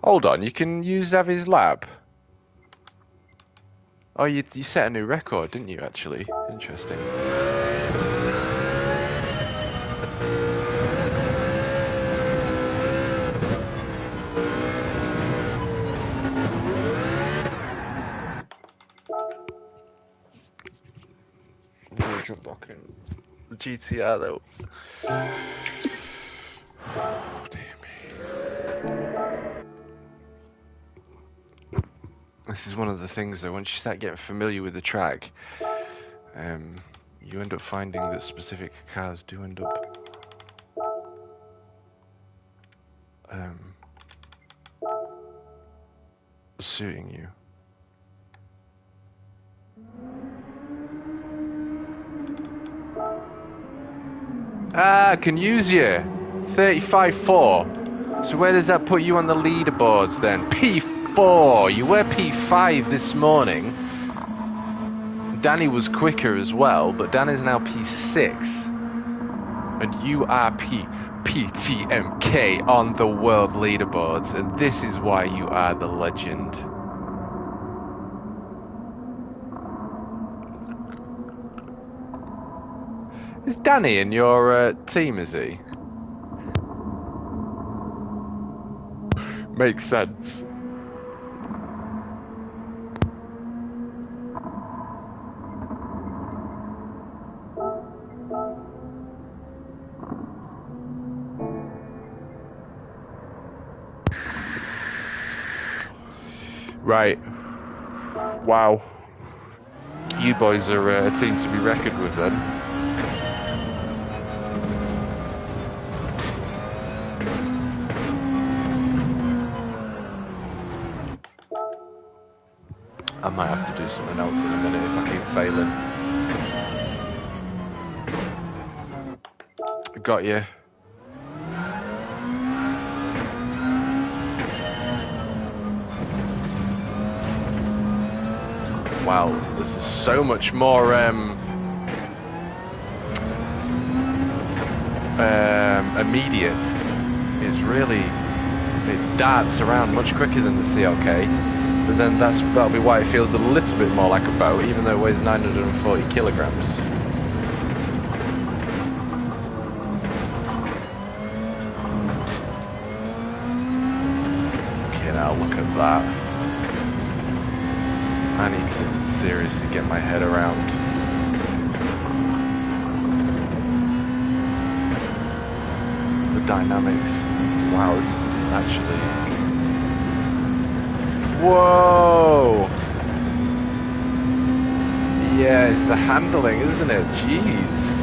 Hold on, you can use Zavi's lab. Oh, you set a new record, didn't you, actually? Interesting. Jump back in the GTR, though. Oh, dear me. This is one of the things, though, once you start getting familiar with the track, you end up finding that specific cars do end up suiting you. Ah, I can use you. 35.4. So where does that put you on the leaderboards then? P4. You were P5 this morning. Danny was quicker as well, but Danny's now P6. And you are PTMK on the world leaderboards. And this is why you are the legend. Is Danny in your team, is he? Makes sense. Right. Wow. You boys are a team to be reckoned with then. I might have to do something else in a minute if I keep failing. Got you. Wow, this is so much more immediate. It's really, it darts around much quicker than the CLK. But then that'll be why it feels a little bit more like a boat, even though it weighs 940 kilograms. Okay, now look at that. I need to seriously get my head around the dynamics. Wow, this is actually... Whoa! Yeah, it's the handling, isn't it? Jeez.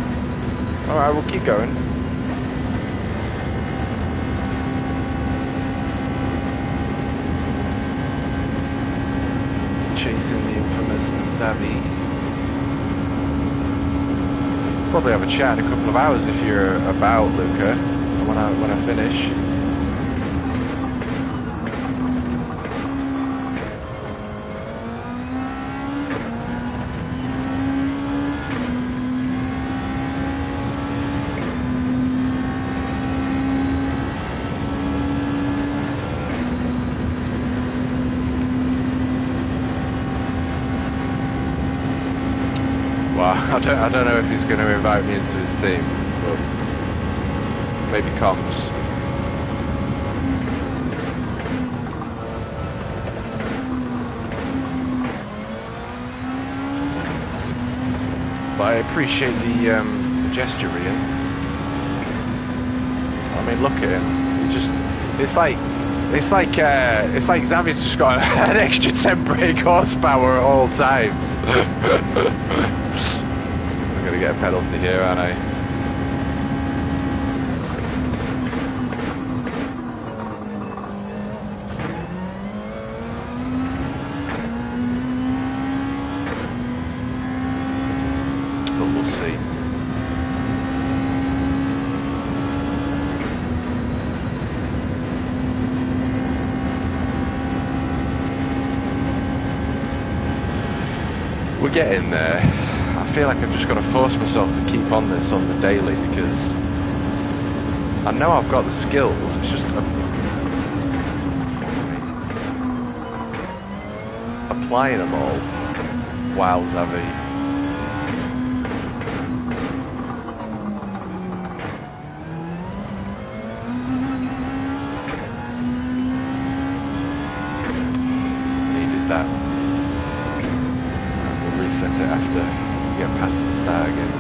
Alright, we'll keep going. Chasing the infamous Sarthe. Probably have a chat in a couple of hours if you're about, Luca, when I finish. I don't know if he's going to invite me into his team, but maybe comms. But I appreciate the gesture, Ian. I mean, look at him. He just, it's like Xavier's just got an extra 10 brake horsepower at all times. I'm gonna get a penalty here, aren't I? see. We're getting there. I feel like I've just got to force myself to keep on this on the daily because I know I've got the skills. It's just applying them all. Wow, Zavi. Needed that. We'll reset it after we get past the start again,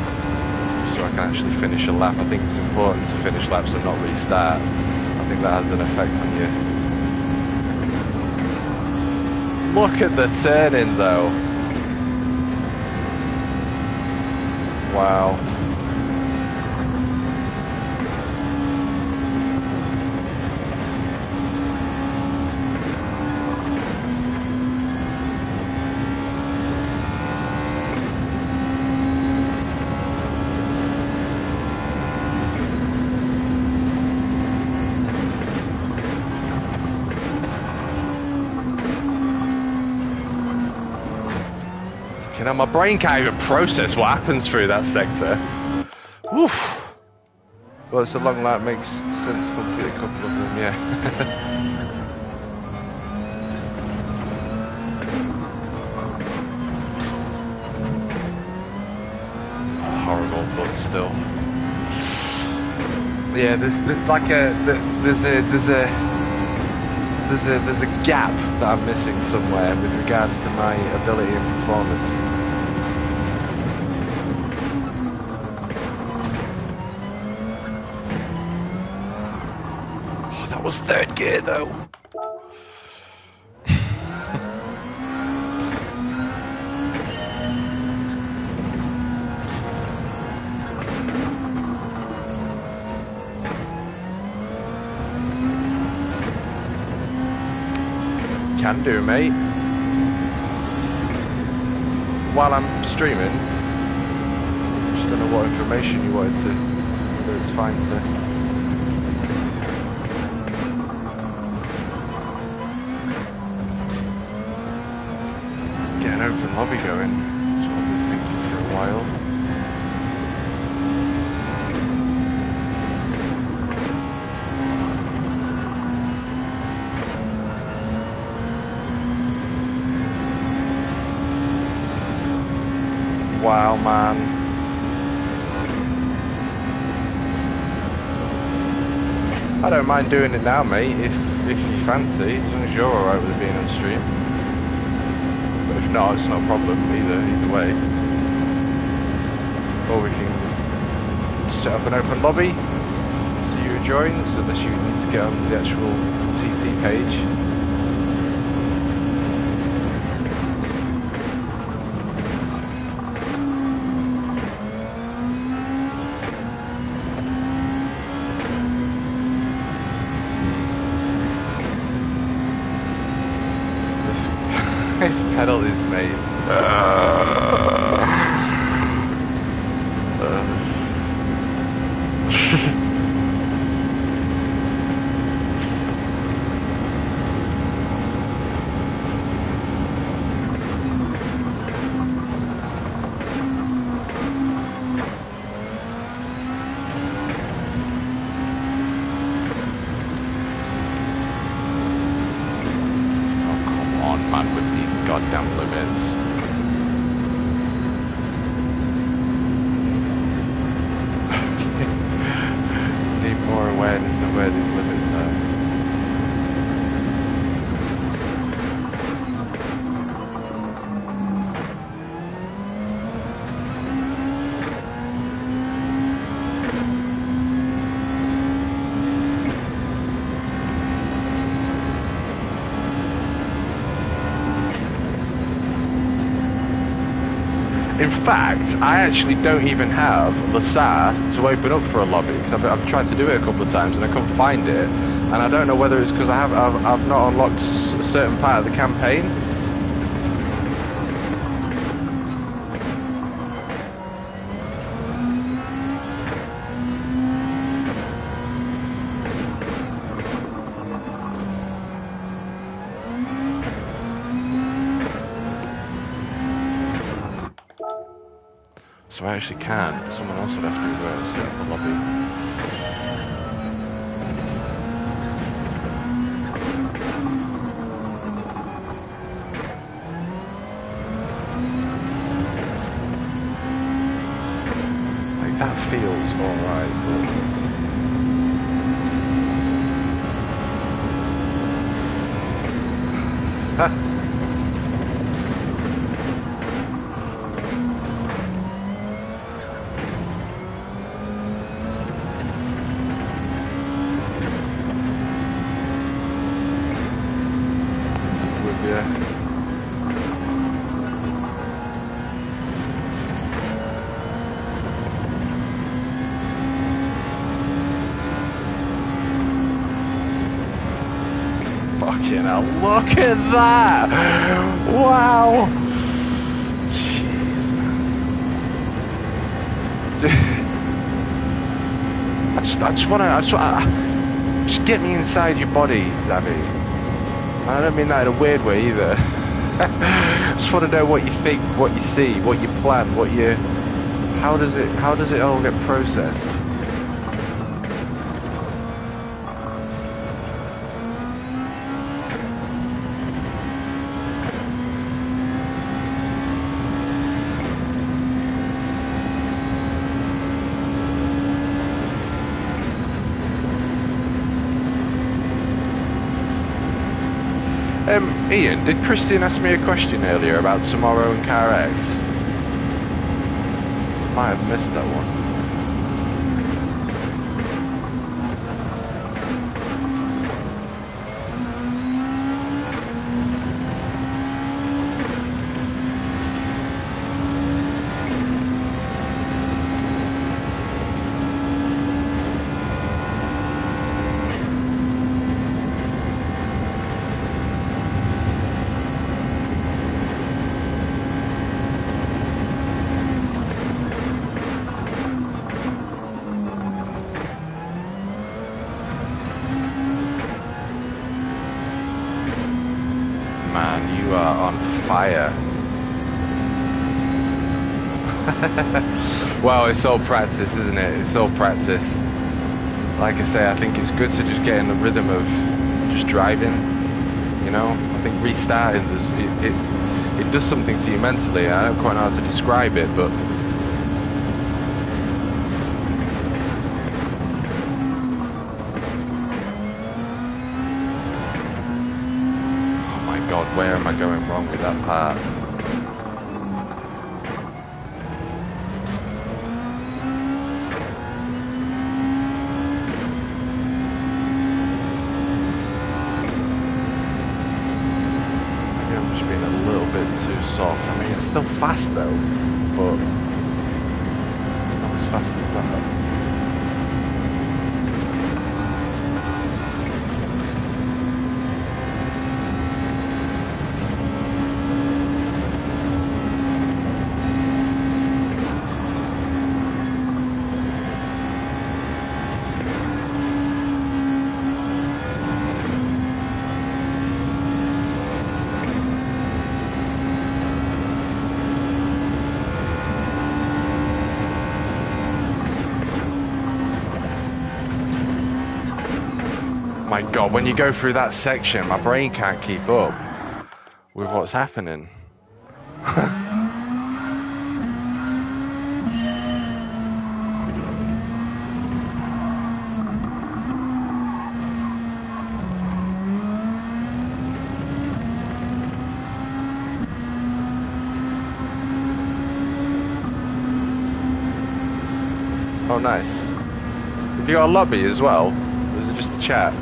so I can actually finish a lap. I think it's important to finish laps and not restart. I think that has an effect on you. Look at the turning though. Wow. You know, my brain can't even process what happens through that sector. Oof. Well, it's a long lap, makes sense to complete a couple of them, yeah. Horrible, but still. Yeah, there's like there's a gap that I'm missing somewhere with regards to my ability and performance. Oh, that was third gear though. Can do, mate. While I'm streaming, just don't know what information you wanted to, whether it's fine to. Get an open lobby going. That's what I've been thinking for a while. Wow, man. I don't mind doing it now, mate, if you fancy, as long as you're alright with it being on stream. But if not, it's not a problem either way. Or we can set up an open lobby, so you join, so that you need to get on the actual TT page. His penalties, mate. Goddamn limits. Need more awareness of where these limits are. In fact, I actually don't even have the Sarthe to open up for a lobby because I've tried to do it a couple of times and I couldn't find it, and I don't know whether it's because I've not unlocked a certain part of the campaign. So I actually can't. Someone else would have to sit in the lobby. Like, that feels alright, but... Fucking hell, look at that! Wow! Jeez, man. I just wanna, just get me inside your body, Zabby. I don't mean that in a weird way either. I just want to know what you think, what you see, what you plan, how does it all get processed? Ian, did Christian ask me a question earlier about tomorrow and Car X? Might have missed that one. Fire. Well, it's all practice, isn't it? It's all practice. Like I say, I think it's good to just get in the rhythm of just driving. You know, I think restarting it does something to you mentally. I don't quite know how to describe it, but God, where am I going wrong with that part? Maybe I'm just being a little bit too soft. I mean, it's still fast though, but not as fast as that. My God, when you go through that section, my brain can't keep up with what's happening. Oh, nice. Have you got a lobby as well? Or is it just a chat?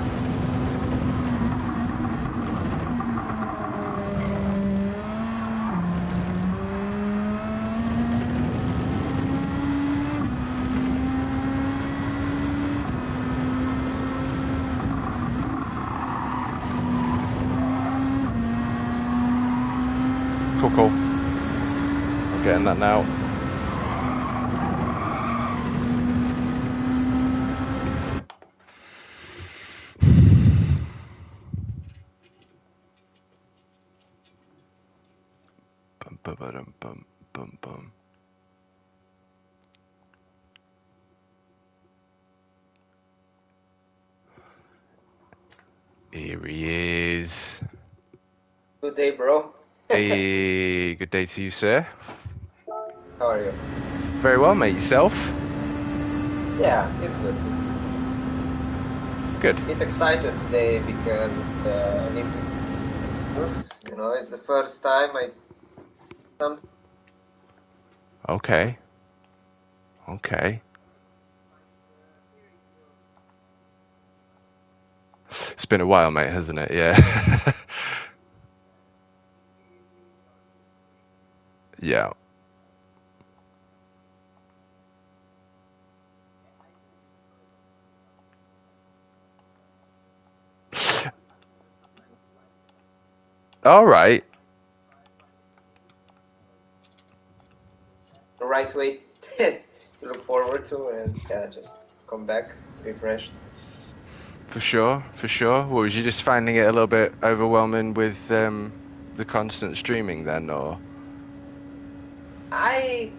Cool. I'm getting that now. Bum, bum, bum, bum, bum. Here he is. Good day, bro. Hey, good day to you, sir. How are you? Very well, mate. Yourself? Yeah, it's good. It's good. Good. Bit excited today because of the Olympic Games. You know, it's the first time I some Okay. Okay. It's been a while, mate, hasn't it? Yeah. Yeah. All right. the right way to look forward to, and yeah, just come back refreshed. For sure. For sure. What, was you just finding it a little bit overwhelming with the constant streaming then, or? I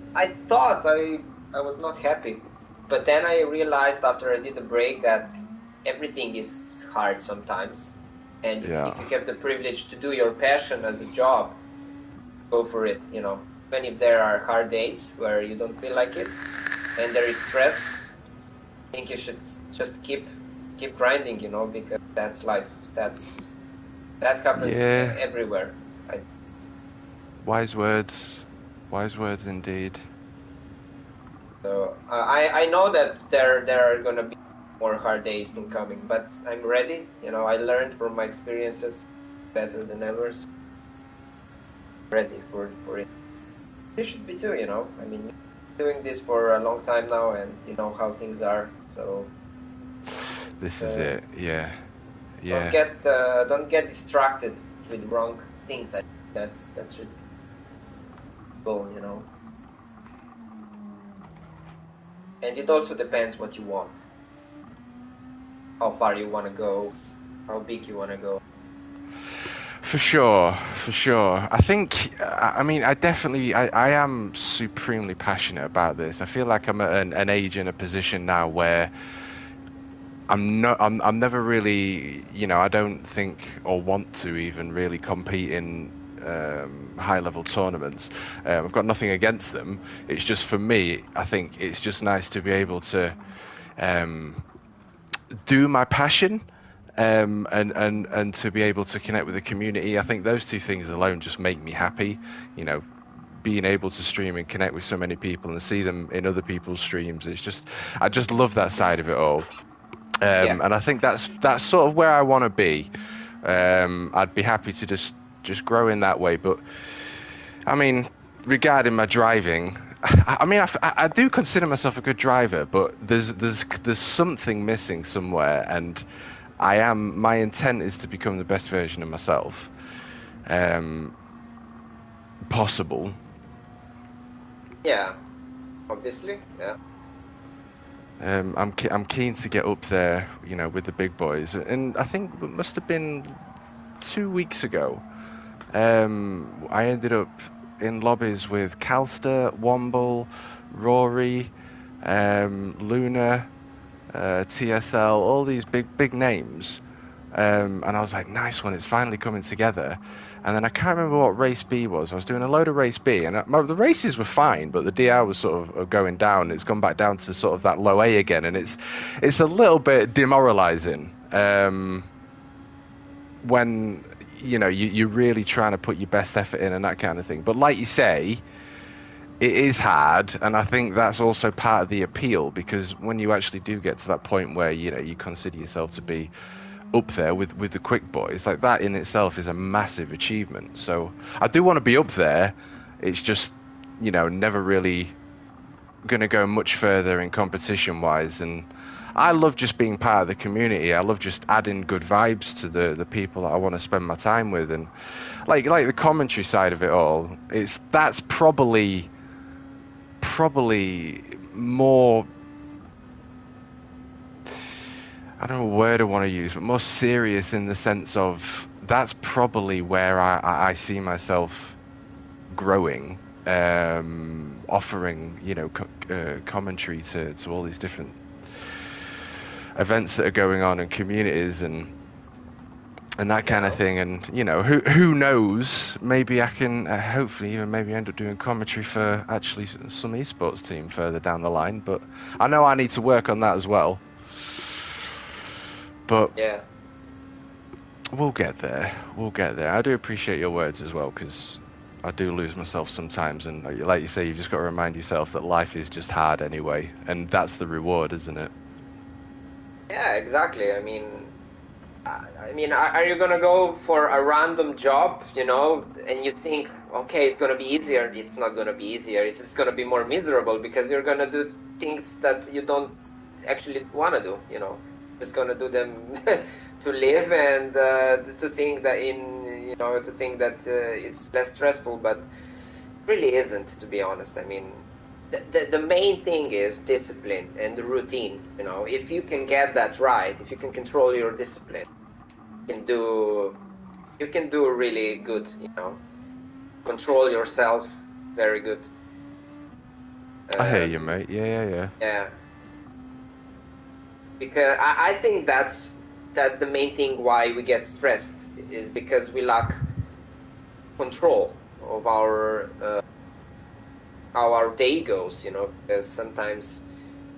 thought I was not happy, but then I realized after I did the break that everything is hard sometimes, and if Yeah. you have the privilege to do your passion as a job, go for it, you know. Even if there are hard days where you don't feel like it and there is stress, I think you should just keep grinding, you know, because that's life. That happens Yeah. everywhere. Wise words. Wise words indeed. So I know that there are gonna be more hard days incoming, but I'm ready. You know, I learned from my experiences better than ever. So ready for it. You should be too, you know. I mean, doing this for a long time now, and you know how things are. So This is uh, it. Yeah. don't Yeah. get distracted with wrong things. I think that should go, you know. And it also depends what you want, how far you want to go, how big you want to go. For sure, for sure. I think, I mean, I am supremely passionate about this. I feel like I'm at an age and a position now where I'm never really, I don't think or want to even really compete in high level tournaments. I've got nothing against them. It's just for me, I think it's just nice to be able to um, do my passion and to be able to connect with the community. I think those two things alone just make me happy. You know, being able to stream and connect with so many people and see them in other people's streams. It's just, I just love that side of it all. Yeah, And I think that's sort of where I want to be. I'd be happy to just grow in that way. But I mean, regarding my driving, I mean, I do consider myself a good driver, but there's something missing somewhere, and my intent is to become the best version of myself, um, possible. yeah, obviously, yeah. I'm keen to get up there, with the big boys, and I think it must have been 2 weeks ago. I ended up in lobbies with Calster, Womble, Rory, Luna, TSL, all these big names. And I was like, nice one, it's finally coming together. And then I can't remember what race B was. I was doing a load of race B, and the races were fine, but the DR was sort of going down. It's gone back down to sort of that low A again, and it's a little bit demoralizing when you're really trying to put your best effort in and that kind of thing. But like you say, it is hard, and I think that's also part of the appeal, because when you actually do get to that point where you consider yourself to be up there with the quick boys, like that in itself is a massive achievement. So I do want to be up there. It's just never really going to go much further in competition wise, and I love just being part of the community. I love just adding good vibes to the people that I want to spend my time with, and like the commentary side of it all. That's probably more, I don't know what word I want to use, but more serious in the sense of that's probably where I see myself growing, offering commentary to all these different events that are going on in communities, and and that You kind of know? thing. And you know, who knows? Maybe I can hopefully even maybe end up doing commentary for actually some esports team further down the line. But I know I need to work on that as well. But Yeah. we'll get there. We'll get there. I do appreciate your words as well, because I do lose myself sometimes, and like you say, you've just got to remind yourself that life is just hard anyway, and that's the reward, isn't it? Yeah, exactly. I mean, are you gonna go for a random job, you know, and you think, okay, it's gonna be easier? It's not gonna be easier. It's just gonna be more miserable because you're gonna do things that you don't actually want to do, you know. Just gonna do them to live and to think that to think that it's less stressful, but really isn't, to be honest. I mean, the main thing is discipline and routine. You know, if you can get that right, if you can control your discipline, can do you can do really good, you know, control yourself very good. I hear you, um mate. Yeah. yeah, because I think that's the main thing why we get stressed, is because we lack control of how our day goes, you know, because sometimes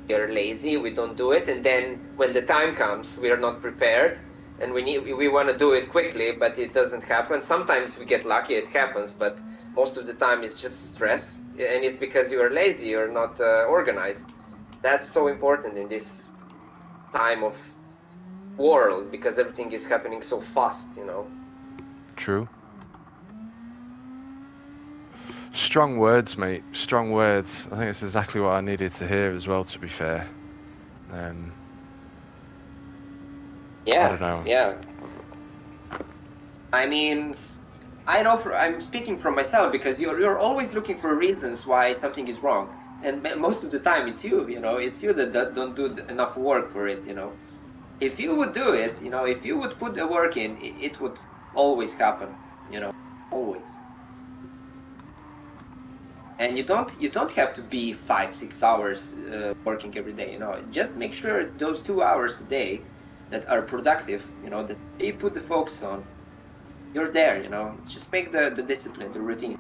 we are lazy, we don't do it, and then when the time comes we are not prepared, and we want to do it quickly, but it doesn't happen. Sometimes we get lucky, it happens, but most of the time it's just stress, and it's because you are lazy, you're not organized. That's so important in this time of world, because everything is happening so fast, you know. True. Strong words, mate. Strong words. I think it's exactly what I needed to hear as well, to be fair. Um, I Yeah, don't know. yeah. I mean, I'm speaking from myself, because you're always looking for reasons why something is wrong, and most of the time it's you. You know, it's you that don't do enough work for it. You know, if you would do it, you know, if you would put the work in, it would always happen. You know, always. And you don't have to be 5-6 hours working every day. You know, just make sure those 2 hours a day that are productive. You know, that you put the focus on. You're there. You know, it's just make the discipline, the routine.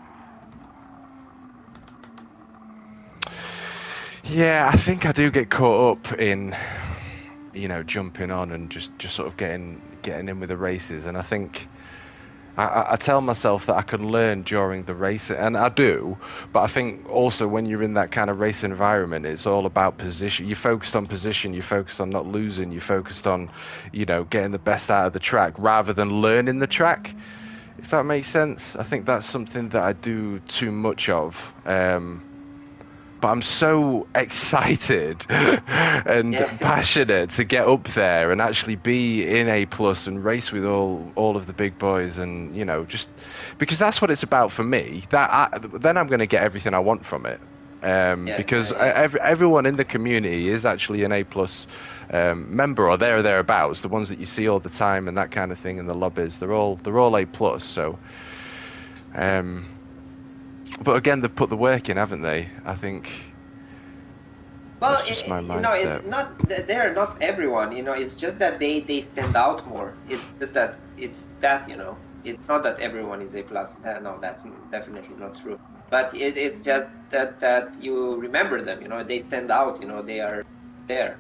Yeah, I think I do get caught up in, you know, jumping on and just sort of getting in with the races, and I think I tell myself that I can learn during the race, and I do, but I think also when you're in that kind of race environment, it's all about position. You're focused on position, you're focused on not losing, you're focused on, you know, getting the best out of the track rather than learning the track, if that makes sense. I think that's something that I do too much of. But I'm so excited and Yeah. passionate to get up there and actually be in A plus and race with all of the big boys, and you know, just because that's what it's about for me. Then I'm going to get everything I want from it. Yeah, Because yeah. everyone in the community is actually an A plus member or there or thereabouts. The ones that you see all the time and that kind of thing in the lobbies, they're all A plus. So. Um, but again, they've put the work in, haven't they? I think Well, that's just my you know, mindset. it's not they're not everyone. You know, it's just that they stand out more. It's just that you know, it's not that everyone is A plus. No, that's definitely not true. But it's just that you remember them. You know, they stand out. You know, they are there.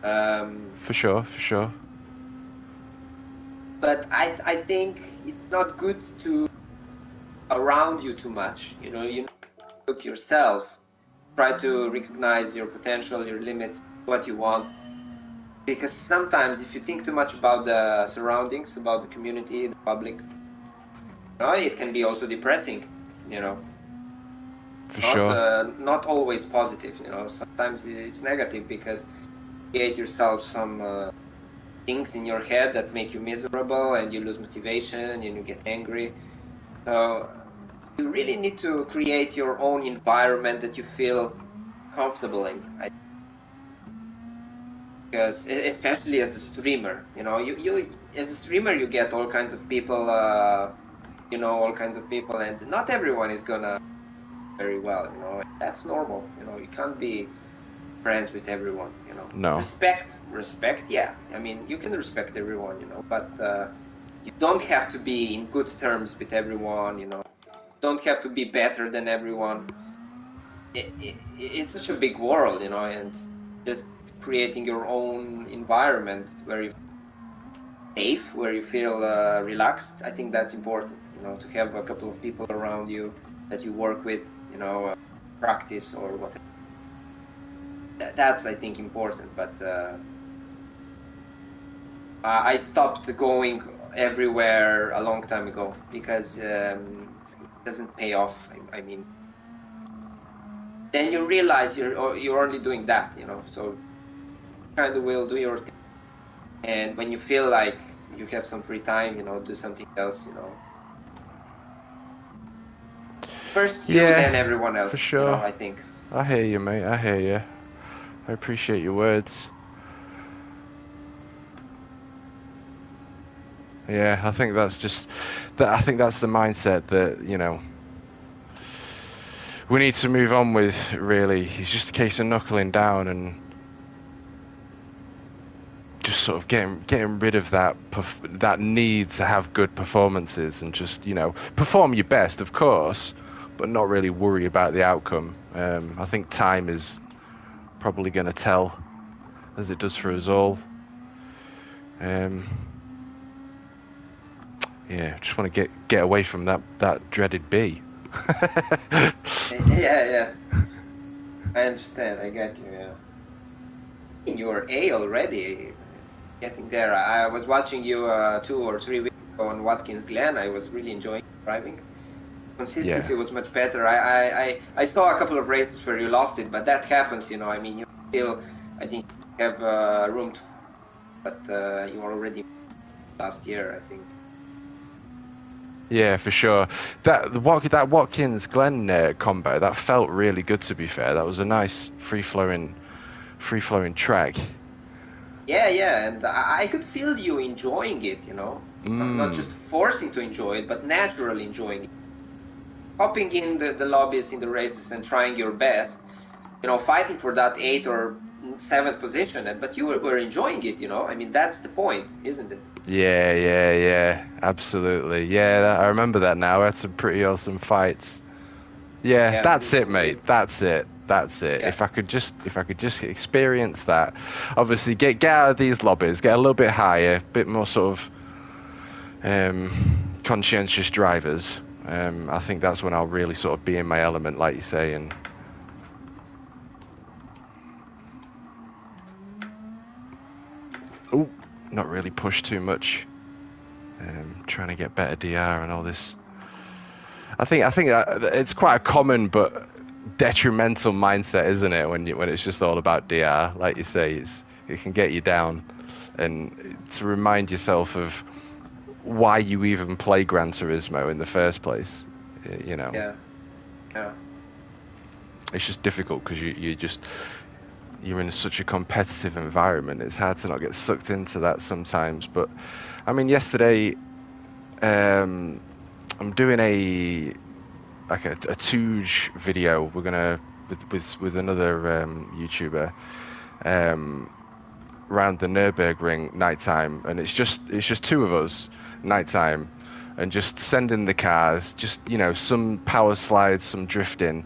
For sure, for sure. But I think it's not good to around you too much. You look yourself, try to recognize your potential, your limits, what you want. Because sometimes if you think too much about the surroundings, about the community, the public, you know, it can be also depressing. You know, For not sure. not always positive. You know, sometimes it's negative, because you create yourself some things in your head that make you miserable, and you lose motivation, and you get angry. So you really need to create your own environment that you feel comfortable in. Because especially as a streamer, you know, you as a streamer you get all kinds of people, you know, all kinds of people, and not everyone is gonna very well, you know. That's normal, you know. You can't be friends with everyone, you know. No. Respect, yeah. I mean, you can respect everyone, you know, but you don't have to be in good terms with everyone, you know. Don't have to be better than everyone. It's such a big world, you know, and just creating your own environment where you feel safe, where you feel relaxed. I think that's important, you know, to have a couple of people around you that you work with, you know, practice or whatever. That's, I think, important. But I stopped going everywhere a long time ago because it doesn't pay off. I mean, then you realize you're only doing that, you know. So kind of will do your thing, and when you feel like you have some free time, you know, do something else, you know. First you, then everyone else. For sure. You know, I think. I hear you, mate. I hear you. I appreciate your words. Yeah, I think that's just that. I think that's the mindset that, you know, we need to move on with. Really, it's just a case of knuckling down and just sort of getting rid of that need to have good performances and just, you know, perform your best, of course, but not really worry about the outcome. I think time is probably going to tell, as it does for us all. Yeah, just want to get away from that dreaded B. Yeah. I understand. I get you. Yeah. You're A already, getting there. I was watching you 2 or 3 weeks ago on Watkins Glen. I was really enjoying driving. Consistency was much better. I saw a couple of races where you lost it, but that happens, you know. I mean, you still, I think, have room to, but you were already last year, I think. Yeah, for sure. That Watkins Glen combo, that felt really good. To be fair, that was a nice free flowing track. Yeah, and I could feel you enjoying it, you know, not just forcing to enjoy it, but naturally enjoying it. Hopping in the lobbies in the races and trying your best, you know, fighting for that 8th or 7th position, but you were enjoying it, you know. I mean, that's the point, isn't it? Yeah, absolutely. Yeah, I remember that now. I had some pretty awesome fights. Yeah, that's it, mate. That's it. Yeah. If I could just experience that, obviously get out of these lobbies, get a little bit higher, a bit more sort of conscientious drivers. I think that's when I'll really sort of be in my element, like you say, and not really push too much. Trying to get better DR and all this. I think it's quite a common but detrimental mindset, isn't it? When it's just all about DR, like you say, it can get you down, and to remind yourself of why you even play Gran Turismo in the first place, you know. Yeah. It's just difficult because you're in such a competitive environment. It's hard to not get sucked into that sometimes. But I mean, yesterday, I'm doing a Touge video. We're gonna with another YouTuber around the Nürburgring nighttime, and it's just 2 of us nighttime, and just sending the cars, just, you know, some power slides, some drifting,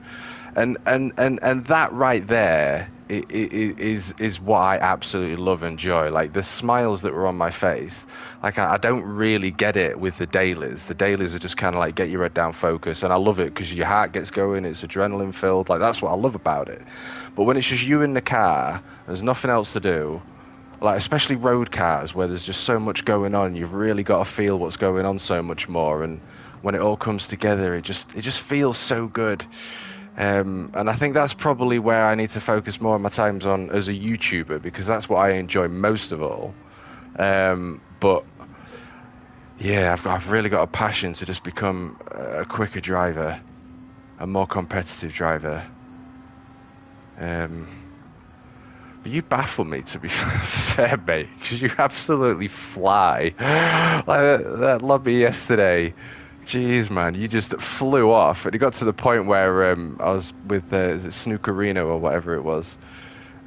and that right there is what I absolutely love and enjoy. Like the smiles that were on my face, like I don't really get it with the dailies. The dailies are just kind of like get your head down, focus, and I love it because your heart gets going, it's adrenaline filled, like that's what I love about it. But when it's just you in the car, there's nothing else to do, like especially road cars where there's just so much going on, you've really got to feel what's going on so much more, and when it all comes together, it just feels so good. And I think that's probably where I need to focus more of my times on as a YouTuber, because that's what I enjoy most of all. But yeah, I've really got a passion to just become a quicker driver, a more competitive driver. But you baffle me, to be fair, mate, because you absolutely fly. Like that lobby yesterday. Jeez, man, you just flew off. And it got to the point where I was with, is it Snookerino or whatever it was?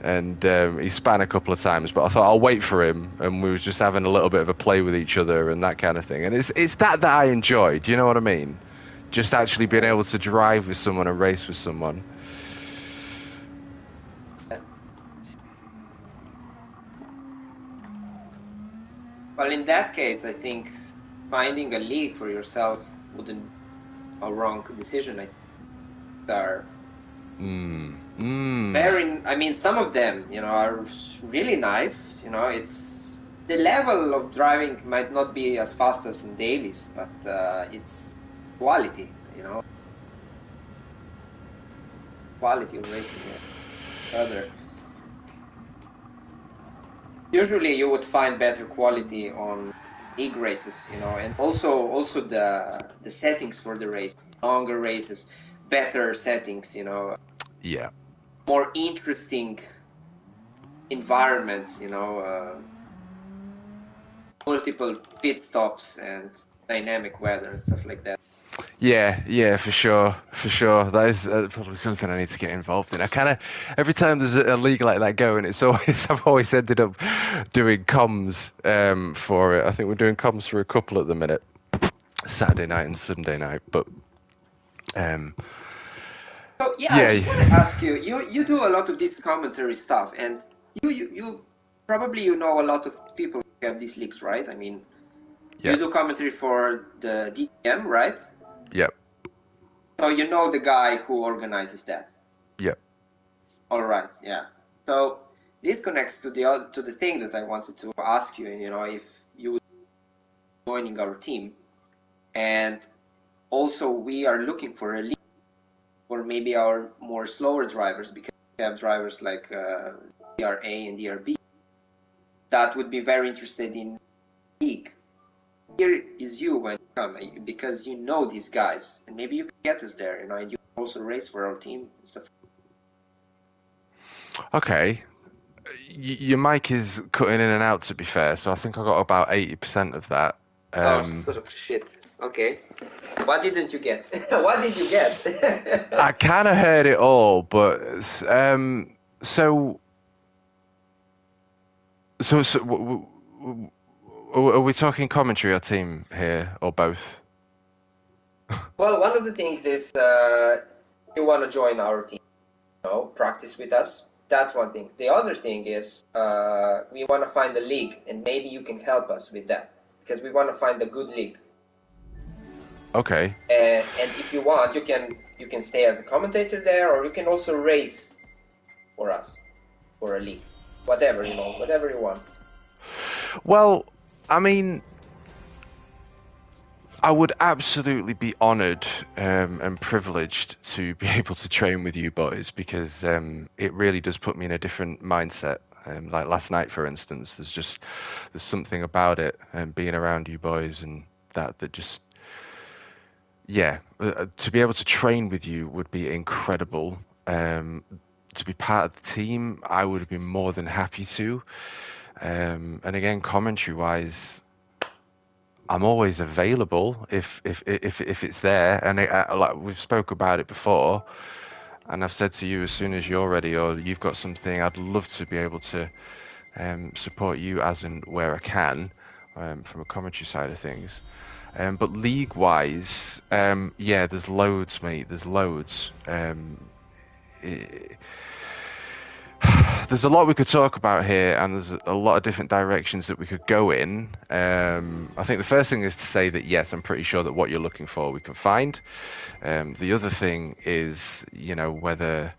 and he span a couple of times. But I thought I'll wait for him, and we was just having a little bit of a play with each other and that kind of thing. And it's that I enjoy. Do you know what I mean? Just actually being able to drive with someone and race with someone. Well, in that case, I think finding a league for yourself wouldn't be a wrong decision. I think are very. I mean, some of them, are really nice. It's the level of driving might not be as fast as in dailies, but it's quality. Quality of racing. Further. Usually you would find better quality on league races, and also the settings for the race, longer races, better settings, Yeah. more interesting environments, multiple pit stops and dynamic weather and stuff like that. Yeah, for sure. That is probably something I need to get involved in. I kind of every time there's a league like that going, it's always I've always ended up doing comms for it. I think we're doing comms for a couple at the minute, Saturday night and Sunday night. But So yeah, I just want to yeah, ask you, you do a lot of this commentary stuff, and you probably know a lot of people who have these leagues, right? I mean, you yep, do commentary for the DTM, right? yep, So you know the guy who organizes that. yep. All right, yeah. So this connects to the thing that I wanted to ask you, if you would be joining our team, and also we are looking for a lead for maybe our more slower drivers, because we have drivers like DRA and DRB that would be very interested in league. Here is you when you come, because you know these guys, and maybe you can get us there, and you can also race for our team and stuff. Okay. Your mic is cutting in and out. To be fair, so I think I got about 80% of that. Oh, sort of shit. Okay. What didn't you get? What did you get? I kind of heard it all, but so are we talking commentary or team here, or both? Well, one of the things is you want to join our team, practice with us. That's one thing. The other thing is we want to find a league, and maybe you can help us with that, because we want to find a good league. Okay. And if you want, you can stay as a commentator there, or you can also race for us for a league. Whatever, whatever you want. Well, I mean, I would absolutely be honoured and privileged to be able to train with you boys, because it really does put me in a different mindset. Like last night, for instance, there's something about it, and being around you boys and that just, yeah, to be able to train with you would be incredible. To be part of the team, I would have been more than happy to. And again, commentary wise, I'm always available if it's there, and like we've spoke about it before, and I've said to you, as soon as you're ready or you've got something, I'd love to be able to support you as and where I can, from a commentary side of things. But league wise, yeah, there's loads, mate. There's loads. There's a lot we could talk about here, and there's a lot of different directions that we could go in. I think the first thing is to say that yes, I'm pretty sure that what you're looking for we can find. The other thing is, whether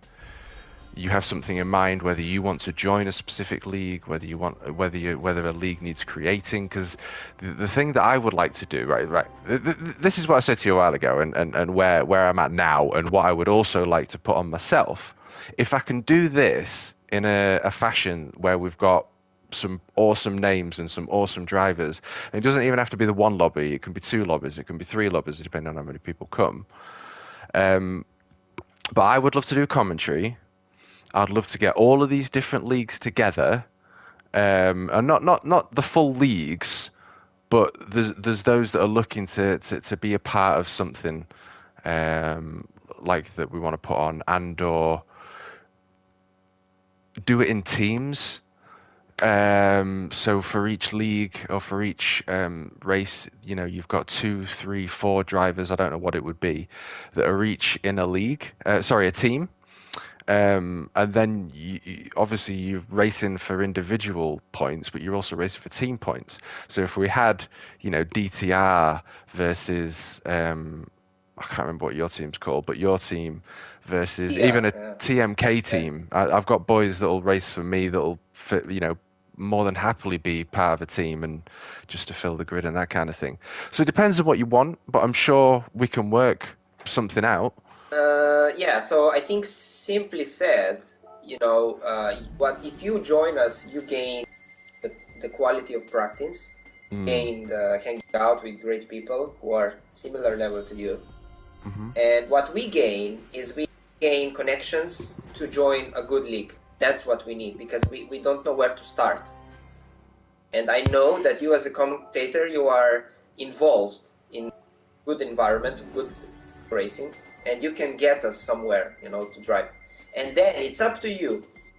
you have something in mind, whether you want to join a specific league, whether a league needs creating. Because the thing that I would like to do, right, this is what I said to you a while ago, and where I'm at now, and what I would also like to put on myself. If I can do this in a fashion where we've got some awesome names and some awesome drivers, and it doesn't even have to be the one lobby, it can be two lobbies, it can be three lobbies, depending on how many people come. But I would love to do commentary. I'd love to get all of these different leagues together, and not the full leagues, but there's those that are looking to be a part of something like that we want to put on, and or do it in teams. So for each league or for each race, you've got 2, 3, 4 drivers. I don't know what it would be that are each in a league. Sorry, a team. And then obviously you're racing for individual points, but you're also racing for team points. So if we had, DTR versus I can't remember what your team's called, but your team versus Yeah, even a yeah, TMK yeah. team. I've got boys that'll race for me that'll fit, more than happily be part of a team and just to fill the grid and that kind of thing. So it depends on what you want, but I'm sure we can work something out. Yeah, so I think simply said, what if you join us, you gain the quality of practice, Mm. gain hanging out with great people who are similar level to you. Hmm. And what we gain is we gain connections to join a good league. That's what we need because we don't know where to start. And I know that you as a commentator, you are involved in good environment, good racing, and you can get us somewhere, to drive. And then it's up to you.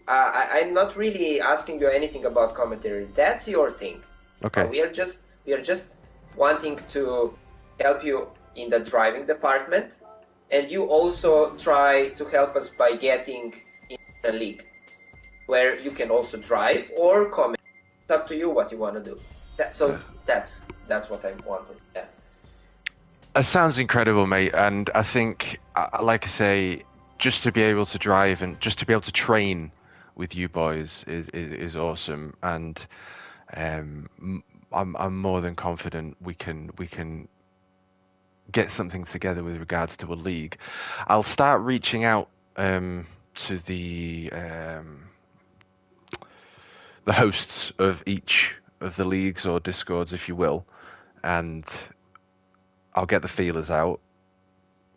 I'm not really asking you anything about commentary. That's your thing. Okay. We are just wanting to help you in the driving department, and you also try to help us by getting in a league where you can also drive or comment. It's up to you what you want to do. So that's what I wanted. Yeah. It sounds incredible, mate. And I think, like I say, just to be able to drive and just to be able to train with you boys is awesome. And I'm more than confident we can get something together with regards to a league. I'll start reaching out to the hosts of each of the leagues or discords, if you will, and I'll get the feelers out,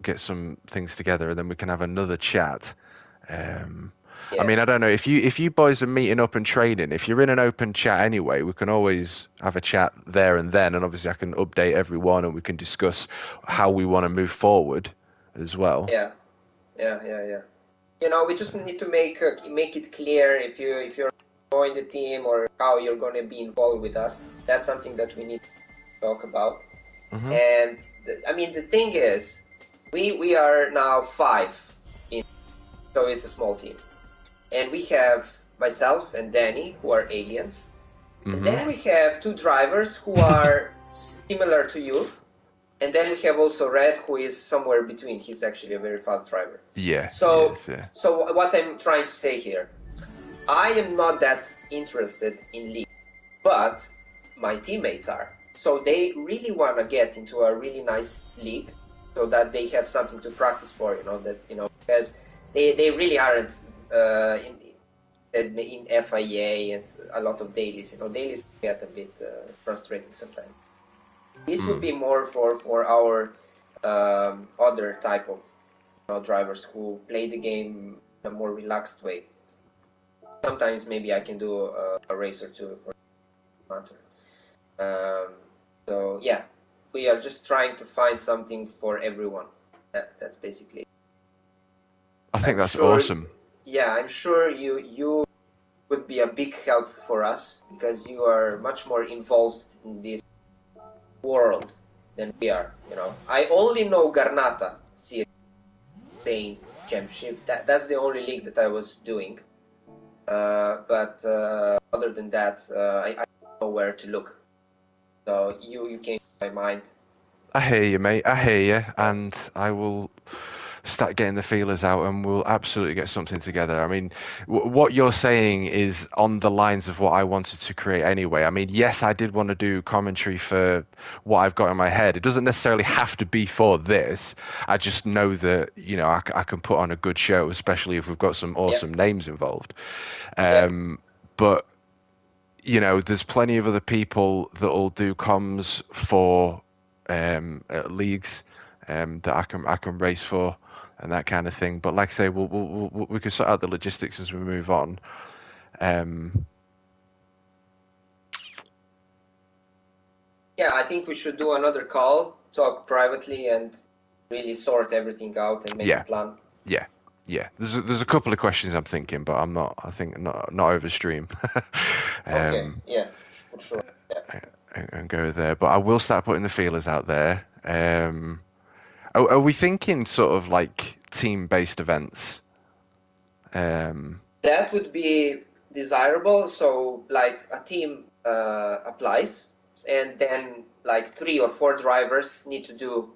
get some things together, and then we can have another chat. I Yeah. mean, I don't know if you boys are meeting up and training. If you're in an open chat anyway, we can always have a chat there and then, and obviously I can update everyone and we can discuss how we want to move forward as well. Yeah. Yeah. Yeah. Yeah. We just need to make it clear if you're join the team or how you're going to be involved with us. That's something that we need to talk about. Hmm. And I mean, the thing is, we are now 5 in, so it's a small team, and we have myself and Danny who are aliens, and Hmm. then we have 2 drivers who are similar to you, and then we have also Red who is somewhere between. He's actually a very fast driver. Yeah, he So, is. Yeah. so what I'm trying to say here, I am not that interested in league, but my teammates are. So they really want to get into a really nice league so that they have something to practice for, because they really aren't in FIA and a lot of dailies. Dailies get a bit frustrating sometimes. This would Mm. be more for our other type of drivers who play the game in a more relaxed way. Sometimes maybe I can do a race or two for matter. Um, so yeah, we are just trying to find something for everyone. That's basically it. I think I'm that's sure. awesome. Yeah, I'm sure you would be a big help for us because you are much more involved in this world than we are. I only know Garnata Spain Championship. That's the only league that I was doing. But other than that, I don't know where to look. So you came to my mind. I hear you, mate. I hear you, Yeah. and I will start getting the feelers out, and we'll absolutely get something together. I mean, what you're saying is on the lines of what I wanted to create anyway. I mean, yes, I did want to do commentary for what I've got in my head. It doesn't necessarily have to be for this. I just know that I can put on a good show, especially if we've got some Yeah. awesome names involved. Yeah. But there's plenty of other people that'll do comms for leagues that I can race for and that kind of thing. But like I say, we can sort out the logistics as we move on. Um, Yeah, I think we should do another call, talk privately, and really sort everything out and make a yeah, plan. yeah. Yeah, there's a couple of questions I'm thinking, but I'm not. I think not overstream. Okay, um, yeah, for sure. Yeah. and go there. But I will start putting the feelers out there. Are we thinking sort of like team-based events? Um, That would be desirable. So, like a team applies, and then like 3 or 4 drivers need to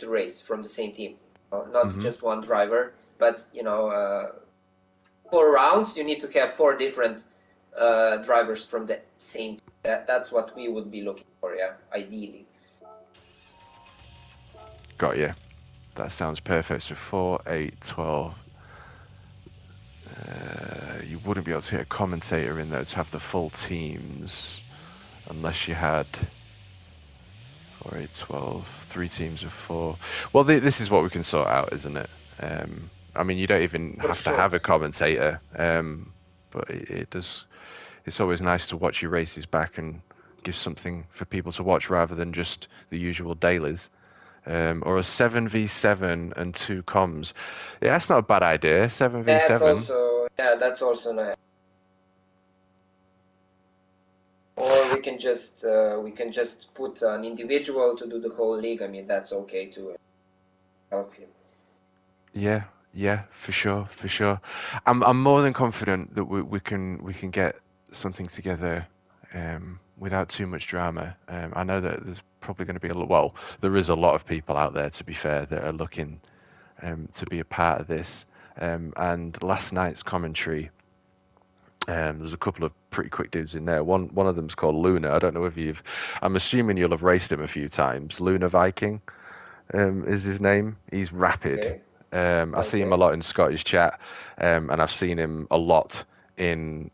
race from the same team. Not mhm. just one driver, but 4 rounds. You need to have 4 different drivers from the same team. That's what we would be looking for. Yeah, ideally. Got you. That sounds perfect. So 4, 8, 12. You wouldn't be able to get a commentator in there to have the full teams unless you had 4, 8, 12, 3 teams of 4. Well, this is what we can sort out, isn't it? I mean, you don't even For have to sure. have a commentator, but it does. It's always nice to watch your races back and give something for people to watch rather than just the usual dailies. Or a 7v7 and 2 comms. Yeah, that's not a bad idea. That's 7v7. also yeah, that's also nice. Or we can just put an individual to do the whole league. I mean, that's okay to help him. Yeah, yeah, for sure, for sure. I'm more than confident that we can get something together without too much drama. I know that there's probably going to be a lot. Well, there is a lot of people out there, to be fair, that are looking to be a part of this. And last night's commentary, there's a couple of pretty quick dudes in there. One of them's called Luna. I don't know if you've. I'm assuming you'll have raced him a few times. Luna Viking is his name. He's rapid. Okay. I see him a Okay. lot in Scottish chat, and I've seen him a lot in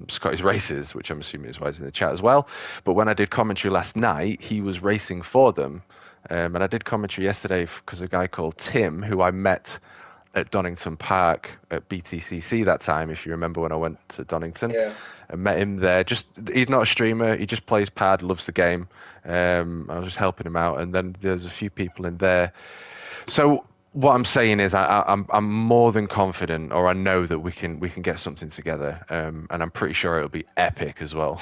Scottish races, which I'm assuming is why he's in the chat as well. But when I did commentary last night, he was racing for them, and I did commentary yesterday because a guy called Tim, who I met at Donington Park at BTCC that time, if you remember when I went to Donington. Yeah. I met him there. Just he's not a streamer. He just plays pad, loves the game. I was just helping him out, and then there's a few people in there. So what I'm saying is, I'm more than confident, or I know that we can get something together, and I'm pretty sure it'll be epic as well.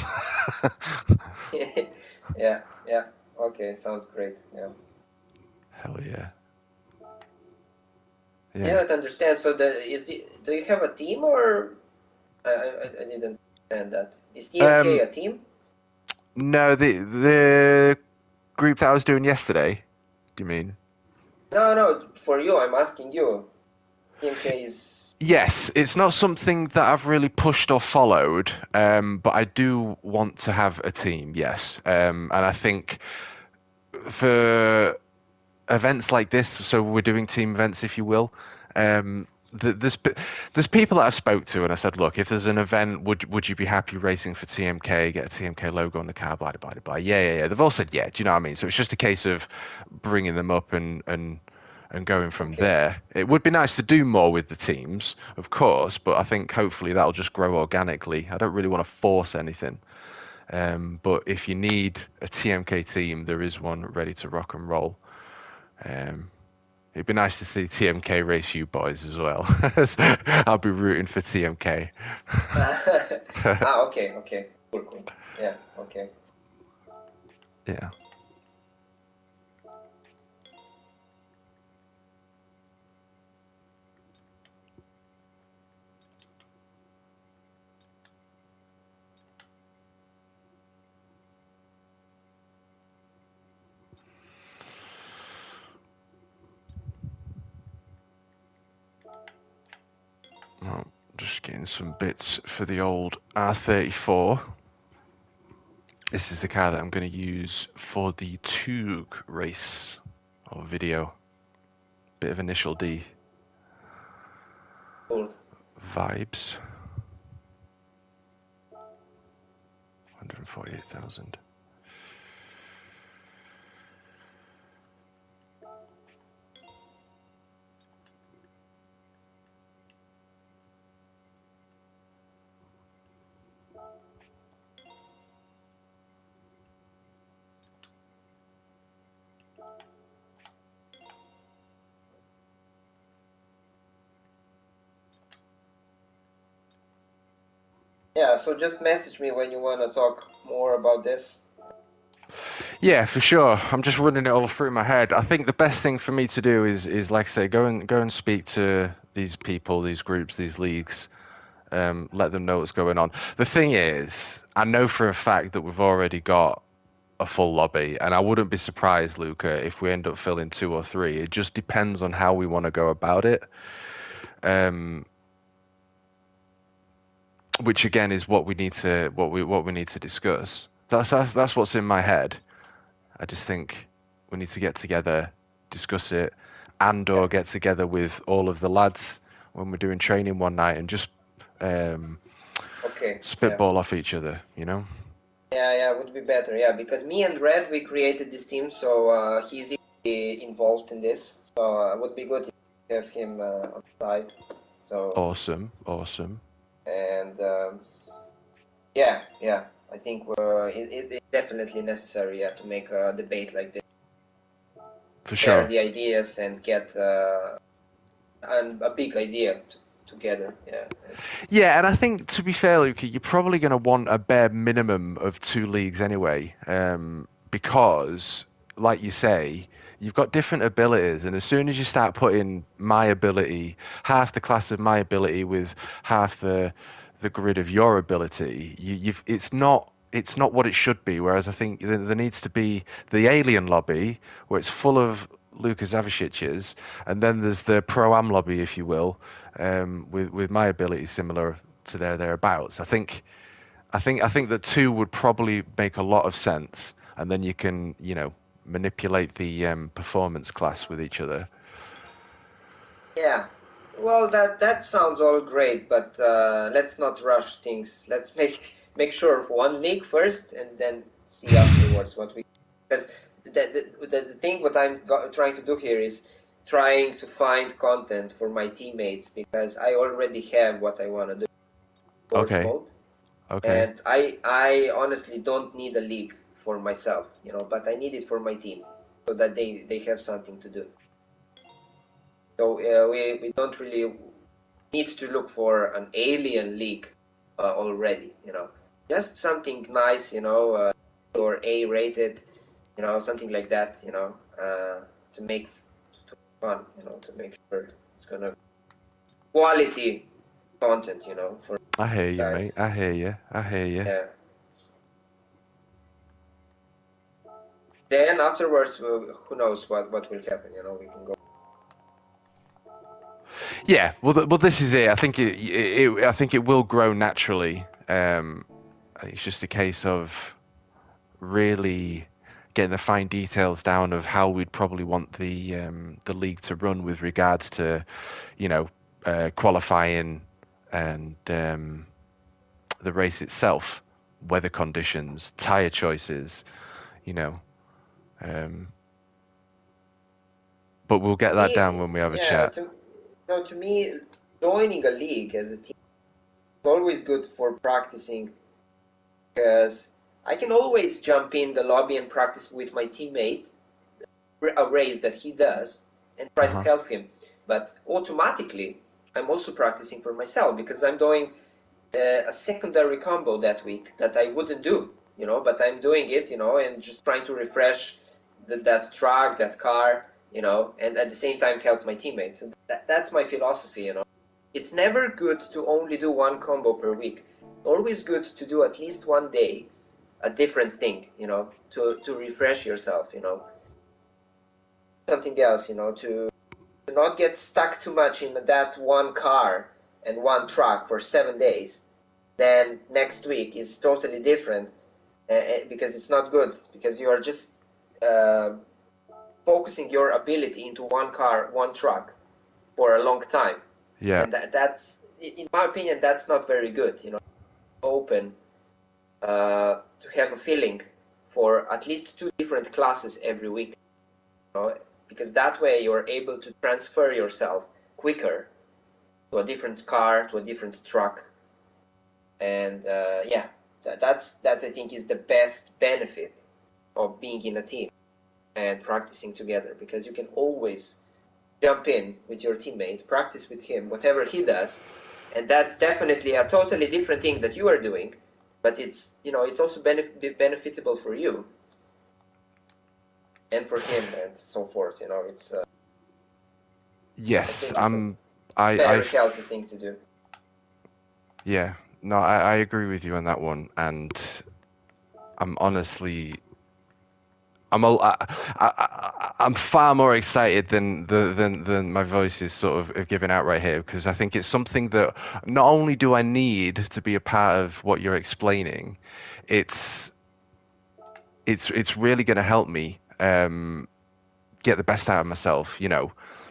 Yeah. Yeah. Okay. Sounds great. Yeah. Hell yeah, Yeah, yeah. I understand. So do you have a team or I didn't understand that. Is TMK Um, a team? no, the group that I was doing yesterday. Do you mean? No, no. For you, I'm asking you. TMK is Yes, it's not something that I've really pushed or followed, but I do want to have a team, yes. And I think for events like this, so we're doing team events, if you will, um, there's people that I've spoke to, and I said, look, if there's an event, would you be happy racing for TMK, get a TMK logo on the car, blah, blah, blah, blah. Yeah, yeah, yeah. They've all said yeah, do you know what I mean? So it's just a case of bringing them up and going from okay. there. It would be nice to do more with the teams, of course, but I think hopefully that'll just grow organically. I don't really want to force anything. But if you need a TMK team, there is one ready to rock and roll. Um, it'd be nice to see TMK race you boys as well. I'll be rooting for TMK. Okay, okay. Cool, cool. Yeah, okay. Yeah. Well, just getting some bits for the old R34. This is the car that I'm going to use for the Tug race or video. Bit of initial D Cool. vibes. 148,000. Yeah, so just message me when you want to talk more about this. Yeah, for sure. I'm just running it all through my head. I think the best thing for me to do is like I say, go and speak to these people, these groups, these leagues. Let them know what's going on. The thing is, I know for a fact that we've already got a full lobby, and I wouldn't be surprised, Luca, if we end up filling two or three. It just depends on how we want to go about it. Um, which again is what we need to discuss. That's what's in my head. I just think we need to get together, discuss it, and Yeah. or get together with all of the lads when we're doing training one night and just um, Okay. Yeah. spitball off each other, you know? Yeah, yeah, would be better. Yeah, because me and Red, we created this team, so he's involved in this. So it would be good to have him on side. So Awesome, awesome. and yeah, yeah, I think it's definitely necessary, yeah, to make a debate like this, For share sure. the ideas, and get a big idea together. Yeah. Yeah, and I think to be fair, Luca, you're probably going to want a bare minimum of two leagues anyway, because, like you say, you've got different abilities, and as soon as you start putting my ability, half the class of my ability with half the grid of your ability, it's not what it should be. Whereas I think there needs to be the alien lobby where it's full of Luka Zavicic's, and then there's the pro am lobby, if you will, with my ability similar to thereabouts. I think that two would probably make a lot of sense, and then you can manipulate the performance class with each other. Yeah. Well, that sounds all great, but let's not rush things. Let's make sure of one league first, and then see afterwards what we. Because the thing what I'm trying to do here is trying to find content for my teammates because I already have what I want to do sport Okay, mode, okay. and I honestly don't need a league for myself, but I need it for my team so that they have something to do. So we don't really need to look for an alien league already, just something nice, or A rated, something like that, to make fun, to make sure it's gonna quality content, for I hear you, mate. guys. I hear you. I hear you. Yeah. Then afterwards, who knows what will happen, we can go. Yeah, well, this is it. I think I think it will grow naturally. It's just a case of really getting the fine details down of how we'd probably want the league to run with regards to, you know, qualifying and the race itself, weather conditions, tire choices, you know. Um, but we'll get that down Me, when we have a yeah, chat. to me, joining a league as a team is always good for practicing because I can always jump in the lobby and practice with my teammate a race that he does and try to Uh-huh. help him. But automatically, I'm also practicing for myself because I'm doing a secondary combo that week that I wouldn't do, but I'm doing it, and just trying to refresh that track, that car, and at the same time help my teammates. So that's my philosophy, It's never good to only do one combo per week. Always good to do at least one day a different thing, to refresh yourself, something else, to not get stuck too much in that one car and one track for 7 days. Then next week is totally different because it's not good because you are just uh, focusing your ability into one car, one truck for a long time, Yeah. and that's, in my opinion, that's not very good. Open to have a feeling for at least two different classes every week, because that way you're able to transfer yourself quicker to a different car, to a different truck, and yeah, that's I think is the best benefit of being in a team and practicing together because you can always jump in with your teammate, practice with him, whatever he does, and that's definitely a totally different thing that you are doing, but it's it's also benefitable for you and for him and so forth. It's I Yes, think it's a I very healthy thing to do. yeah, no, I agree with you on that one, and I'm honestly, I'm far more excited than my voice is sort of giving out right here, because I think it's something that not only do I need to be a part of what you're explaining, it's it's really going to help me get the best out of myself,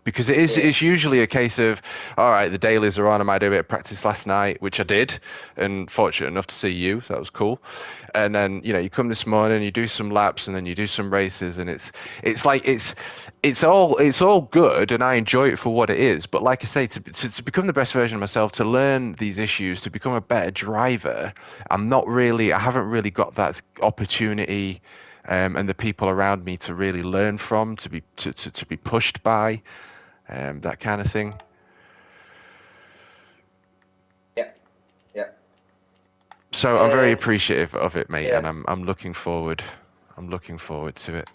because Yeah. it's usually a case of, all right, the dailies are on. I might do a bit of practice last night, which I did, and fortunate enough to see you, so that was cool. And then you come this morning, you do some laps, and then you do some races, and it's like it's all good, and I enjoy it for what it is. But like I say, to become the best version of myself, to learn these issues, to become a better driver, I haven't really got that opportunity. And the people around me to really learn from, to be pushed by, that kind of thing. Yeah. Yeah. So I'm very appreciative of it, mate, and Yeah. I'm looking forward. I'm looking forward to it.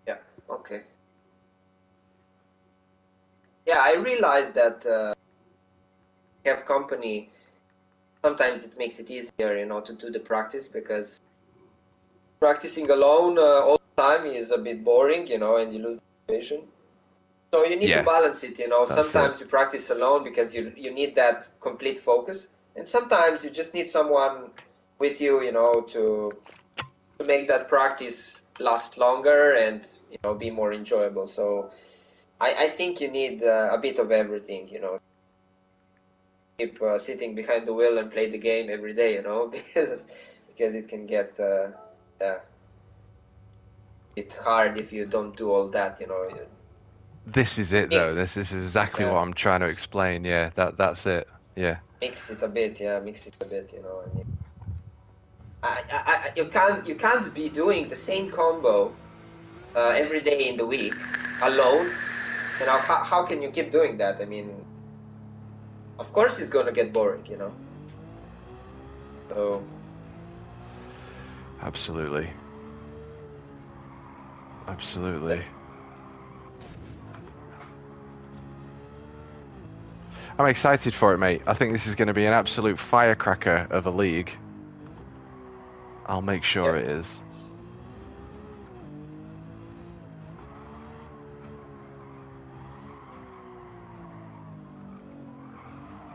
Yeah. Okay. Yeah, I realized that have company. Sometimes it makes it easier, to do the practice, because practicing alone all the time is a bit boring, and you lose the motivation. So you need to Yeah, balance it, that's it. Sometimes you practice alone because you need that complete focus, and sometimes you just need someone with you, to make that practice last longer and be more enjoyable. So I think you need a bit of everything, Keep sitting behind the wheel and play the game every day, because it can get yeah, it's hard if you don't do all that, You This is it, though. mix, This is exactly what yeah, I'm trying to explain. Yeah, that's it. Yeah. mix it a bit, yeah, mix it a bit, I mean, you can't be doing the same combo every day in the week alone. How can you keep doing that? I mean, of course it's gonna get boring. So Absolutely. Absolutely. I'm excited for it, mate. I think this is going to be an absolute firecracker of a league. I'll make sure yeah. it is.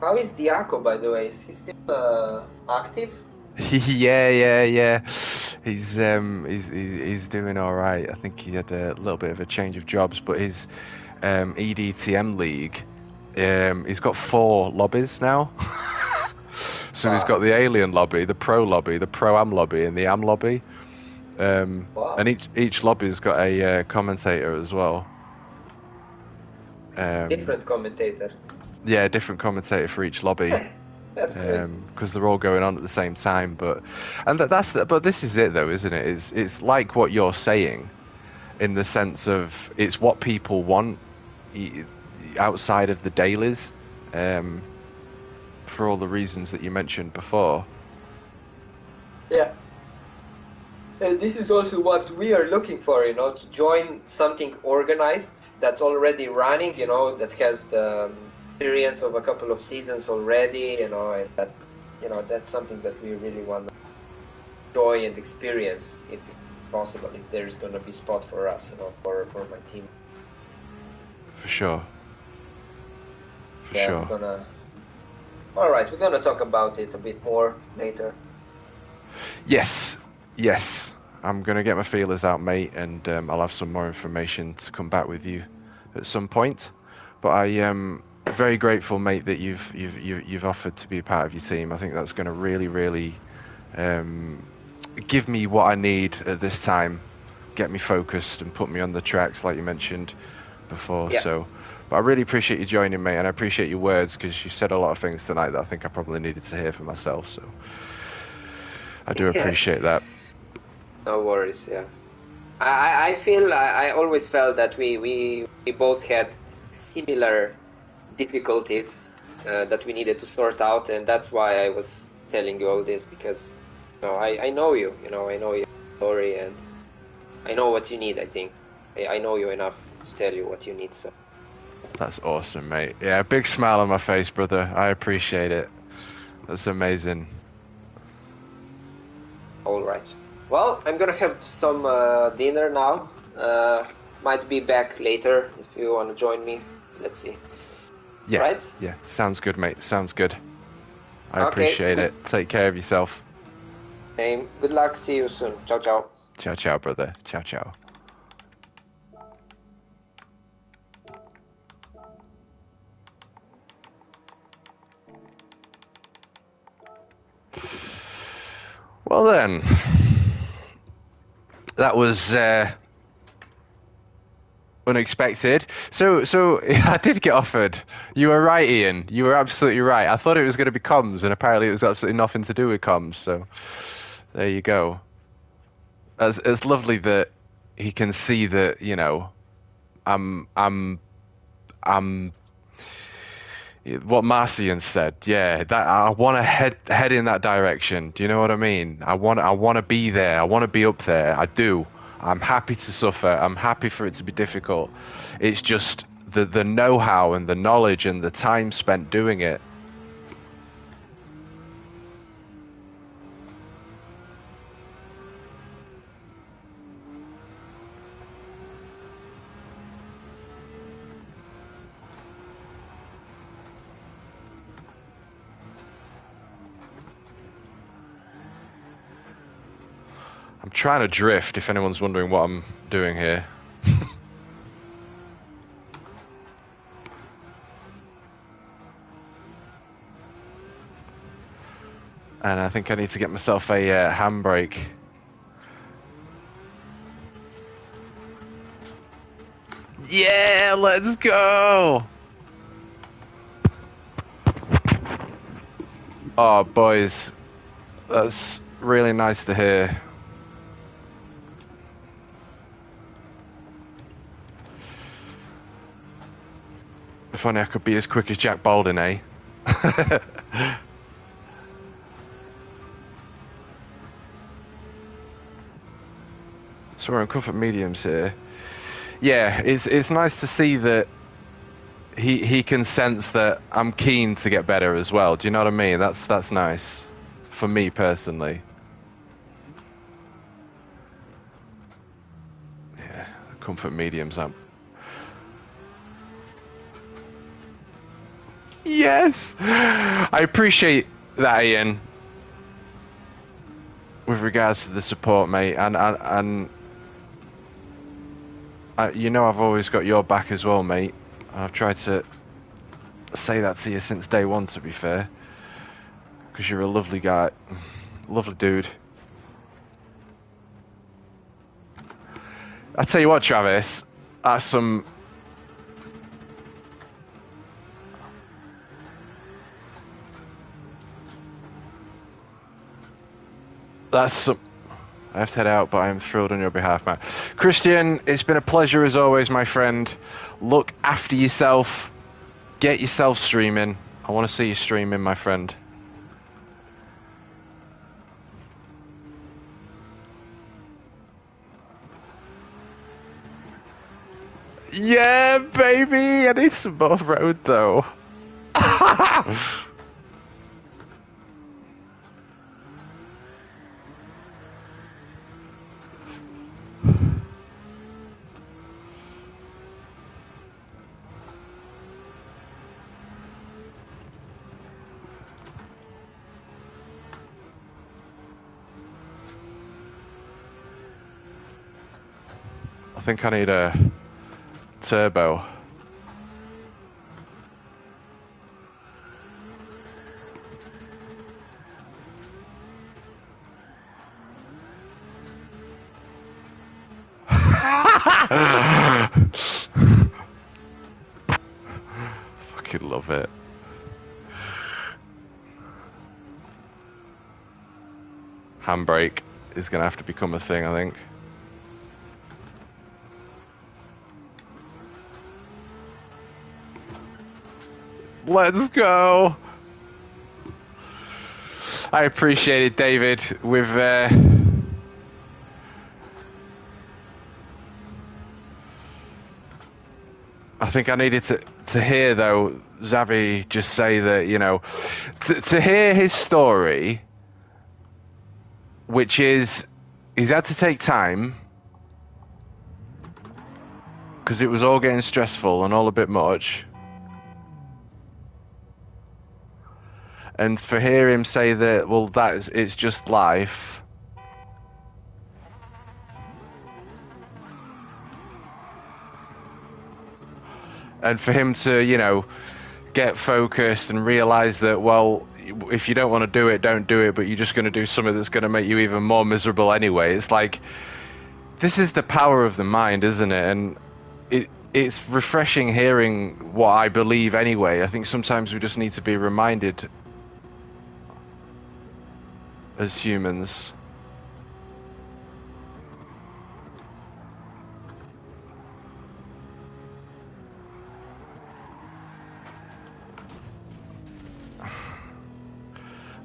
How is Diaco, by the way? Is he still active? Yeah. He's doing all right. I think he had a little bit of a change of jobs, but his EDTM league, he's got 4 lobbies now. So he's got Wow. the Alien lobby, the Pro lobby, the Pro Am lobby, and the Am lobby. And Wow. each lobby's got a commentator as well. Different commentator. Yeah, different commentator for each lobby. That's crazy. Because they're all going on at the same time. But but this is it, though, isn't it? It's like what you're saying, in the sense of it's what people want outside of the dailies, for all the reasons that you mentioned before. Yeah. And this is also what we are looking for, to join something organized that's already running, that has the experience of a couple of seasons already, and that's something that we really want to enjoy and experience, if possible, if there is going to be spot for us, for my team. For sure. For Yeah, sure. all right, we're gonna talk about it a bit more later. Yes. I'm gonna get my feelers out, mate, and I'll have some more information to come back with you at some point. But I am very grateful, mate, that you've offered to be a part of your team. I think that's going to really, really give me what I need at this time, get me focused, and put me on the tracks, like you mentioned before. Yeah. So, but I really appreciate you joining me, and I appreciate your words, because you said a lot of things tonight that I think I probably needed to hear for myself. So, I do appreciate that. No worries. Yeah, I feel I always felt that we both had similar difficulties that we needed to sort out, and that's why I was telling you all this, because I know you, I know your story, and I know what you need. I think I know you enough to tell you what you need. So That's awesome, mate. Yeah, big smile on my face, brother. I appreciate it. That's amazing. all right. Well, I'm gonna have some dinner now. Might be back later if you want to join me. Let's see. Yeah, Right? yeah. Sounds good, mate. Sounds good. I Okay. appreciate it. Take care of yourself. Good luck. See you soon. Ciao, ciao. Ciao, ciao, brother. Ciao, ciao. Well then, that was unexpected. So I did get offered. You were right, Ian. You were absolutely right. I thought it was going to be comms, and apparently it was absolutely nothing to do with comms. So there you go. It's lovely that he can see that, I'm what Marcian said. Yeah, that I want to head in that direction. Do you know what I mean? I want to be there. I want to be up there. I do. I'm happy to suffer. I'm happy for it to be difficult. It's just the know-how and the knowledge and the time spent doing it. I'm trying to drift, if anyone's wondering what I'm doing here. And I think I need to get myself a handbrake. Yeah, let's go! Oh, boys, that's really nice to hear. If only I could be as quick as Jack Baldwin, eh? So we're in comfort mediums here. Yeah, it's nice to see that he can sense that I'm keen to get better as well. Do you know what I mean? That's nice for me personally. Yeah, comfort mediums up. Yes, I appreciate that, Ian. With regards to the support, mate, and I've always got your back as well, mate. I've tried to say that to you since day one, to be fair, because you're a lovely guy, lovely dude. I tell you what, Travis, that's some. That's some. I have to head out, but I am thrilled on your behalf, Matt. Christian, it's been a pleasure as always, my friend. Look after yourself. Get yourself streaming. I want to see you streaming, my friend. Yeah, baby! I need some more road, though. I think I need a turbo. Fucking love it. Handbrake is gonna have to become a thing, I think. Let's go. I appreciate it, David. I think I needed to hear, though, Xavi just say that, you know, to hear his story, which is he's had to take time because it was all getting stressful and all a bit much. And for hear him say that, well, it's just life. And for him to, you know, get focused and realize that, well, if you don't want to do it, don't do it, but you're just going to do something that's going to make you even more miserable anyway. It's like, this is the power of the mind, isn't it? And it's refreshing hearing what I believe anyway. I think sometimes we just need to be reminded as humans.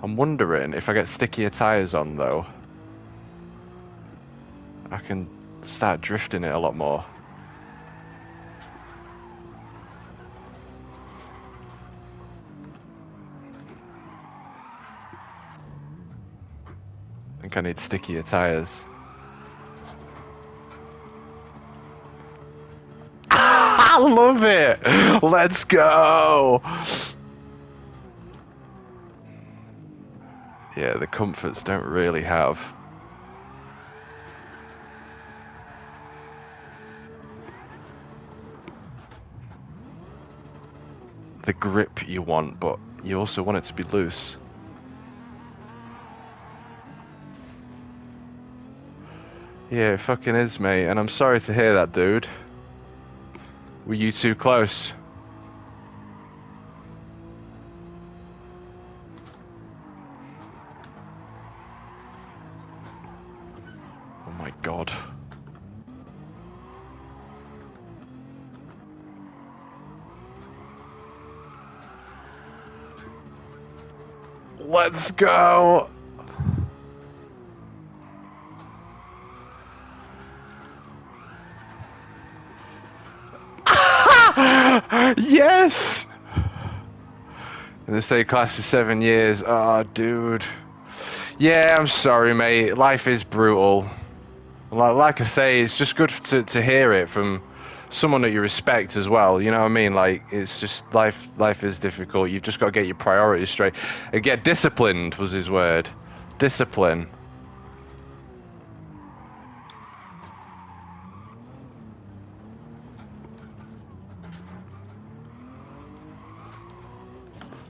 I'm wondering if I get stickier tires on, though, I can start drifting it a lot more. I think I need stickier tires. I love it! Let's go! Yeah, the comforts don't really have the grip you want, but you also want it to be loose. Yeah, it fucking is, mate, and I'm sorry to hear that, dude. Were you too close? Oh my god. Let's go! Yes! In the state class for 7 years. Oh, dude. Yeah, I'm sorry, mate. Life is brutal. Like I say, it's just good to hear it from someone that you respect as well. You know what I mean? Like, it's just life is difficult. You've just got to get your priorities straight. And get disciplined was his word. Discipline.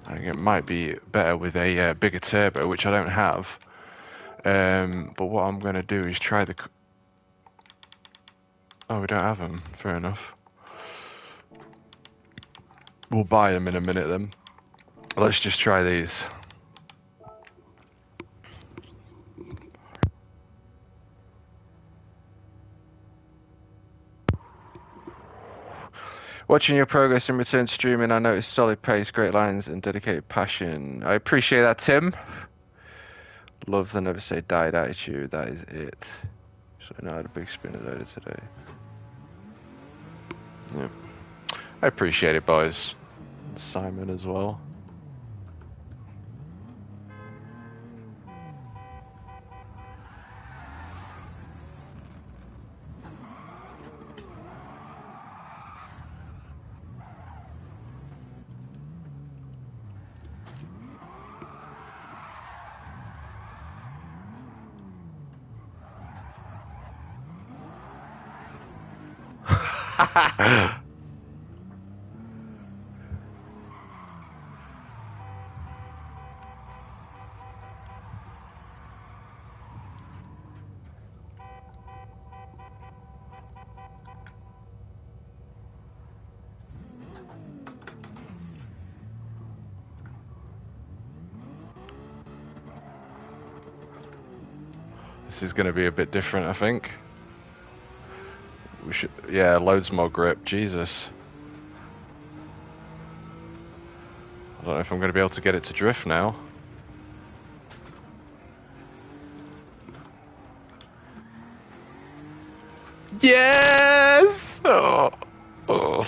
I think it might be better with a bigger turbo, which I don't have. But what I'm going to do is try the... Oh, we don't have them. Fair enough. We'll buy them in a minute then. Let's just try these. Watching your progress in return streaming, I noticed solid pace, great lines, and dedicated passion. I appreciate that, Tim. Love the never say died attitude. That is it. So I know I had a big spinner loader today. Yeah. I appreciate it, boys. Simon as well. This is going to be a bit different, I think. We should, yeah, loads more grip. Jesus. don't know if I'm going to be able to get it to drift now. Yes! Oh. Oh.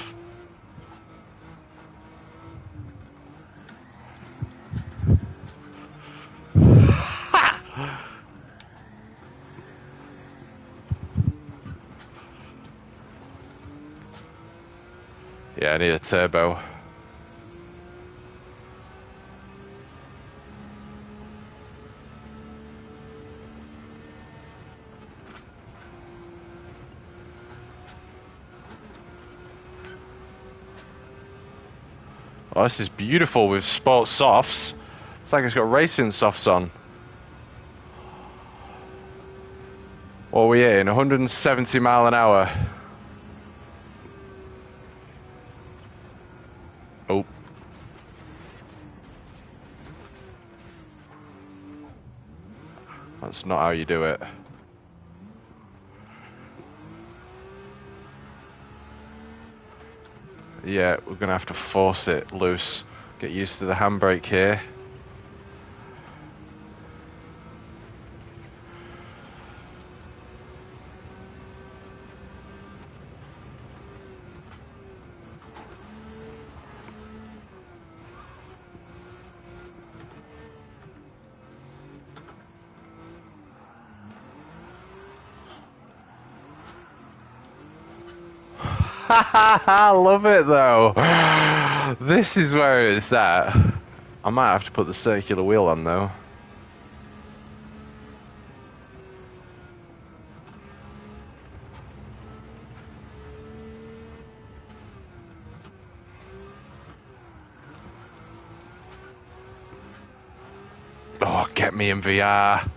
Yeah, I need a turbo. Oh, this is beautiful with sports softs. It's like it's got racing softs on. What are we in? 170 mile an hour. Oh. That's not how you do it. Yeah, we're going to have to force it loose. Get used to the handbrake here. I love it though. This is where it's at. I might have to put the circular wheel on though. Oh, get me in VR.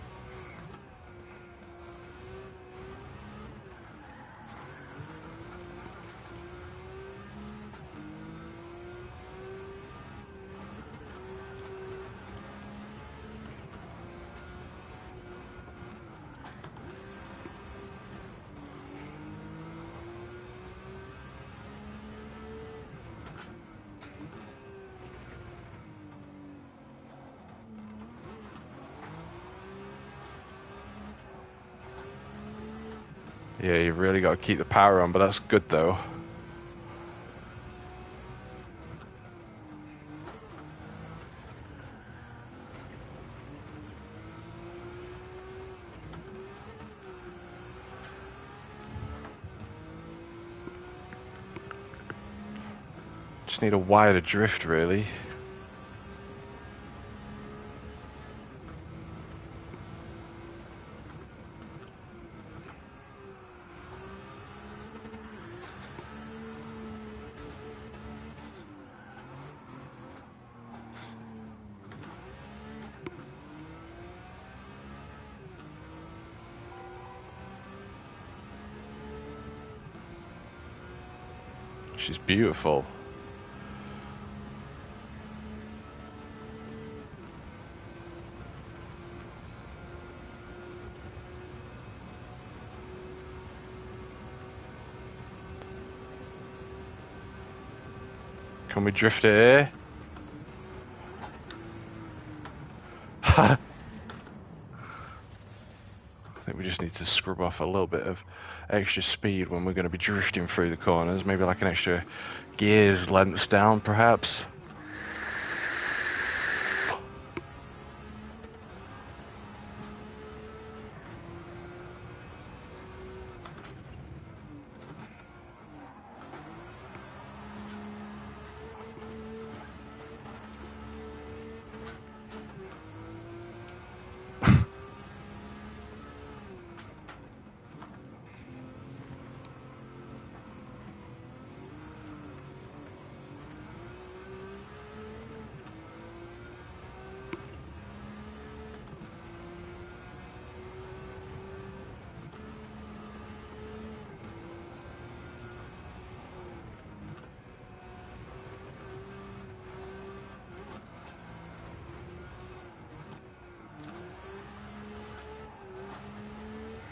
Yeah, you've really got to keep the power on, but that's good though. Just need a wider drift, really. She's beautiful. Can we drift it here? I think we just need to scrub off a little bit of extra speed when we're going to be drifting through the corners. Maybe like an extra gears length down, perhaps.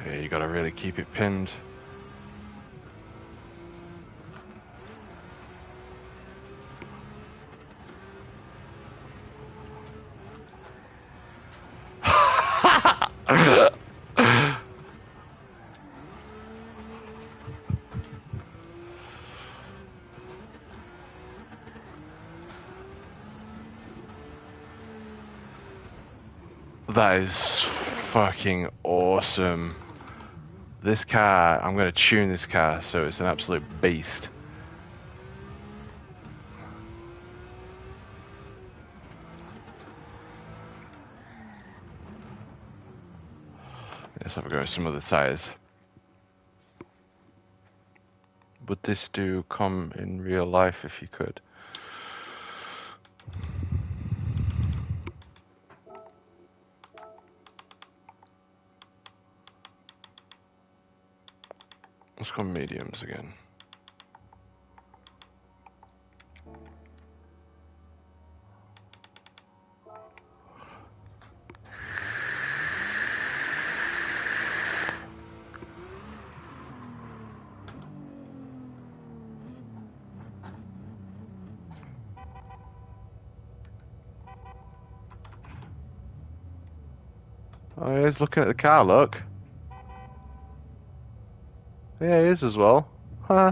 Yeah, you gotta really keep it pinned. That is fucking awesome. This car, I'm going to tune this car so it's an absolute beast. Let's have a go at some other tyres. Would this do come in real life if you could? Let's go mediums again. Oh, he's looking at the car, look. Yeah, he is as well. Huh.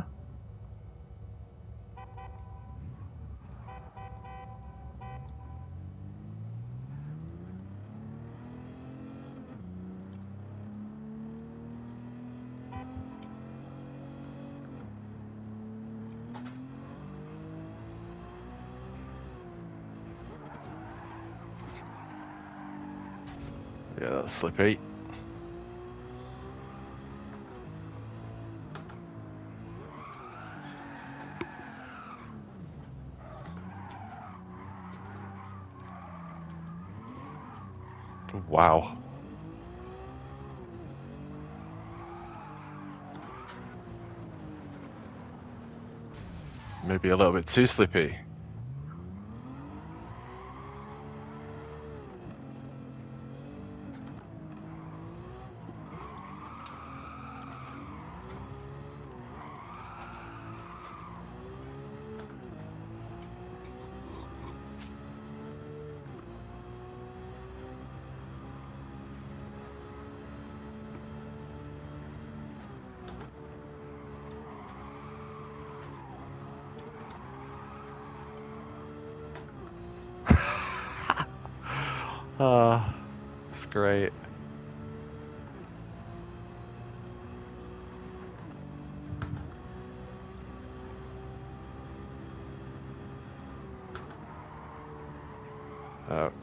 Yeah, that's slippy. Wow. Maybe a little bit too slippy. Ah, it's great.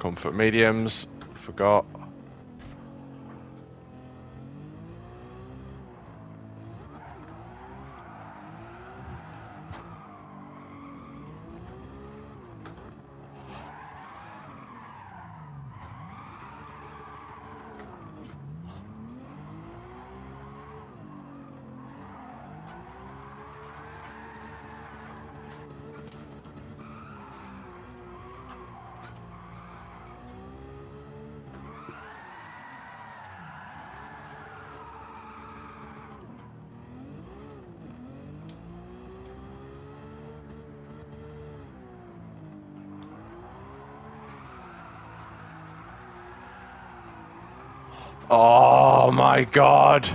Comfort mediums. Forgot. Oh my god.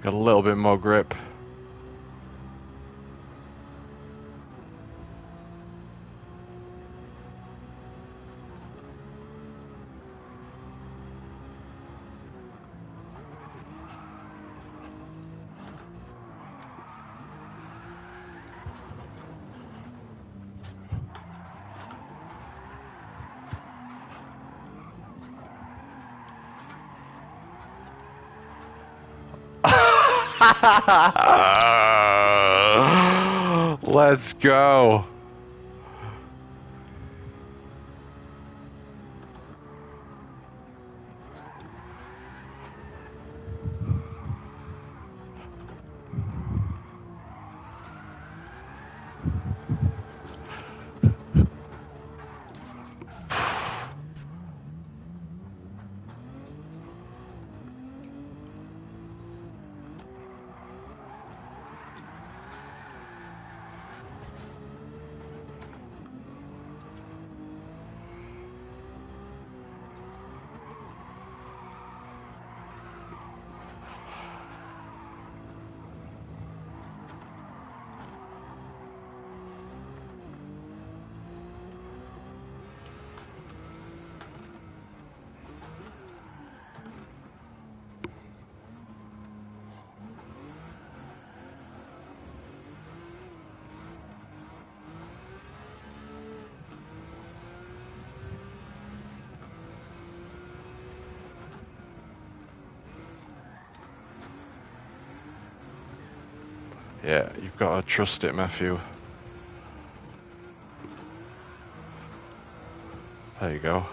Got a little bit more grip. Let's go. Yeah, you've got to trust it, Matthew. There you go.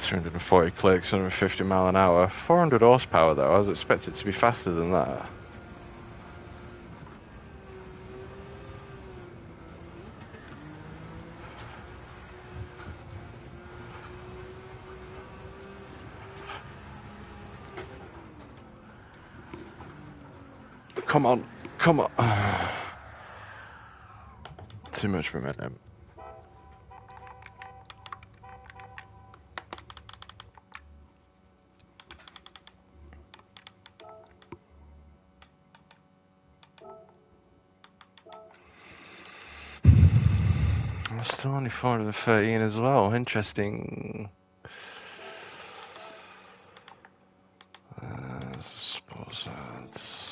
...340 clicks, 150 mile an hour. 400 horsepower though, I was expected to be faster than that. Come on, come on. Too much momentum. I'm still only 413 as well. Interesting. Sports ads.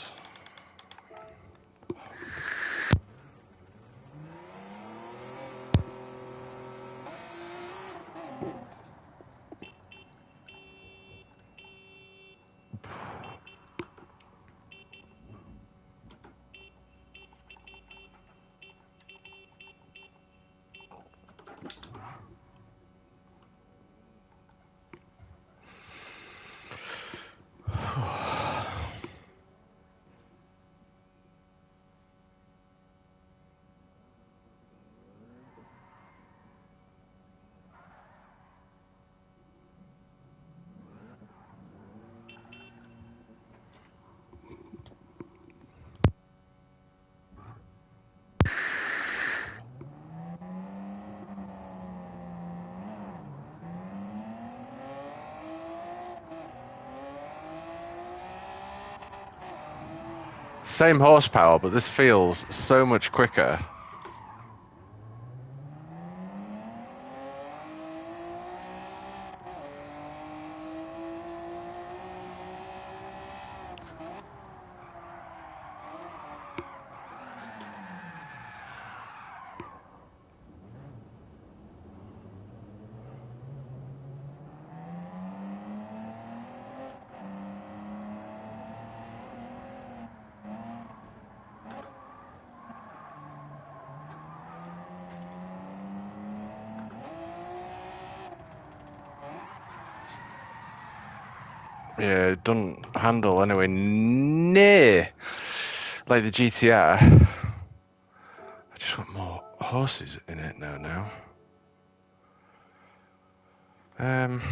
Same horsepower, but this feels so much quicker. Yeah, it doesn't handle anywhere near like the GTR. I just want more horses in it now. Um,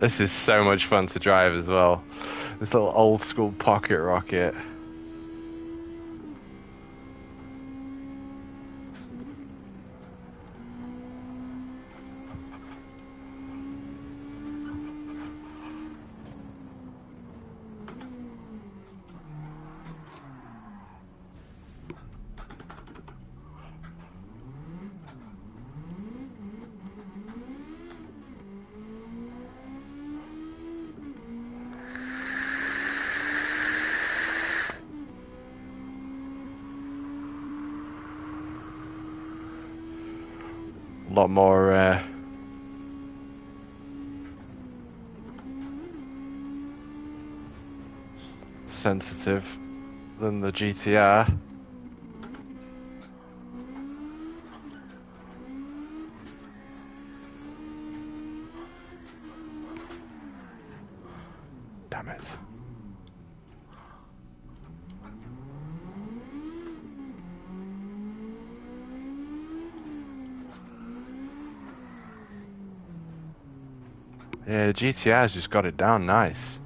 this is so much fun to drive as well. This little old school pocket rocket. A lot more sensitive than the GTR. Damn it. Yeah, the GTR's just got it down nice.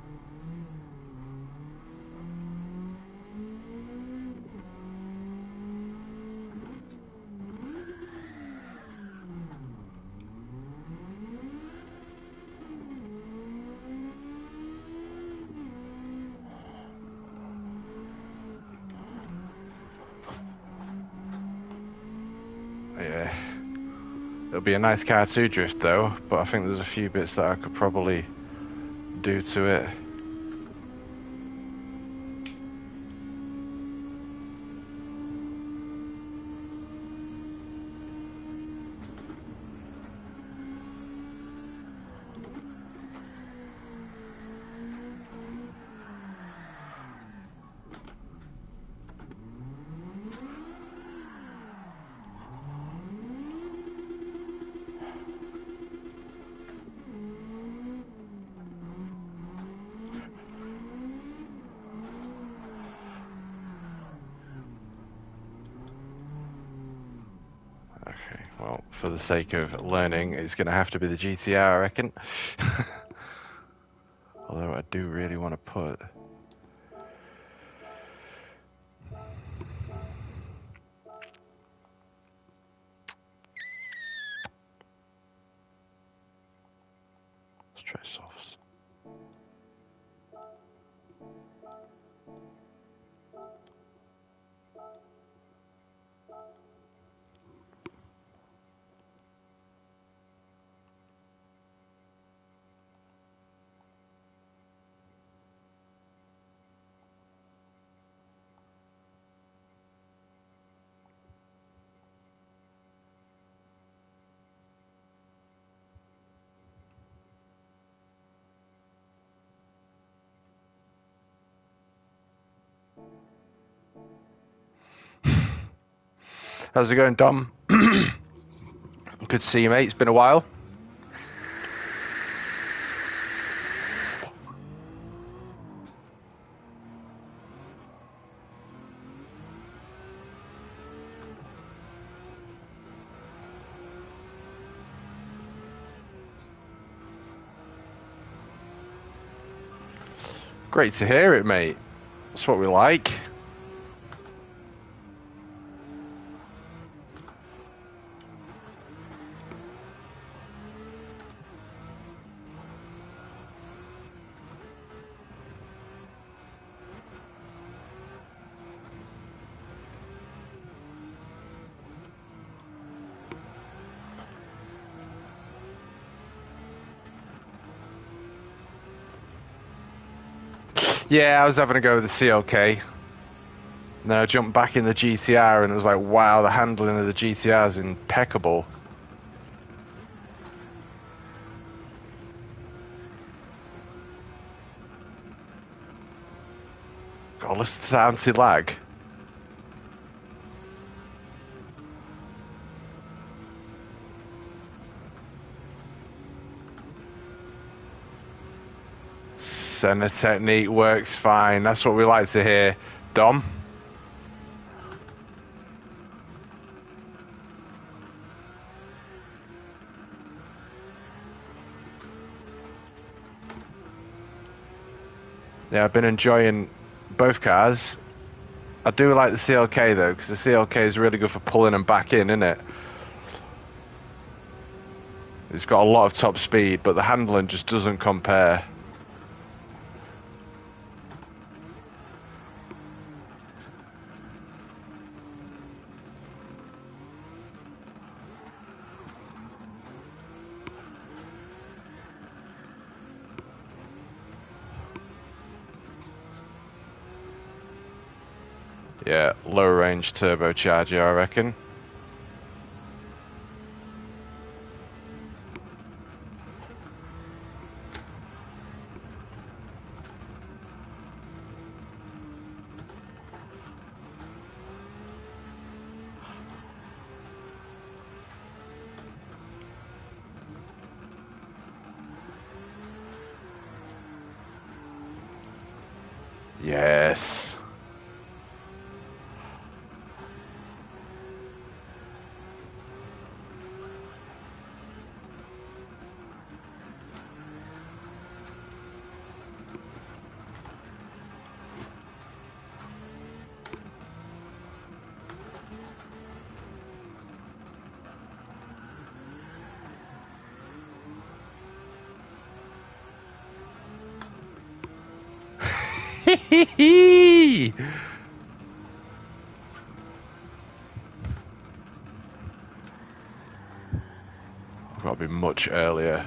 Yeah. It'll be a nice car to drift though, but I think there's a few bits that I could probably do to it. Okay, well, for the sake of learning, it's going to have to be the GTR, I reckon. Although I do really want to put... Let's try softs. How's it going, Dom? Good to see you, mate. It's been a while. Great to hear it, mate. That's what we like. Yeah, I was having a go with the CLK. And then I jumped back in the GTR and it was like, wow, the handling of the GTR is impeccable. God, listen to that anti-lag. Center technique works fine. That's what we like to hear. Dom? Yeah, I've been enjoying both cars. I do like the CLK though, because the CLK is really good for pulling them back in, isn't it? It's got a lot of top speed, but the handling just doesn't compare. Yeah, low range turbocharger, I reckon. Yes. I've got to be much earlier.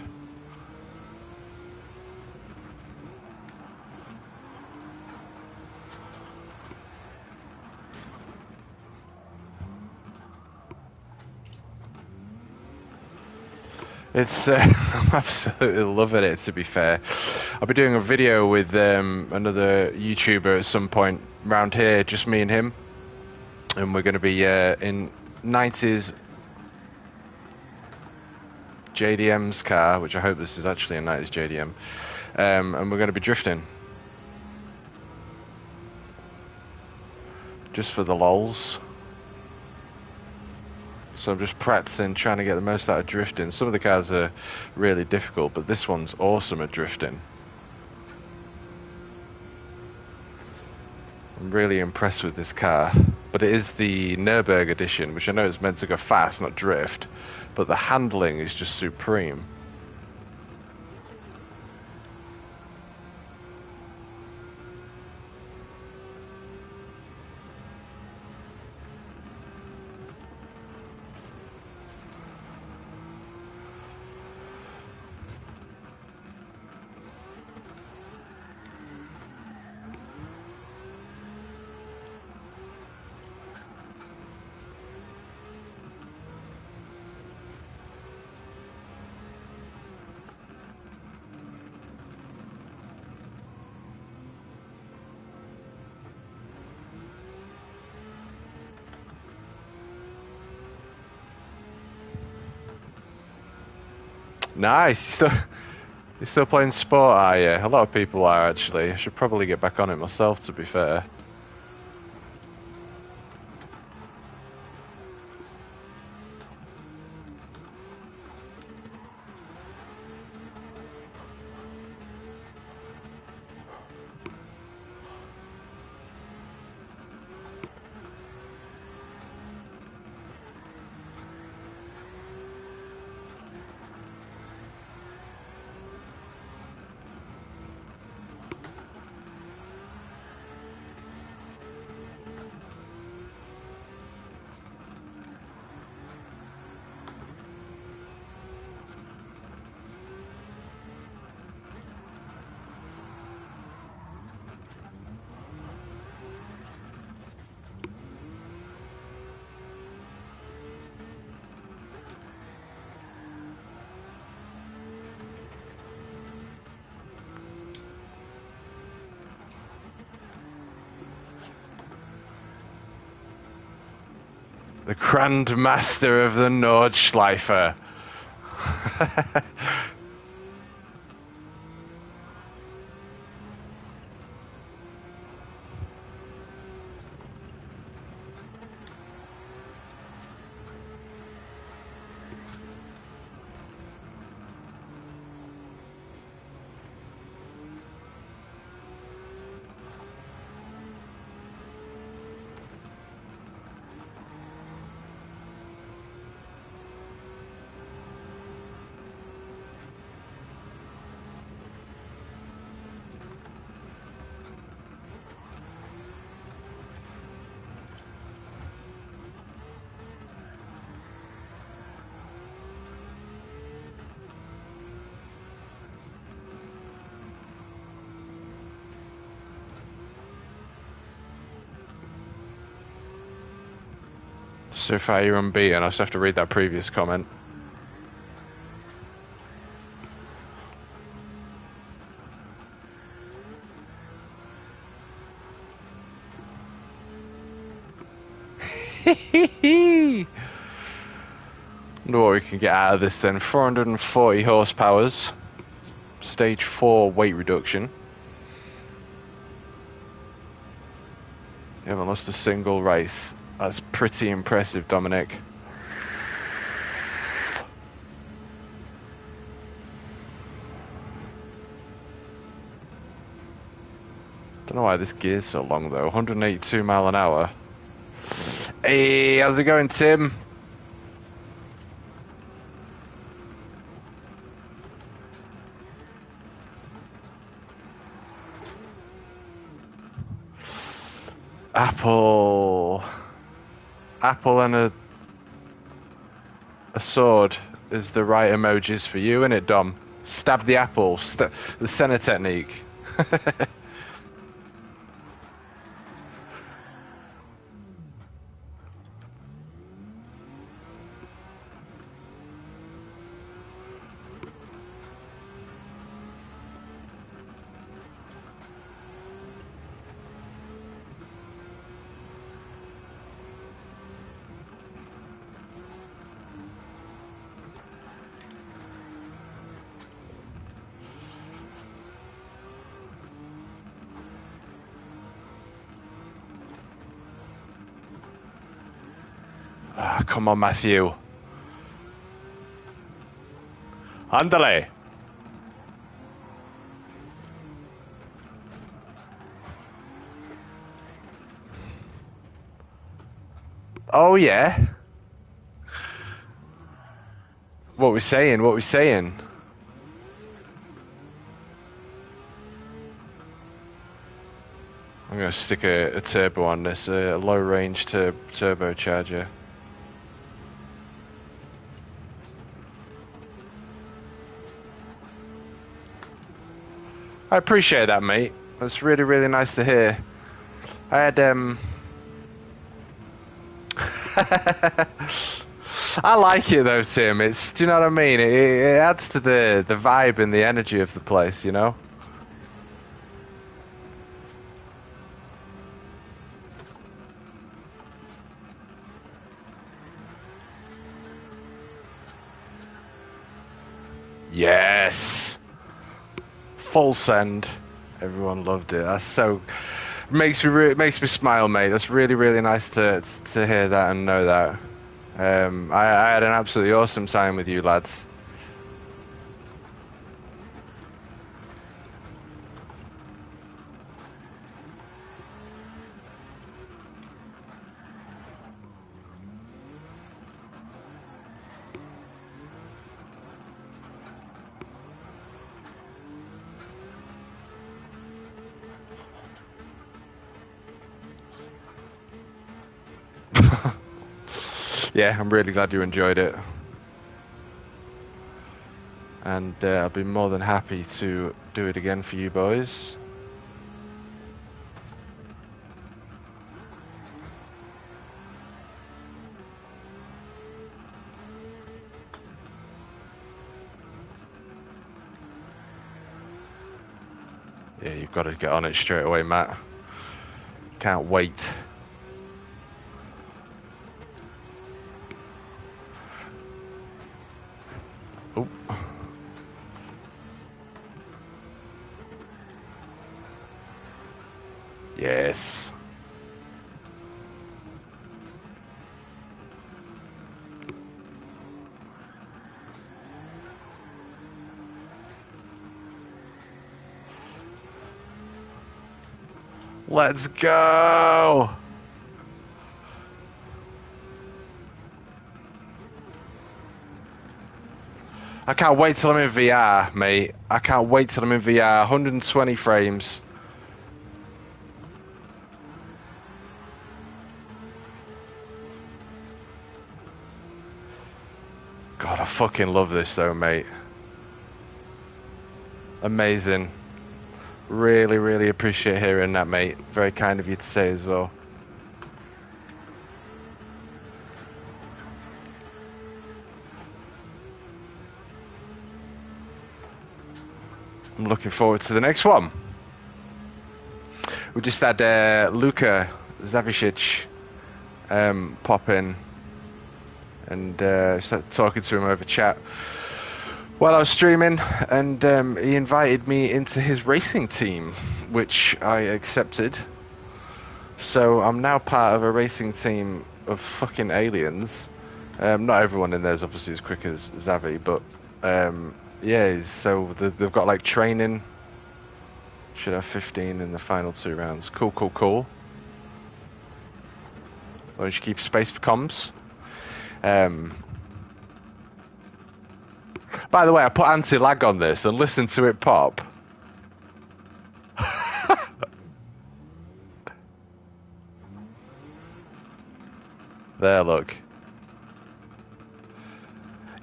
It's I'm absolutely loving it, to be fair. I'll be doing a video with another YouTuber at some point around here, just me and him, and we're going to be in 90s JDM's car, which I hope this is actually a 90s JDM, and we're going to be drifting. Just for the lols. So I'm just practicing, trying to get the most out of drifting. Some of the cars are really difficult, but this one's awesome at drifting. I'm really impressed with this car. But it is the Nürburgring edition, which I know is meant to go fast, not drift. But the handling is just supreme. Nice. You're still playing sport, are you? A lot of people are, actually. I should probably get back on it myself, to be fair. The Grand Master of the Nordschleifer. So far you're unbeaten. I just have to read that previous comment. Wonder what we can get out of this then. 440 horsepowers. Stage 4 weight reduction. You haven't lost a single race. That's pretty impressive, Dominic. Don't know why this gear's so long though. 182 mile an hour. Hey, how's it going, Tim? Apple and a sword is the right emojis for you, innit, Dom? Stab the apple. The center technique. Ah, come on, Matthew. Andale. Oh, yeah. What we saying? What we saying? I'm going to stick a turbo on this, a low range turbocharger. I appreciate that, mate. That's really, really nice to hear. I had, I like it though, Tim. Do you know what I mean? It adds to the vibe and the energy of the place, you know? Yes. Full send. Everyone loved it. That's so makes me smile, mate. That's really nice to hear that and know that. I had an absolutely awesome time with you lads. Yeah, I'm really glad you enjoyed it. And I'll be more than happy to do it again for you boys. Yeah, you've got to get on it straight away, Matt. Can't wait. Oh. Yes. Let's go. I can't wait till I'm in VR, mate. I can't wait till I'm in VR. 120 frames. God, I fucking love this though, mate. Amazing. Really appreciate hearing that, mate. Very kind of you to say as well. I'm looking forward to the next one. We just had Luka Zavicic pop in and started talking to him over chat while I was streaming, and he invited me into his racing team, which I accepted. So I'm now part of a racing team of fucking aliens. Not everyone in there is obviously as quick as Zavi, but yeah, so they've got like training. Should have 15 in the final 2 rounds. Cool. As long as you keep space for comms. By the way, I put anti-lag on this and listen to it pop. There, look.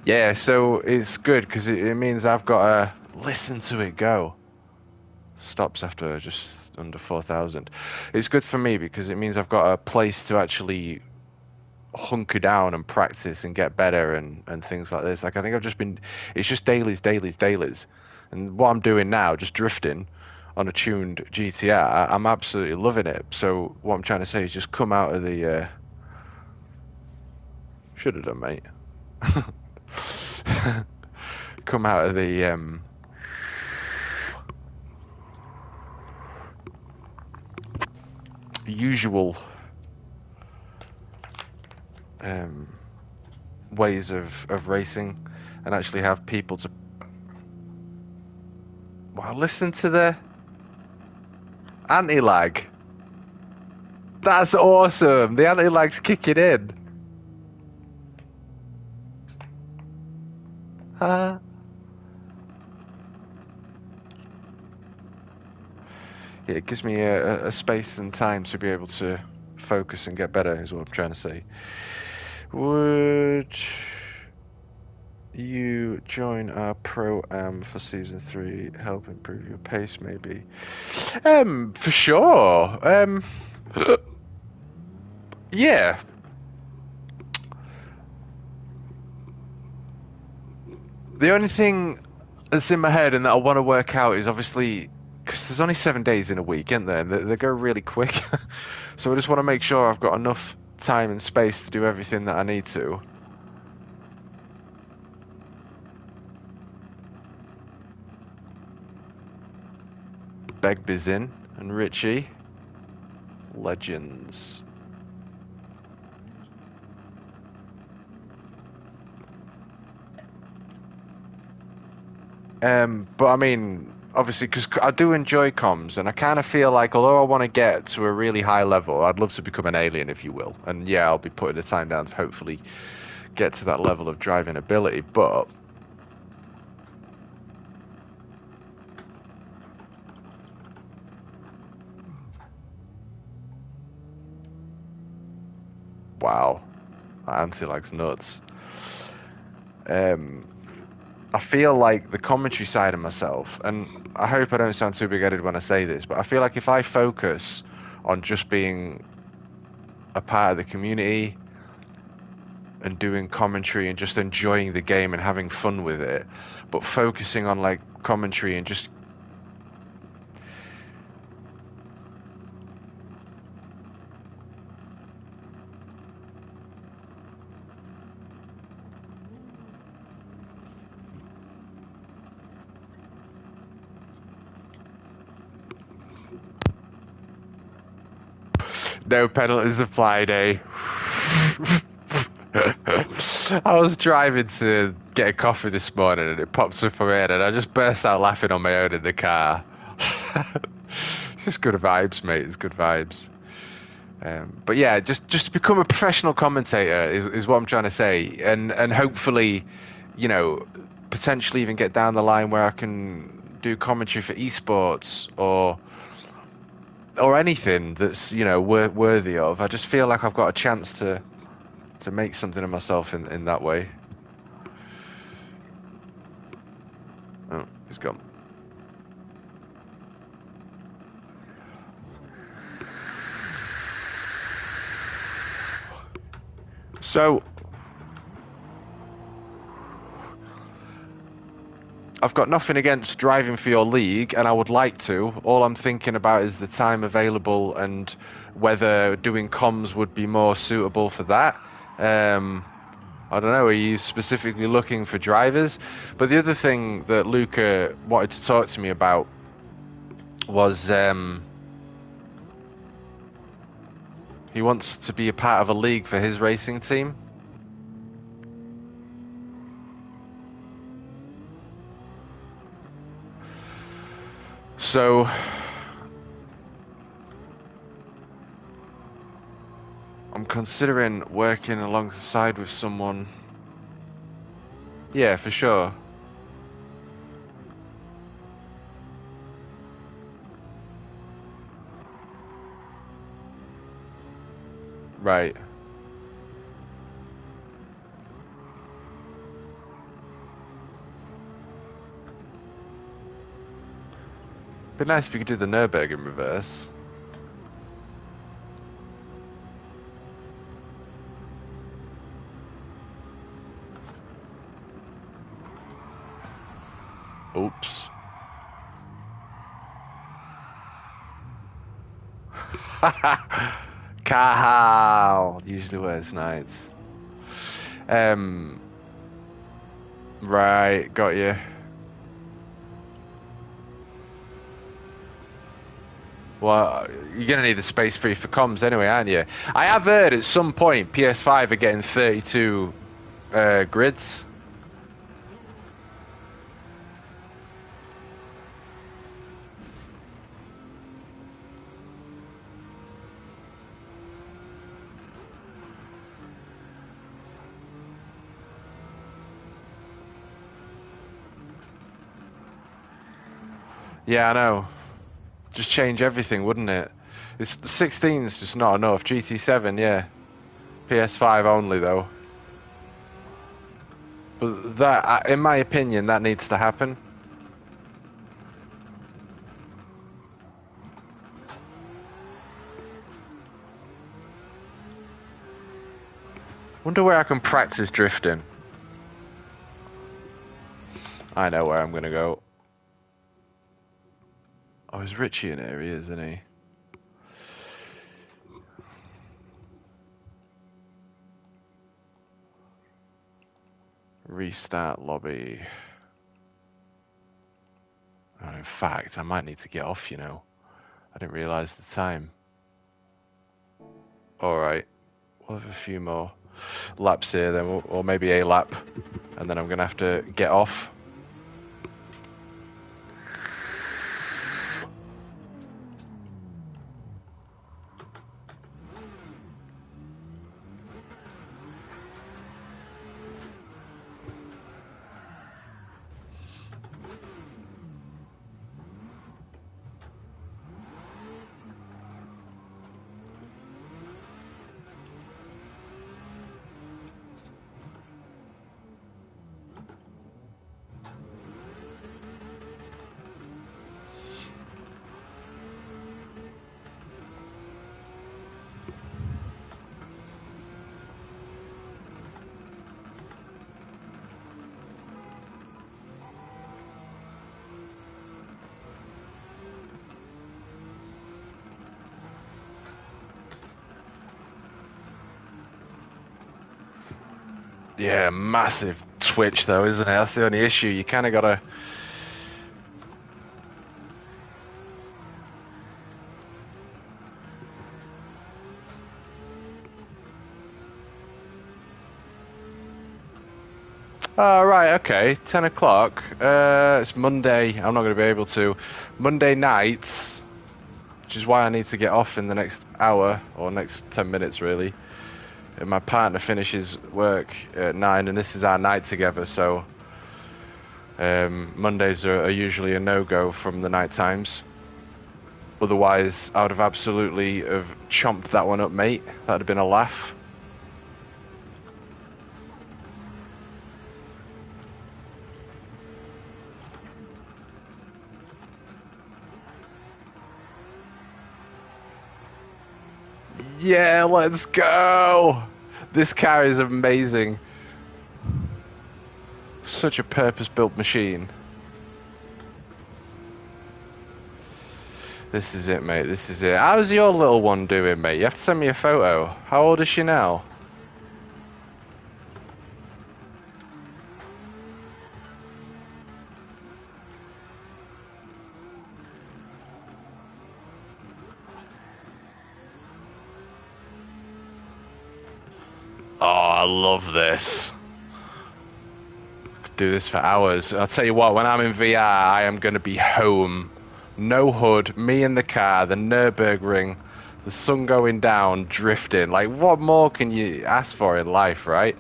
Yeah, so it's good because it means I've got to listen to it go. Stops after just under 4,000. It's good for me because it means I've got a place to actually hunker down and practice and get better and things like this. Like I think it's just dailies. And what I'm doing now, just drifting on a tuned GTR, I'm absolutely loving it. So what I'm trying to say is just come out of the... Should have done, mate. Come out of the usual ways of racing and actually have people to... Wow, listen to the anti-lag. That's awesome. The anti-lag's kicking in. Yeah, it gives me a space and time to be able to focus and get better, is what I'm trying to say. Would you join our pro-am for season 3? Help improve your pace, maybe? For sure. Yeah. The only thing that's in my head and that I want to work out is obviously because there's only 7 days in a week, isn't there? And they go really quick. So I just want to make sure I've got enough time and space to do everything that I need to. Begby's in, and Richie. Legends. But I mean, obviously, because I do enjoy comms, and I kind of feel like, although I want to get to a really high level, I'd love to become an alien, if you will. And yeah, I'll be putting the time down to hopefully get to that level of driving ability. But wow, that anti-lag's nuts. Um, I feel like the commentary side of myself, and I hope I don't sound too big-headed when I say this, but I feel like if I focus on just being a part of the community and doing commentary and just enjoying the game and having fun with it, but focusing on like commentary and just no penalties applied, eh? I was driving to get a coffee this morning and it pops up on my head and I just burst out laughing on my own in the car. It's just good vibes, mate. It's good vibes. But yeah, just to become a professional commentator is what I'm trying to say, and hopefully, you know, potentially even get down the line where I can do commentary for esports or anything that's worthy of. I just feel like I've got a chance to make something of myself in that way. Oh, he's gone. So I've got nothing against driving for your league, and I would like to. All I'm thinking about is the time available and whether doing comms would be more suitable for that. I don't know, are you specifically looking for drivers? But the other thing that Luca wanted to talk to me about was he wants to be a part of a league for his racing team. So I'm considering working alongside with someone. Yeah, for sure. Right. Be nice if you could do the Nürburgring in reverse. Oops. Cahill usually wears nights. Right, got you. Well, you're gonna need the space free for comms anyway, aren't you? I have heard at some point PS5 are getting 32 grids. Yeah, I know. Just change everything, wouldn't it? It's 16's just not enough. GT7, yeah. PS5 only though. But that, in my opinion, that needs to happen. Wonder where I can practice drifting. I know where I'm gonna go. Oh, is Richie in here? He is, isn't he? Restart lobby. Oh, in fact, I might need to get off, you know. I didn't realise the time. Alright, we'll have a few more laps here then, or maybe a lap, and then I'm going to have to get off. Yeah, massive twitch though, isn't it? That's the only issue. You kind of gotta... Oh, right, okay. 10 o'clock. It's Monday. I'm not going to be able to. Monday nights, which is why I need to get off in the next hour, or next 10 minutes, really. And my partner finishes work at 9, and this is our night together, so... Mondays are usually a no-go from the night times. Otherwise, I would have absolutely have chomped that one up, mate. That would have been a laugh. Yeah, let's go! This car is amazing. Such a purpose-built machine. This is it, mate. This is it. How's your little one doing, mate? You have to send me a photo. How old is she now? Oh, I love this. Could do this for hours. I'll tell you what, when I'm in VR, I am going to be home. No hood, me in the car, the Nürburgring, the sun going down, drifting. Like, what more can you ask for in life, right?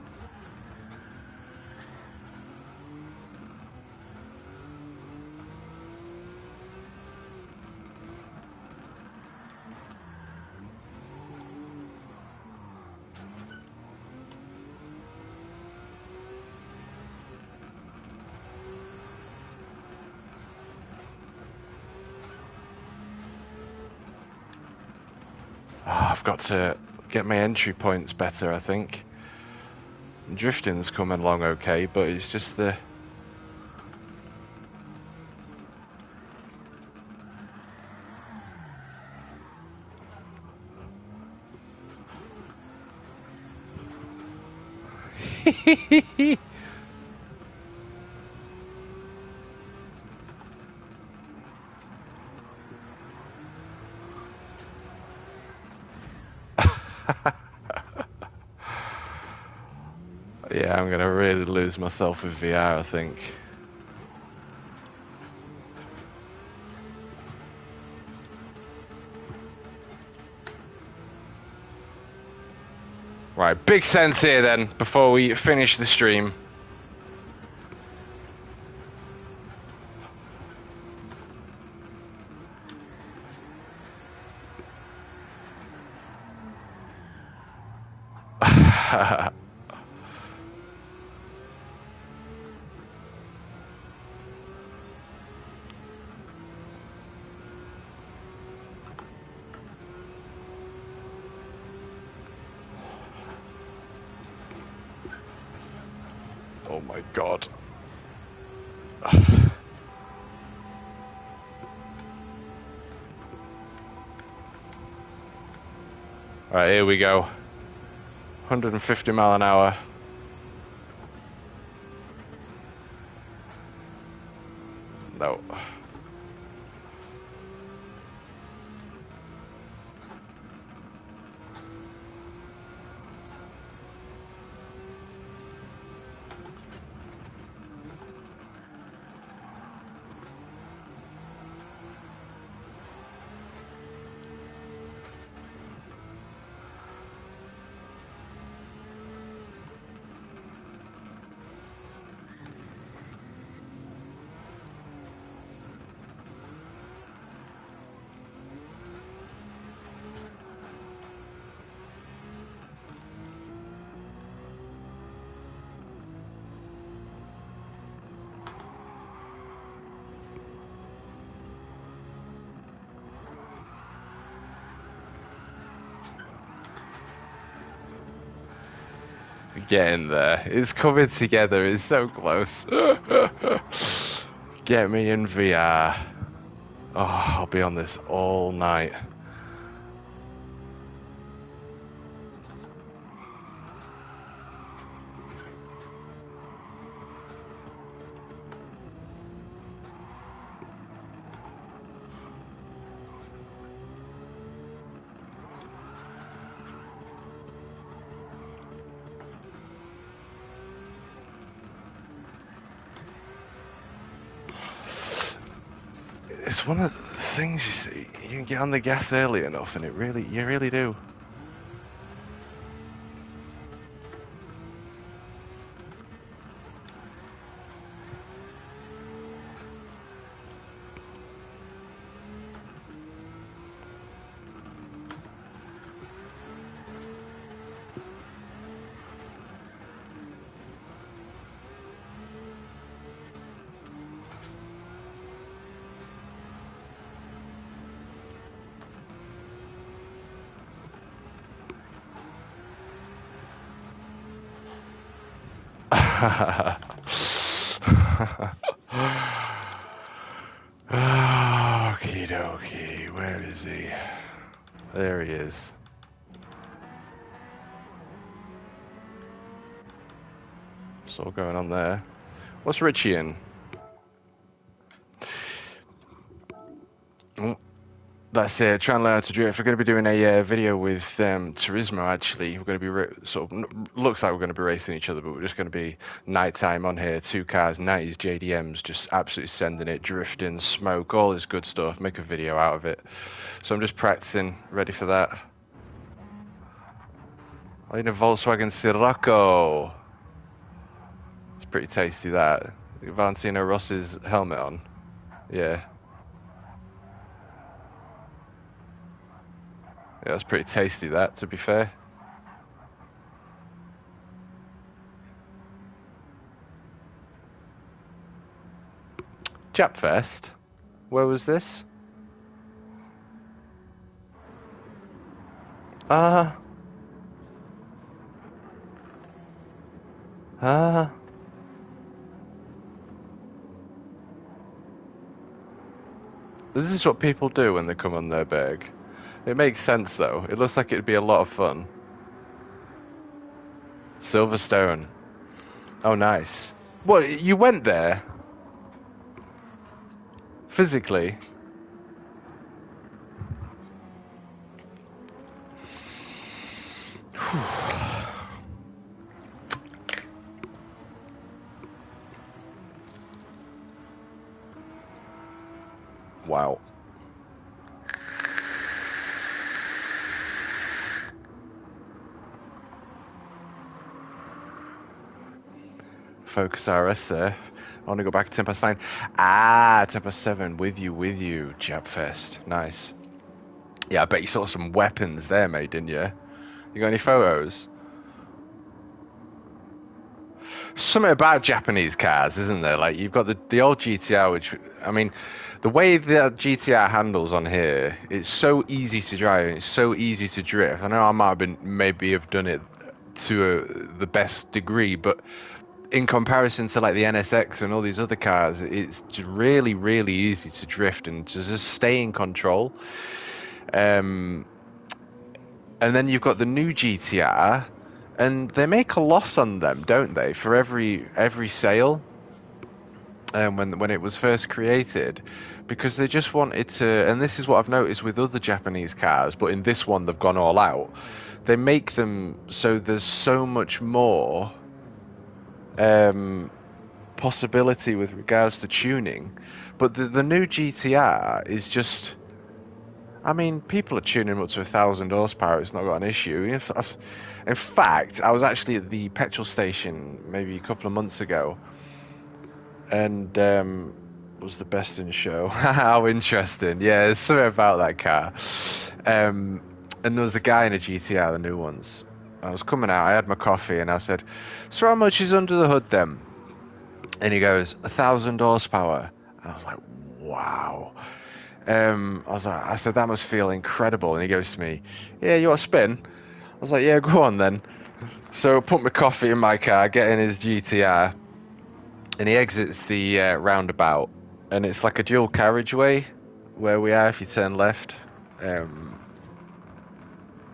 Oh, I've got to get my entry points better, I think. Drifting's coming along okay, but it's just the... Yeah, I'm gonna really lose myself with VR, I think. Right, big sense here then, before we finish the stream. Oh my god. Alright, here we go. 150 mile an hour. No. Get in there. It's coming together. It's so close. Get me in VR. Oh, I'll be on this all night. It's one of the things you see. You can get on the gas early enough, and you really do. Okie dokie, where is he? There he is. What's all going on there? What's Richie in? Oh, that's it. Trying to learn how to drift. We're going to be doing a video with Turismo. Actually, we're going to be looks like we're going to be racing each other, but we're just going to be nighttime on here. 2 cars, 90s JDMs, just absolutely sending it, drifting, smoke, all this good stuff. Make a video out of it. So I'm just practicing, ready for that. I need a Volkswagen Sirocco. It's pretty tasty, that. Valentino Rossi's helmet on. Yeah. Yeah, that's pretty tasty, that, to be fair. Japfest? Where was this? Ah. This is what people do when they come on their berg. It makes sense, though. It looks like it'd be a lot of fun. Silverstone. Oh, nice. What, you went there? Physically? Wow. Focus RS there. I want to go back to 9. Ah, 7. With you, Japfest. Nice. Yeah, I bet you saw some weapons there, mate, didn't you? You got any photos? Something about Japanese cars, isn't there? Like, you've got the old GTR, which, I mean, the way the GTR handles on here, it's so easy to drive, and it's so easy to drift. I know I might have maybe have done it to the best degree, but in comparison to like the NSX and all these other cars, it's just really, really easy to drift and to just stay in control. And then you've got the new GTR, and they make a loss on them, don't they? For every sale, when it was first created, because they just wanted to. And this is what I've noticed with other Japanese cars, but in this one they've gone all out. They make them so there's so much more possibility with regards to tuning, but the new GTR is just. I mean, people are tuning up to 1,000 horsepower. It's not got an issue. In fact, I was actually at the petrol station maybe a couple of months ago, and was the best in show. How interesting! Yeah, there's something about that car. And there was a guy in a GTR, the new ones. I was coming out. I had my coffee, and I said, "So how much is under the hood then?" And he goes, 1,000 horsepower. And I was like, "Wow." I said, "That must feel incredible." And he goes to me, "Yeah, you want a spin?" I was like, "Yeah, go on then." So put my coffee in my car, get in his GTR, and he exits the roundabout, and it's like a dual carriageway where we are if you turn left. Um,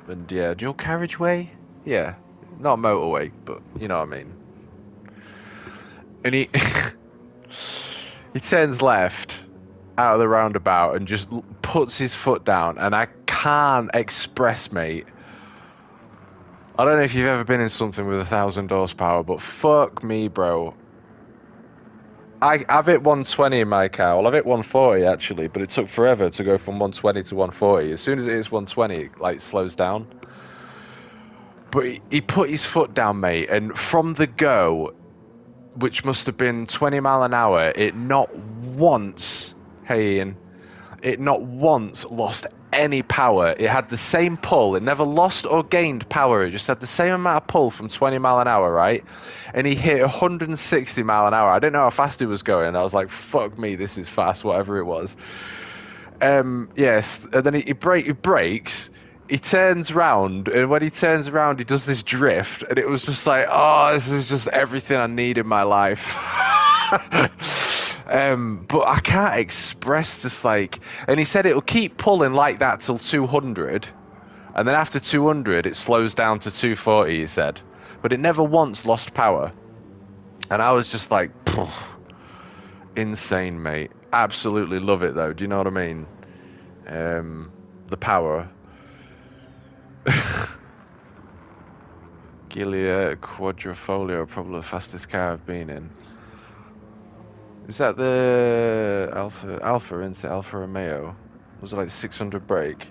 and yeah, dual carriageway? Yeah, not motorway, but you know what I mean. And he he turns left out of the roundabout and just puts his foot down, and I can't express, mate. I don't know if you've ever been in something with 1,000 horsepower, but fuck me, bro. I've hit 120 in my car. Well, I've hit 140 actually, but it took forever to go from 120 to 140. As soon as it hits 120, it like slows down. But he put his foot down, mate, and from the go, which must have been 20 mile an hour, it not once, hey Ian, it not once lost any power. It had the same pull. It never lost or gained power. It just had the same amount of pull from 20 mile an hour, right? And he hit 160 mile an hour. I didn't know how fast he was going. I was like, fuck me, this is fast, whatever it was. Yes, and then he brakes. He turns round, and when he turns around, he does this drift, and it was just like, oh, this is just everything I need in my life. But I can't express just like, and he said it'll keep pulling like that till 200, and then after 200, it slows down to 240. He said, but it never once lost power, and I was just like, insane, mate. Absolutely love it though. Do you know what I mean? The power. Gilia Quadrifoglio, probably the fastest car I've been in. Is that the Alpha into Alfa Romeo? Was it like 600 brake?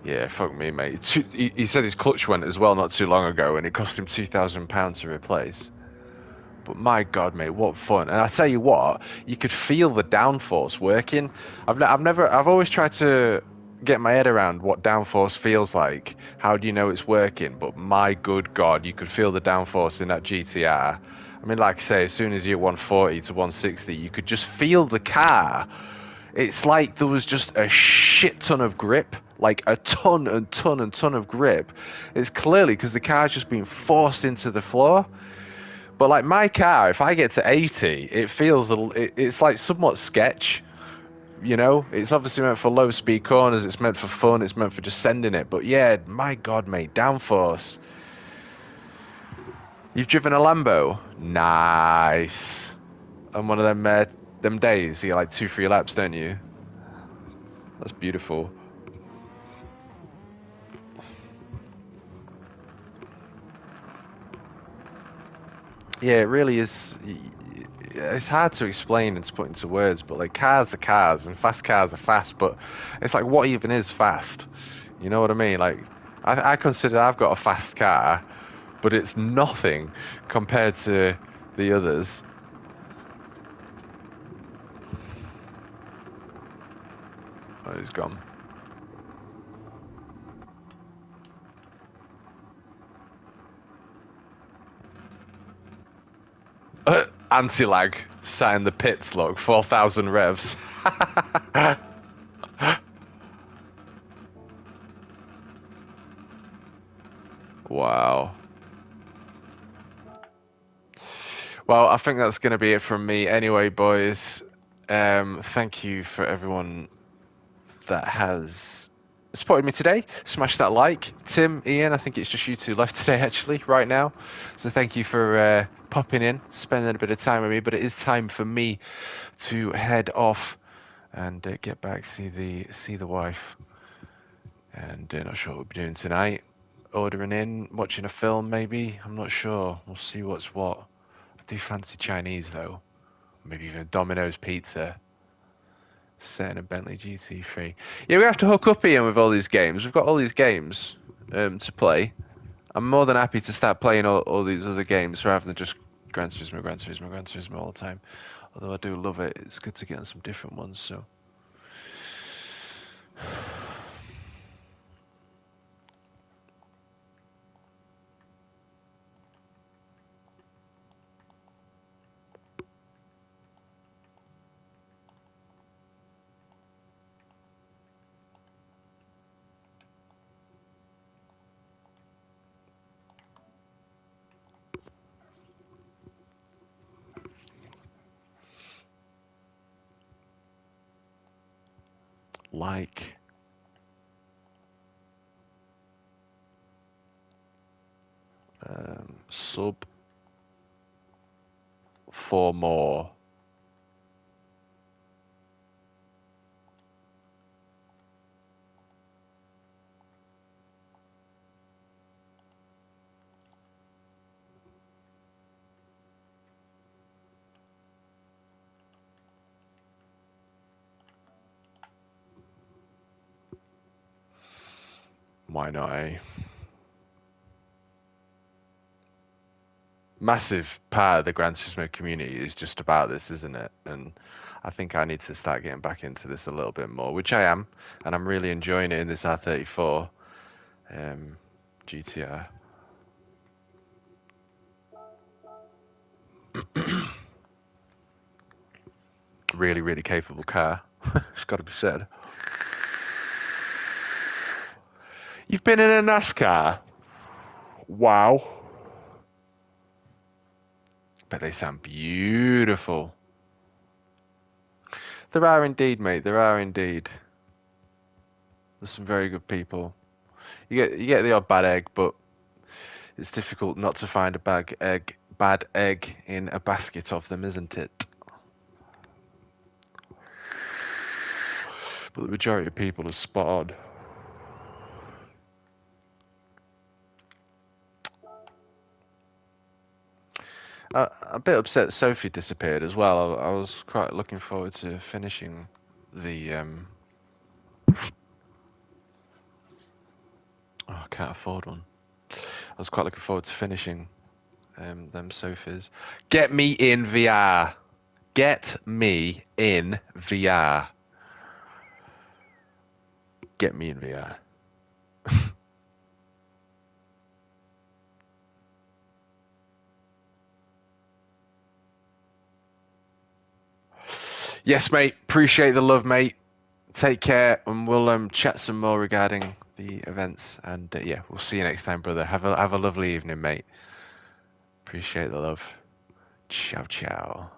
Yeah, fuck me, mate. He said his clutch went as well not too long ago, and it cost him £2,000 to replace. But my God, mate, what fun! And I tell you what, you could feel the downforce working. I've always tried to get my head around what downforce feels like. How do you know it's working? But my good God, you could feel the downforce in that GTR. I mean, like I say, as soon as you're 140 to 160, you could just feel the car. It's like there was just a shit ton of grip, like a ton and ton and ton of grip. It's clearly because the car's just been forced into the floor. But like my car, if I get to 80, it feels it's like somewhat sketch. You know, it's obviously meant for low speed corners. It's meant for fun. It's meant for just sending it. But yeah, my God, mate, downforce. You've driven a Lambo, nice. On one of them days, you get like 2-3 laps, don't you? That's beautiful. Yeah, it really is. It's hard to explain and to put into words, but like cars are cars and fast cars are fast. But it's like, what even is fast? You know what I mean? Like, I consider I've got a fast car, but it's nothing compared to the others. Oh, he's gone. Anti-lag. Sat in the pits, look. 4,000 revs. Wow. Well, I think that's going to be it from me anyway, boys. Thank you for everyone that has supported me today. Smash that like. Tim, Ian, I think it's just you two left today, actually, right now. So thank you for popping in, spending a bit of time with me. But it is time for me to head off and get back, see the wife. And not sure what we'll be doing tonight. Ordering in, watching a film, maybe. I'm not sure. We'll see what's what. I do fancy Chinese, though. Maybe even a Domino's pizza. Set in a Bentley GT3. Yeah, we have to hook up Ian with all these games. We've got all these games to play. I'm more than happy to start playing all these other games rather than just Gran Turismo, Gran Turismo, Gran Turismo all the time. Although I do love it, it's good to get on some different ones. So. like. Sub 4 more. Why not, eh? Massive part of the Gran Turismo community is just about this, isn't it? And I think I need to start getting back into this a little bit more, which I am, and I'm really enjoying it in this R34 GTR. Really, really capable car. It's got to be said. You've been in a NASCAR? Wow. But they sound beautiful. There are indeed, mate. There are indeed. There's some very good people. You get the odd bad egg, but it's difficult not to find a bad egg in a basket of them, isn't it? But the majority of people are spot on. A bit upset Sophie disappeared as well. I was quite looking forward to finishing the. Oh, I can't afford one. I was quite looking forward to finishing them Sophies. Get me in VR. Get me in VR. Get me in VR. Yes, mate. Appreciate the love, mate. Take care, and we'll chat some more regarding the events. And yeah, we'll see you next time, brother. Have a lovely evening, mate. Appreciate the love. Ciao, ciao.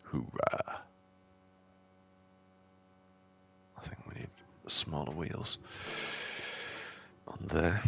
Hoorah. I think we need smaller wheels on there.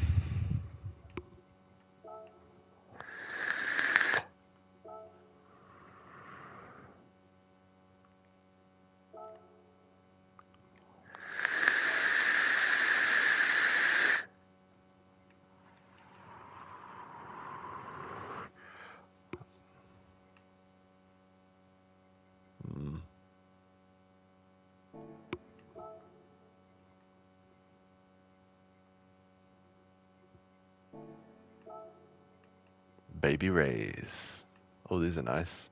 Baby Rays. Oh, these are nice.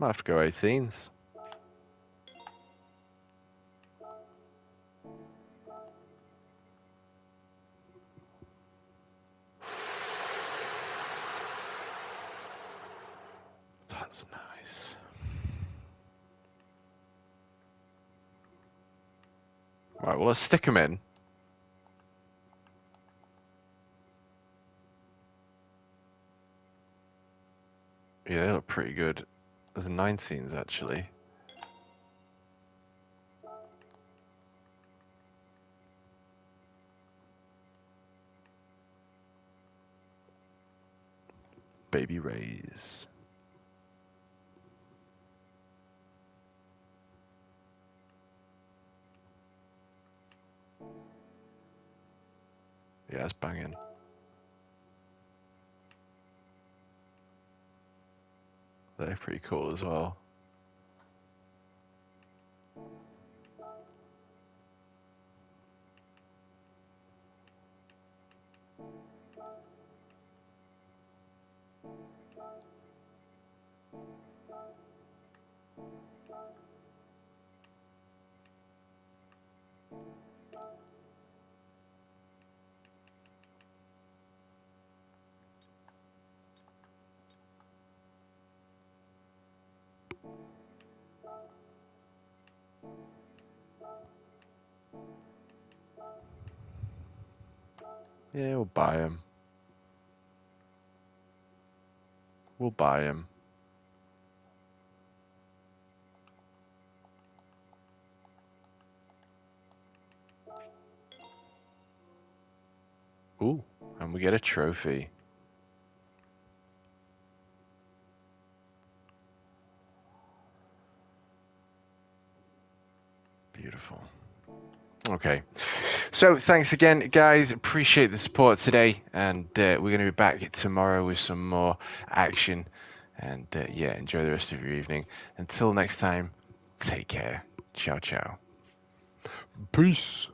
Might have to go 18s. That's nice. Right, well, let's stick them in. Yeah, they look pretty good. There's 19s, actually. Baby Rays. Yeah, it's banging. They're pretty cool as well. Yeah, we'll buy him. We'll buy him. Ooh, and we get a trophy. Beautiful. Okay. So thanks again, guys. Appreciate the support today, and we're going to be back tomorrow with some more action. And yeah, enjoy the rest of your evening. Until next time, take care. Ciao, ciao. Peace.